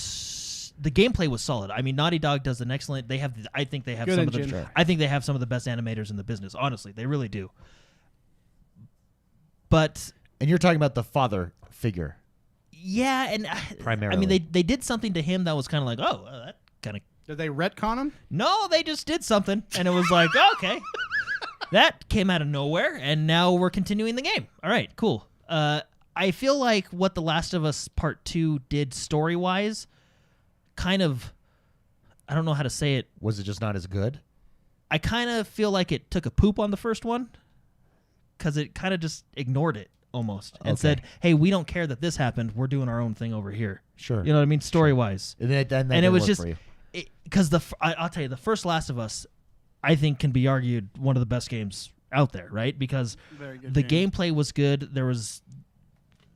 Speaker 3: gameplay was solid. I mean, Naughty Dog does an excellent. I think they have
Speaker 2: Good
Speaker 3: some of the.
Speaker 2: engine.
Speaker 3: I think they have some of the best animators in the business. Honestly, they really do. But
Speaker 1: And you're talking about the father figure.
Speaker 3: yeah, and
Speaker 1: Primarily.
Speaker 3: I mean, they did something to him that was kind of like, oh, that kind of.
Speaker 2: Did they retcon him?
Speaker 3: No, they just did something, and it was like, okay, that came out of nowhere, and now we're continuing the game. All right, cool. I feel like what The Last of Us Part 2 did story-wise, kind of, I don't know how to say it.
Speaker 1: Was it just not as good?
Speaker 3: I kind of feel like it took a poop on the first one, because it kind of just ignored it almost and said, hey, we don't care that this happened. We're doing our own thing over here.
Speaker 1: Sure.
Speaker 3: You know what I mean? Story-wise.
Speaker 1: And, that
Speaker 3: And it
Speaker 1: didn't
Speaker 3: was
Speaker 1: work
Speaker 3: just
Speaker 1: for you.
Speaker 3: because I'll tell you, the first Last of Us, I think, can be argued one of the best games out there, right? Because the gameplay was good. There was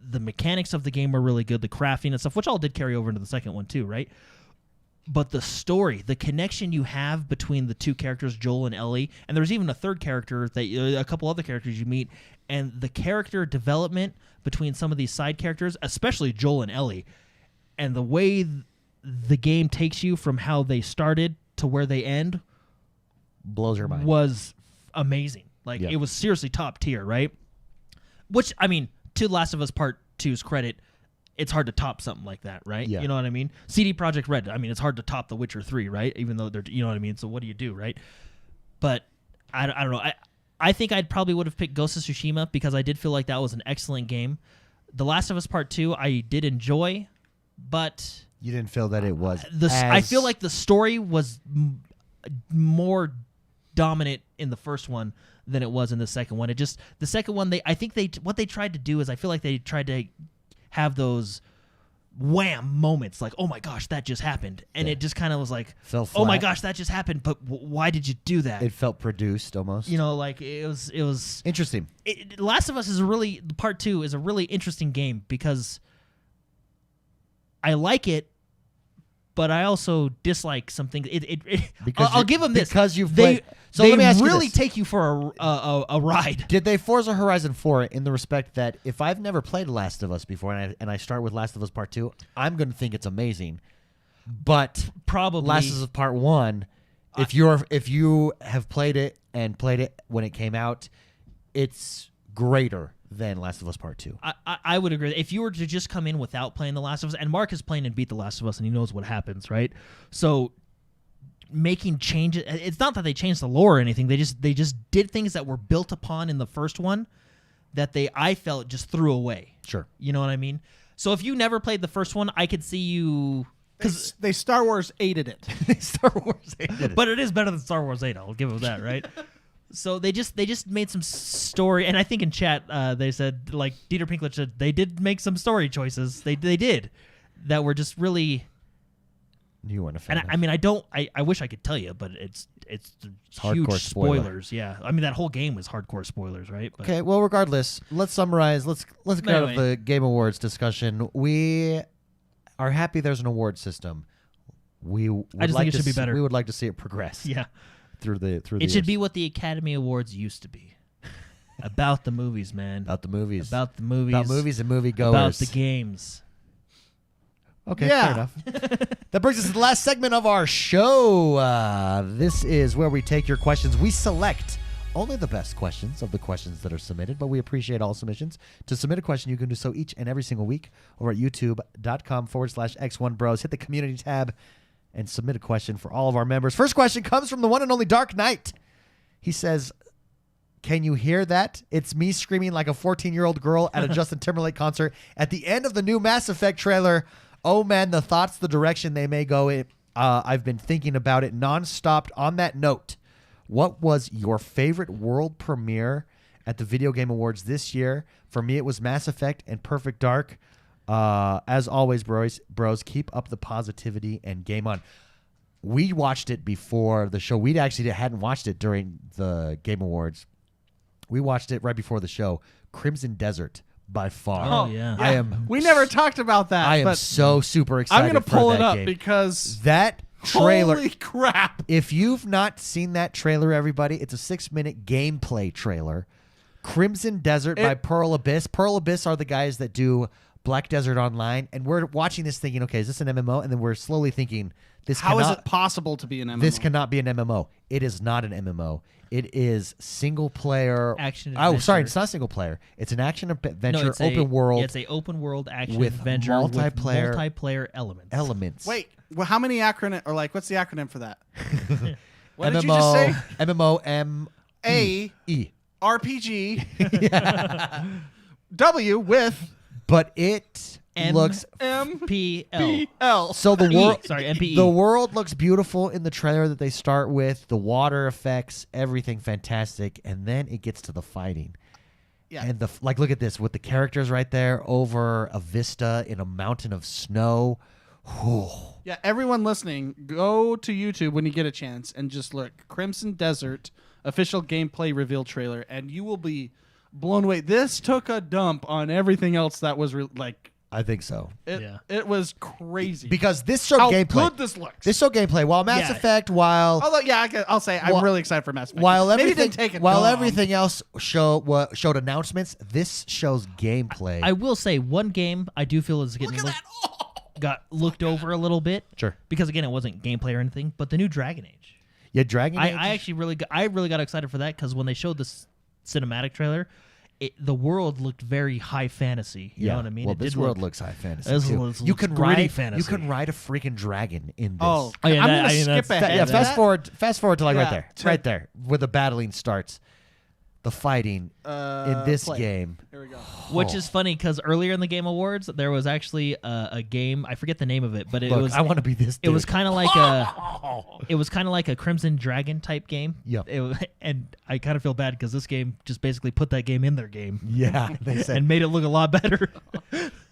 Speaker 3: the mechanics of the game were really good, the crafting and stuff, which all did carry over into the second one too, right? But the story, the connection you have between the two characters, Joel and Ellie, and there's even a third character that a couple other characters you meet, and the character development between some of these side characters, especially Joel and Ellie, and the way the game takes you from how they started to where they end
Speaker 1: blows your mind.
Speaker 3: Was amazing. Like, it was seriously top tier, right? Which, I mean, to Last of Us Part 2's credit, it's hard to top something like that, right?
Speaker 1: Yeah.
Speaker 3: You know what I mean? CD Projekt Red, I mean, it's hard to top The Witcher 3, right? Even though they're, you know what I mean? So what do you do, right? But I don't know. I think I'd probably would have picked Ghost of Tsushima because I did feel like that was an excellent game. The Last of Us Part 2, I did enjoy, but
Speaker 1: you didn't feel that it was.
Speaker 3: I feel like the story was more dominant in the first one than it was in the second one. The second one, what they tried to do is I feel like they tried to have those wham moments, like, oh my gosh, that just happened, and it just kind of was like, oh my gosh, that just happened, but why did you do that?
Speaker 1: It felt produced almost.
Speaker 3: You know, like it was
Speaker 1: interesting.
Speaker 3: Last of Us is Part 2 is a really interesting game because I like it, but I also dislike some things. I'll give them this
Speaker 1: because you've played. So let me ask you
Speaker 3: really
Speaker 1: this.
Speaker 3: take you for a ride.
Speaker 1: Did they Forza Horizon 4 in the respect that if I've never played Last of Us before and I start with Last of Us Part 2, I'm going to think it's amazing. But
Speaker 3: probably
Speaker 1: Last of Us Part 1, if you have played it when it came out, it's greater than Last of Us Part 2.
Speaker 3: I would agree. If you were to just come in without playing The Last of Us, and Mark has played and beat The Last of Us, and he knows what happens, right? So making changes, it's not that they changed the lore or anything. They just did things that were built upon in the first one that I felt just threw away.
Speaker 1: Sure.
Speaker 3: You know what I mean? So if you never played the first one, I could see you...
Speaker 2: Because they Star Wars 8'd it.
Speaker 1: Star Wars 8'd it.
Speaker 3: But it is better than Star Wars 8, I'll give them that, right? So they just made some story, and I think in chat they said, like Dieter Pinklich said, they did make some story choices. They did that were just really.
Speaker 1: You weren't a fan.
Speaker 3: And I mean, I wish I could tell you, but it's huge
Speaker 1: hardcore
Speaker 3: spoilers. Yeah, I mean that whole game was hardcore spoilers, right? But
Speaker 1: okay, well, regardless, let's summarize. Let's get out of the Game Awards discussion. We are happy there's an award system.
Speaker 3: I just think it should be better.
Speaker 1: We would like to see it progress.
Speaker 3: Yeah.
Speaker 1: Through the
Speaker 3: it should be what the Academy Awards used to be. About the movies, man.
Speaker 1: About the movies.
Speaker 3: About the movies.
Speaker 1: About movies and moviegoers.
Speaker 3: About the games.
Speaker 1: Okay, fair enough. That brings us to the last segment of our show. This is where we take your questions. We select only the best questions of the questions that are submitted, but we appreciate all submissions. To submit a question, you can do so each and every single week over at youtube.com/X1Bros. Hit the community tab and submit a question for all of our members. First question comes from the one and only Dark Knight. He says, can you hear that? It's me screaming like a 14-year-old girl at a Justin Timberlake concert at the end of the new Mass Effect trailer. Oh, man, the thoughts, the direction they may go in. I've been thinking about it nonstop. On that note, what was your favorite world premiere at the Video Game Awards this year? For me, it was Mass Effect and Perfect Dark. As always, bros, keep up the positivity and game on. We watched it before the show. We actually hadn't watched it during the Game Awards. We watched it right before the show. Crimson Desert, by far.
Speaker 3: Oh, yeah.
Speaker 2: We never talked about that.
Speaker 1: I am so super excited.
Speaker 2: I'm going to
Speaker 1: for
Speaker 2: pull
Speaker 1: that
Speaker 2: it up
Speaker 1: game.
Speaker 2: because
Speaker 1: that trailer.
Speaker 2: Holy crap.
Speaker 1: If you've not seen that trailer, everybody, it's a 6-minute gameplay trailer. Crimson Desert by Pearl Abyss. Pearl Abyss are the guys that do Black Desert Online, and we're watching this thinking, okay, is this an MMO? And then we're slowly thinking,
Speaker 2: how is it possible to be an MMO?
Speaker 1: This cannot be an MMO. It is not an MMO. It is single player
Speaker 3: action adventure.
Speaker 1: Oh, sorry, it's not single player. It's an action adventure, open world.
Speaker 3: Yeah, it's a open world action
Speaker 1: with
Speaker 3: adventure
Speaker 1: multiplayer
Speaker 3: elements.
Speaker 2: Wait, well, how many acronym or like what's the acronym for that? What
Speaker 1: MMO,
Speaker 2: did you just say?
Speaker 1: MMO
Speaker 2: RPG W with
Speaker 1: but it looks
Speaker 3: MPL.
Speaker 1: So the world,
Speaker 3: sorry, MPE.
Speaker 1: The world looks beautiful in the trailer that they start with. The water effects, everything fantastic, and then it gets to the fighting. Yeah, and look at this with the characters right there over a vista in a mountain of snow,
Speaker 2: Yeah, everyone listening, go to YouTube when you get a chance and just look Crimson Desert official gameplay reveal trailer, and you will be blown away. This took a dump on everything else that was
Speaker 1: I think so.
Speaker 2: It was crazy
Speaker 1: Because this showed
Speaker 2: how
Speaker 1: gameplay.
Speaker 2: good this looks.
Speaker 1: This showed gameplay. While Mass Effect,
Speaker 2: Although, I'll say I'm really excited for Mass Effect.
Speaker 1: While
Speaker 2: Maybe
Speaker 1: everything,
Speaker 2: it didn't take it
Speaker 1: while
Speaker 2: long.
Speaker 1: everything else showed announcements, this shows gameplay.
Speaker 3: I will say one game I do feel is getting got looked over a little bit.
Speaker 1: Sure.
Speaker 3: Because again, it wasn't gameplay or anything, but the new Dragon Age.
Speaker 1: Yeah, Dragon Age.
Speaker 3: I actually really got excited for that because when they showed this cinematic trailer, the world looked very high fantasy. You know what I mean?
Speaker 1: Well, this world looks high fantasy. Too.
Speaker 3: Looks
Speaker 1: You can
Speaker 3: gritty
Speaker 1: ride
Speaker 3: fantasy.
Speaker 1: You can ride a freaking dragon in this.
Speaker 2: Oh,
Speaker 3: yeah,
Speaker 2: I'm
Speaker 3: that-
Speaker 2: gonna
Speaker 3: I mean,
Speaker 2: skip
Speaker 3: that's-
Speaker 2: ahead.
Speaker 1: yeah.
Speaker 2: to
Speaker 1: Fast forward to like
Speaker 2: Yeah,
Speaker 1: right there, where the battling starts. The fighting in this
Speaker 2: play.
Speaker 1: game.
Speaker 2: Here we go.
Speaker 3: Which is funny because earlier in the Game Awards there was actually a game, I forget the name of it, but it
Speaker 1: Look,
Speaker 3: was
Speaker 1: I want to be this.
Speaker 3: it was
Speaker 1: dude.
Speaker 3: kind of like a Crimson Dragon type game.
Speaker 1: Yep.
Speaker 3: And I kind of feel bad because this game just basically put that game in their game
Speaker 1: Yeah, they said.
Speaker 3: and made it look a lot better.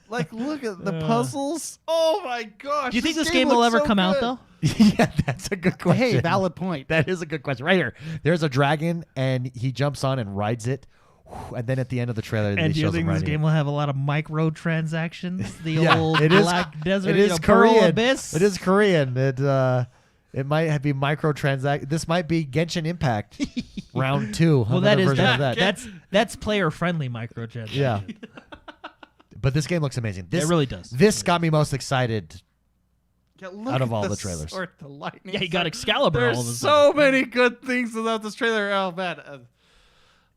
Speaker 2: Like, look at the puzzles. Oh my gosh!
Speaker 3: Do you think this game will
Speaker 2: looks
Speaker 3: ever
Speaker 2: so
Speaker 3: come out
Speaker 2: good.
Speaker 3: though?
Speaker 1: Yeah, that's a good question.
Speaker 2: Hey, valid point.
Speaker 1: That is a good question. Right here, there's a dragon, and he jumps on and rides it. And then at the end of the trailer,
Speaker 3: And
Speaker 1: they
Speaker 3: do you
Speaker 1: shows
Speaker 3: think
Speaker 1: him
Speaker 3: this
Speaker 1: riding
Speaker 3: game
Speaker 1: it.
Speaker 3: will have a lot of microtransactions? The
Speaker 1: Yeah,
Speaker 3: old
Speaker 1: it is-
Speaker 3: Black Desert,
Speaker 1: It is
Speaker 3: Pearl
Speaker 1: Korean.
Speaker 3: Abyss?
Speaker 1: It is Korean. It might be microtransact. This might be Genshin Impact round 2.
Speaker 3: Well, that
Speaker 1: another
Speaker 3: is
Speaker 1: version of that.
Speaker 3: that's player friendly microtransactions.
Speaker 1: Yeah. But this game looks amazing. This
Speaker 3: It really does.
Speaker 1: This got me most excited.
Speaker 2: Yeah, look
Speaker 1: Out of
Speaker 2: at
Speaker 1: all the trailers.
Speaker 2: sword, the lightning
Speaker 3: Yeah, he got
Speaker 2: sword.
Speaker 3: Excalibur
Speaker 2: There's
Speaker 3: all of a
Speaker 2: so
Speaker 3: sudden.
Speaker 2: many good things about this trailer. Oh man,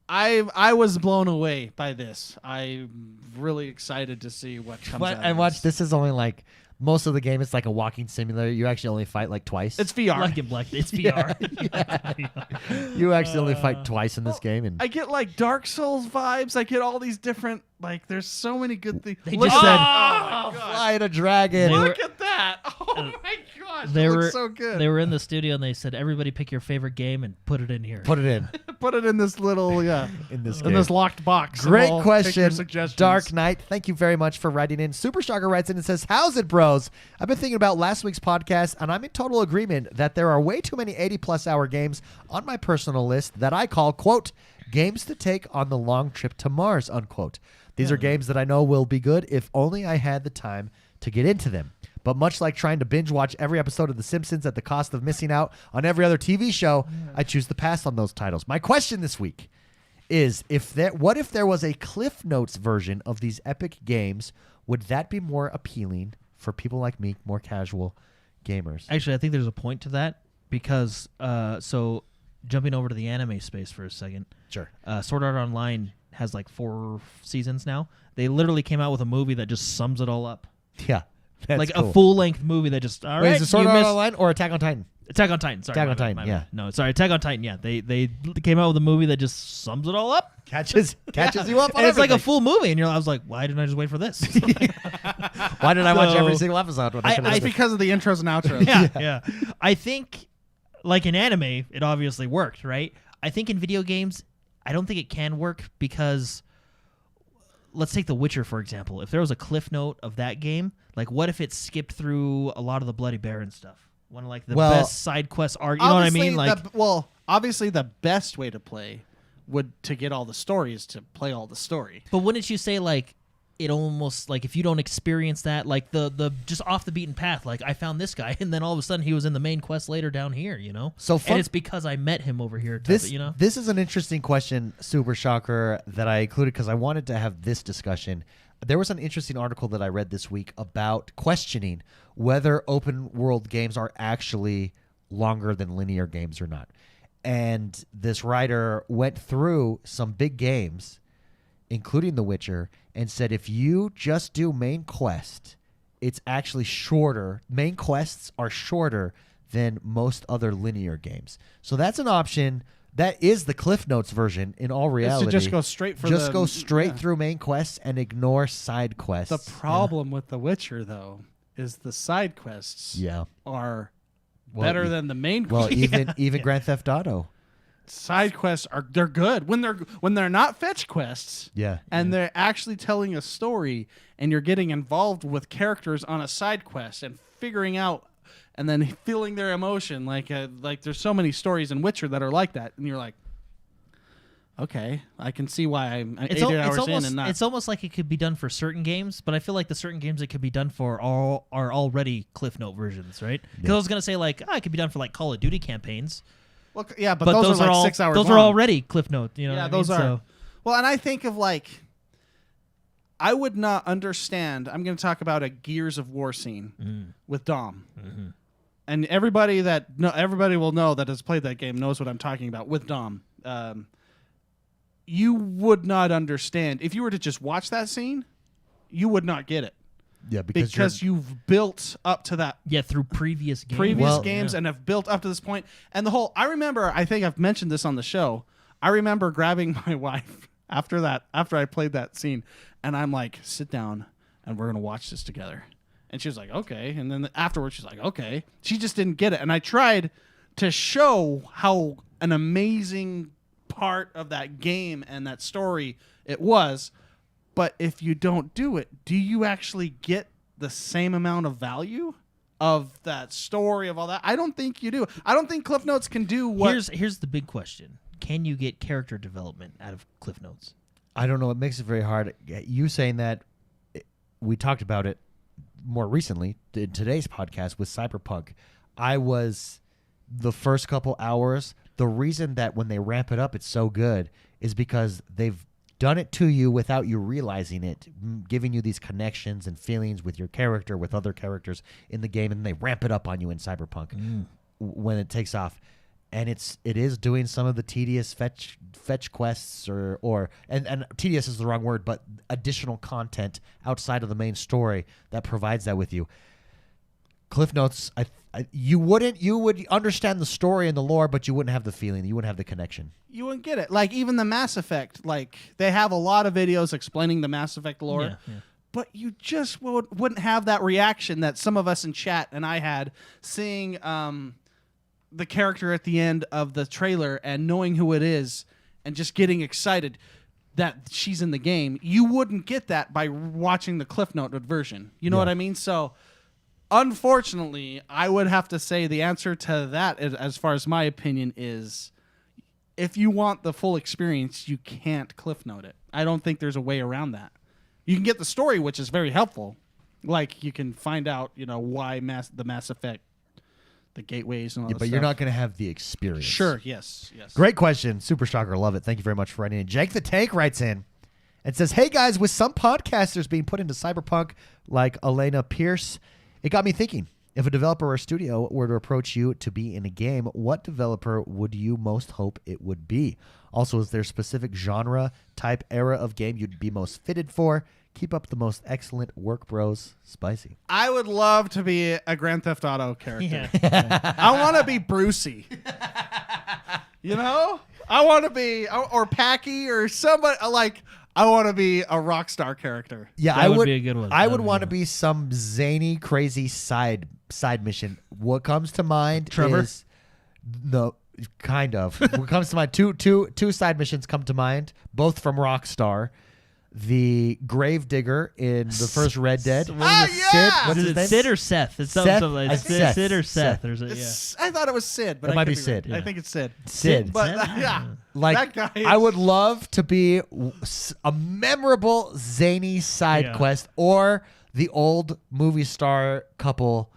Speaker 2: I was blown away by this. I'm really excited to see what comes out.
Speaker 1: And
Speaker 2: of
Speaker 1: watch, this is only like most of the game. It's like a walking simulator. You actually only fight like twice.
Speaker 2: It's VR.
Speaker 3: It's VR.
Speaker 1: You actually only fight twice in this game. And
Speaker 2: I get like Dark Souls vibes. I get all these different there's so many good things.
Speaker 3: They
Speaker 2: Look-
Speaker 3: just said-
Speaker 2: oh my God.
Speaker 1: fly a dragon.
Speaker 3: They were-
Speaker 2: Look at that! Oh my gosh,
Speaker 3: They
Speaker 2: it
Speaker 3: were
Speaker 2: looks so good.
Speaker 3: They were in the studio and they said, "Everybody pick your favorite game and put it in here."
Speaker 1: Put it in.
Speaker 2: Put it in this little
Speaker 1: In this
Speaker 2: in
Speaker 1: game.
Speaker 2: this locked box. and
Speaker 1: Great
Speaker 2: we'll take
Speaker 1: question,
Speaker 2: your suggestions.
Speaker 1: Dark Knight. Thank you very much for writing in. Super Shocker writes in and says, "How's it, bros? I've been thinking about last week's podcast, and I'm in total agreement that there are way too many 80-plus hour games on my personal list that I call, quote, games to take on the long trip to Mars, unquote. These are games that I know will be good if only I had the time to get into them. But much like trying to binge watch every episode of The Simpsons at the cost of missing out on every other TV show, I choose to pass on those titles. My question this week is, what if there was a Cliff Notes version of these epic games? Would that be more appealing for people like me, more casual gamers?"
Speaker 3: Actually, I think there's a point to that because so jumping over to the anime space for a second.
Speaker 1: Sure.
Speaker 3: Sword Art Online has like 4 seasons now. They literally came out with a movie that just sums it all up.
Speaker 1: Yeah. That's
Speaker 3: like
Speaker 1: cool.
Speaker 3: a full-length movie that just
Speaker 1: Wait, is it Sword Art Online or Attack on Titan?
Speaker 3: Attack on Titan. Sorry,
Speaker 1: Attack on
Speaker 3: my bad,
Speaker 1: Titan,
Speaker 3: my
Speaker 1: yeah.
Speaker 3: bad. No, sorry, Attack on Titan. Yeah, they came out with a movie that just sums it all up.
Speaker 1: Catches you up on
Speaker 3: And it's like a
Speaker 1: everything.
Speaker 3: full movie, and I was like, why didn't I just wait for this?
Speaker 1: Why did I watch
Speaker 3: So-
Speaker 1: every single episode? When I could have
Speaker 2: It's
Speaker 1: done
Speaker 2: because of the intros and outros.
Speaker 3: yeah. I think, like in anime, it obviously worked, right? I think in video games, I don't think it can work because, let's take The Witcher, for example. If there was a cliff note of that game, like what if it skipped through a lot of the Bloody Baron stuff? One of like the
Speaker 1: Well,
Speaker 3: best side quests are, you know what I mean? Like,
Speaker 2: obviously the best way to play would to get all the stories to play all the story.
Speaker 3: but wouldn't you say like, it almost like if you don't experience that, like the just off the beaten path, like I found this guy and then all of a sudden he was in the main quest later down here, you know?
Speaker 1: So
Speaker 3: and it's because I met him over here, type
Speaker 1: This,
Speaker 3: of, you know?
Speaker 1: this is an interesting question, Super Shocker, that I included because I wanted to have this discussion. There was an interesting article that I read this week about questioning whether open world games are actually longer than linear games or not. And this writer went through some big games, including The Witcher, and said if you just do main quest, it's actually shorter. Main quests are shorter than most other linear games. So that's an option. That is the Cliff Notes version in all reality.
Speaker 2: To just go straight for
Speaker 1: just
Speaker 2: the-
Speaker 1: go straight
Speaker 2: yeah.
Speaker 1: through main quests and ignore side quests.
Speaker 2: The problem with The Witcher, though, is the side quests
Speaker 1: Yeah.
Speaker 2: are
Speaker 1: Well,
Speaker 2: better
Speaker 1: e-
Speaker 2: than the main
Speaker 1: Well,
Speaker 2: quest.
Speaker 1: even Grand Theft Auto.
Speaker 2: side quests they're good when they're not fetch quests.
Speaker 1: Yeah.
Speaker 2: And they're actually telling a story, and you're getting involved with characters on a side quest and figuring out, and then feeling their emotion. Like there's so many stories in Witcher that are like that, and you're like, okay, I can see why I'm 8 hours
Speaker 3: almost,
Speaker 2: in and not.
Speaker 3: It's almost like it could be done for certain games, but I feel like the certain games it could be done for are already Cliff Note versions, right? Because I was gonna say like, it could be done for like Call of Duty campaigns.
Speaker 2: Well, yeah, but those are like
Speaker 3: all
Speaker 2: 6 hours.
Speaker 3: Those
Speaker 2: long.
Speaker 3: are already Cliff Note. You know,
Speaker 2: Yeah,
Speaker 3: what
Speaker 2: those
Speaker 3: I mean?
Speaker 2: are. Well, and I think of like, I would not understand. I'm going to talk about a Gears of War scene with Dom, and everybody will know that has played that game knows what I'm talking about with Dom. You would not understand if you were to just watch that scene. You would not get it.
Speaker 1: Yeah,
Speaker 2: because you've built up to that
Speaker 3: through previous games.
Speaker 2: Games and have built up to this point. And I remember, I think I've mentioned this on the show. I remember grabbing my wife after I played that scene, and I'm like, sit down and we're going to watch this together. And she was like, okay. And then afterwards she's like, okay. She just didn't get it. And I tried to show how an amazing part of that game and that story it was. But if you don't do it, do you actually get the same amount of value of that story, of all that? I don't think you do. I don't think Cliff Notes can do what...
Speaker 3: Here's the big question. Can you get character development out of Cliff Notes?
Speaker 1: I don't know. It makes it very hard. You saying that, we talked about it more recently in today's podcast with Cyberpunk. I was the first couple hours. The reason that when they ramp it up, it's so good is because they've done it to you without you realizing it, giving you these connections and feelings with your character, with other characters in the game, and they ramp it up on you in Cyberpunk when it takes off. And it is doing some of the tedious fetch quests and tedious is the wrong word, but additional content outside of the main story that provides that with you. Cliff Notes, you would understand the story and the lore, but you wouldn't have the feeling. You wouldn't have the connection.
Speaker 2: You wouldn't get it. Like even the Mass Effect, like they have a lot of videos explaining the Mass Effect lore, but you just wouldn't have that reaction that some of us in chat and I had seeing the character at the end of the trailer and knowing who it is and just getting excited that she's in the game. You wouldn't get that by watching the Cliff Note version. You know what I mean? So unfortunately, I would have to say the answer to that, as far as my opinion, is if you want the full experience, you can't Cliff Note it. I don't think there's a way around that. You can get the story, which is very helpful. Like you can find out, why the Mass Effect, the gateways and all that
Speaker 1: but
Speaker 2: stuff.
Speaker 1: you're not going to have the experience.
Speaker 2: Sure, yes.
Speaker 1: Great question. Super Shocker, love it. Thank you very much for writing in. Jake the Tank writes in and says, hey guys, with some podcasters being put into Cyberpunk like Elena Pierce, it got me thinking, if a developer or a studio were to approach you to be in a game, what developer would you most hope it would be? Also, is there a specific genre, type, era of game you'd be most fitted for? Keep up the most excellent work, bros. Spicy.
Speaker 2: I would love to be a Grand Theft Auto character. I want to be Brucey. I want to be, or Packy or somebody, like, I want to be a Rockstar character.
Speaker 1: Yeah,
Speaker 3: That would be a good one.
Speaker 1: I would want to be some zany, crazy side mission. What comes to mind
Speaker 3: Trevor?
Speaker 1: is no, kind of. What comes to mind? Two side missions come to mind, both from Rockstar. The Gravedigger in the first Red Dead.
Speaker 2: yeah!
Speaker 1: Sid? What's
Speaker 3: Is
Speaker 1: his
Speaker 3: it
Speaker 1: name?
Speaker 3: Sid or Seth? It's
Speaker 1: Seth?
Speaker 3: something like
Speaker 1: Seth.
Speaker 3: Sid or Seth.
Speaker 1: Seth.
Speaker 2: I thought it was Sid, but
Speaker 1: It
Speaker 2: I
Speaker 1: might
Speaker 2: could
Speaker 1: be
Speaker 2: wrong.
Speaker 1: Sid.
Speaker 2: I think it's Sid.
Speaker 1: Sid.
Speaker 2: But
Speaker 3: Sid?
Speaker 2: yeah,
Speaker 1: Like,
Speaker 2: that guy
Speaker 1: I
Speaker 2: is-
Speaker 1: would love to be a memorable zany side
Speaker 3: Yeah.
Speaker 1: quest, or the old movie star couple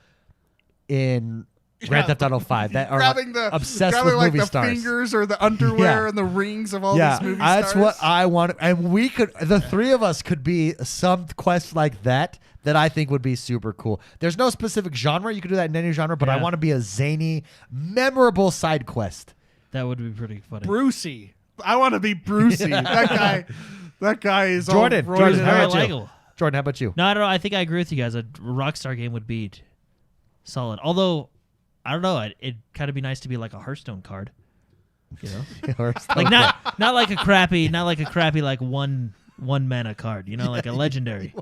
Speaker 1: in Grand Theft Auto 5 that are
Speaker 2: grabbing
Speaker 1: obsessed
Speaker 2: grabbing
Speaker 1: with
Speaker 2: like
Speaker 1: movie
Speaker 2: the
Speaker 1: stars.
Speaker 2: fingers or the underwear
Speaker 1: Yeah.
Speaker 2: and the rings of all
Speaker 1: Yeah,
Speaker 2: these movie
Speaker 1: that's
Speaker 2: stars.
Speaker 1: what I want, and the three of us could be some quest like that I think would be super cool. There's no specific genre. You could do that in any genre, but I
Speaker 3: Yeah.
Speaker 1: want to be a zany, memorable side quest.
Speaker 3: That would be pretty funny.
Speaker 2: Brucey. I want to be Brucey. That guy is
Speaker 1: Jordan,
Speaker 2: all roided
Speaker 1: Jordan,
Speaker 3: Very
Speaker 1: how
Speaker 2: out.
Speaker 1: about you?
Speaker 3: likable.
Speaker 1: Jordan, how about you?
Speaker 3: No, I don't know. I think I agree with you guys. A Rockstar game would be solid. Although, I don't know. It'd kind of be nice to be like a Hearthstone card. Like not like a crappy like one mana card. Like a legendary.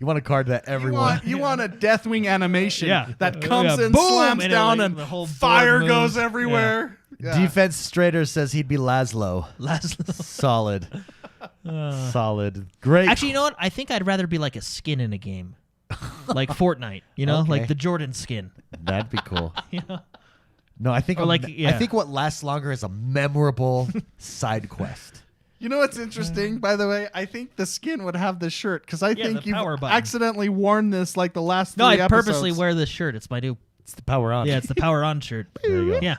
Speaker 1: You want a card that everyone.
Speaker 2: You want a Deathwing animation
Speaker 3: Yeah.
Speaker 2: that comes
Speaker 3: Yeah,
Speaker 2: and
Speaker 3: boom,
Speaker 2: slams
Speaker 3: and it,
Speaker 2: down
Speaker 3: like,
Speaker 2: and
Speaker 3: the whole board
Speaker 2: fire
Speaker 3: moves.
Speaker 2: goes everywhere. Yeah.
Speaker 1: Defense Strader says he'd be Laszlo.
Speaker 3: Laszlo.
Speaker 1: Solid. Solid. Great.
Speaker 3: Actually, you know what? I think I'd rather be like a skin in a game, like Fortnite. You know,
Speaker 1: Okay.
Speaker 3: like the Jordan skin.
Speaker 1: That'd be cool.
Speaker 3: You know?
Speaker 1: No, I think
Speaker 3: Or like,
Speaker 1: I
Speaker 3: yeah.
Speaker 1: think what lasts longer is a memorable side quest.
Speaker 2: You know what's interesting, by the way? I think the skin would have this shirt because I think
Speaker 3: the
Speaker 2: you've
Speaker 3: power button.
Speaker 2: accidentally worn this like the last
Speaker 3: No,
Speaker 2: three
Speaker 3: I purposely
Speaker 2: episodes.
Speaker 3: wear this shirt. It's my new.
Speaker 1: It's the power on.
Speaker 3: Yeah, it's the power on shirt.
Speaker 1: There you go.
Speaker 3: Yeah.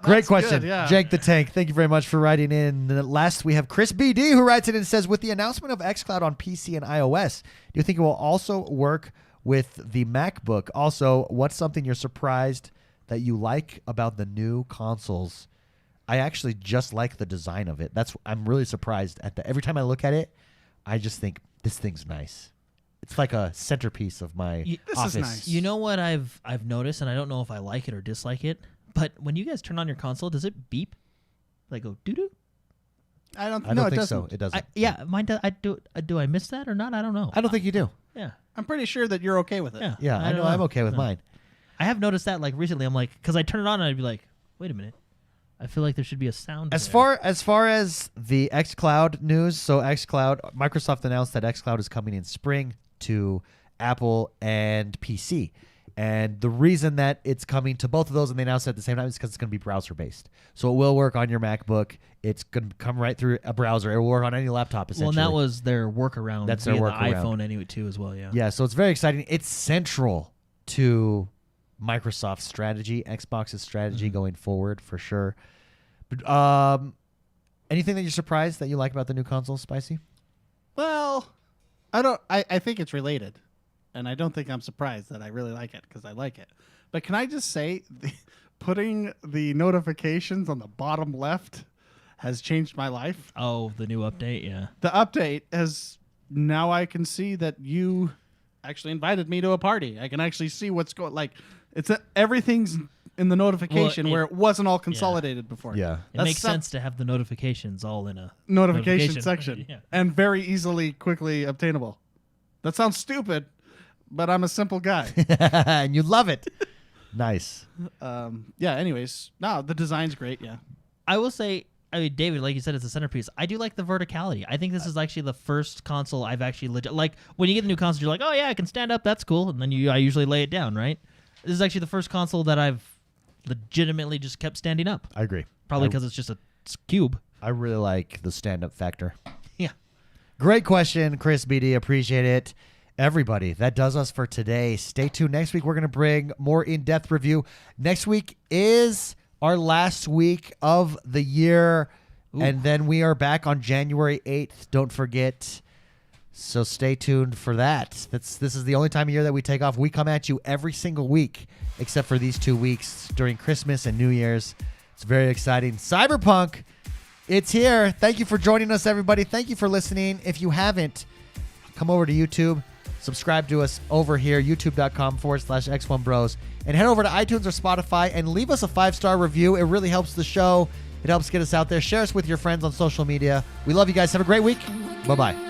Speaker 1: Great
Speaker 2: That's
Speaker 1: question.
Speaker 2: good, yeah.
Speaker 1: Jake the Tank, thank you very much for writing in. And last, we have Chris BD who writes in and says, with the announcement of xCloud on PC and iOS, do you think it will also work with the MacBook? Also, what's something you're surprised that you like about the new consoles? I actually just like the design of it. I'm really surprised at every time I look at it, I just think this thing's nice. It's like a centerpiece of my
Speaker 2: This
Speaker 1: office.
Speaker 2: is nice.
Speaker 3: You know what I've noticed, and I don't know if I like it or dislike it, but when you guys turn on your console, does it beep? Like go doo doo?
Speaker 2: I don't
Speaker 1: I don't
Speaker 2: no, it
Speaker 1: think
Speaker 2: doesn't.
Speaker 1: so. It doesn't.
Speaker 3: Yeah, mine does. Do I miss that or not? I don't know.
Speaker 1: I don't think you do.
Speaker 3: Yeah.
Speaker 2: I'm pretty sure that you're okay with it.
Speaker 3: Yeah.
Speaker 1: Yeah, I know.
Speaker 3: don't
Speaker 1: I'm okay with
Speaker 3: No.
Speaker 1: mine.
Speaker 3: I have noticed that like recently. I'm like, because I turn it on and I'd be like, wait a minute. I feel like there should be a sound.
Speaker 1: As
Speaker 3: there.
Speaker 1: far as the xCloud news, so xCloud, Microsoft announced that xCloud is coming in spring to Apple and PC. And the reason that it's coming to both of those and they announced it at the same time is because it's going to be browser based. So it will work on your MacBook. It's going to come right through a browser. It will work on any laptop
Speaker 3: Well,
Speaker 1: essentially.
Speaker 3: and that was their workaround.
Speaker 1: That's their
Speaker 3: via
Speaker 1: workaround.
Speaker 3: The iPhone anyway too as well. Yeah.
Speaker 1: Yeah, so it's very exciting. It's central to Microsoft's strategy, Xbox's strategy going forward for sure. But anything that you're surprised that you like about the new console, Spicy?
Speaker 2: Well, I think it's related, and I don't think I'm surprised that I really like it because I like it. But can I just say, putting the notifications on the bottom left has changed my life.
Speaker 3: Oh, the new update. Yeah.
Speaker 2: The update has now I can see that you actually invited me to a party. I can actually see what's going. Like everything's in the notification where it wasn't all consolidated before.
Speaker 1: Yeah.
Speaker 3: It makes sense to have the notifications all in a
Speaker 2: Notification section
Speaker 3: Yeah.
Speaker 2: and very easily, quickly obtainable. That sounds stupid, but I'm a simple guy.
Speaker 1: And you love it. Nice.
Speaker 2: Yeah. Anyways, no, the design's great. Yeah.
Speaker 3: I will say, I mean, David, like you said, it's a centerpiece. I do like the verticality. I think this is actually the first console I've actually legit like. When you get the new console, you're like, oh yeah, I can stand up. That's cool. And then I usually lay it down, right? This is actually the first console that I've legitimately just kept standing up.
Speaker 1: I agree.
Speaker 3: Probably because it's just a cube.
Speaker 1: I really like the stand-up factor.
Speaker 3: Yeah.
Speaker 1: Great question, Chris BD. Appreciate it. Everybody, that does us for today. Stay tuned. Next week, we're going to bring more in-depth review. Next week is our last week of the year, and then we are back on January 8th. Don't forget. So stay tuned for that. This is the only time of year that we take off. We come at you every single week, except for these 2 weeks during Christmas and New Year's. It's very exciting. Cyberpunk, it's here. Thank you for joining us, everybody. Thank you for listening. If you haven't, come over to YouTube. Subscribe to us over here, youtube.com/XoneBros. And head over to iTunes or Spotify and leave us a 5-star review. It really helps the show. It helps get us out there. Share us with your friends on social media. We love you guys. Have a great week. Bye-bye.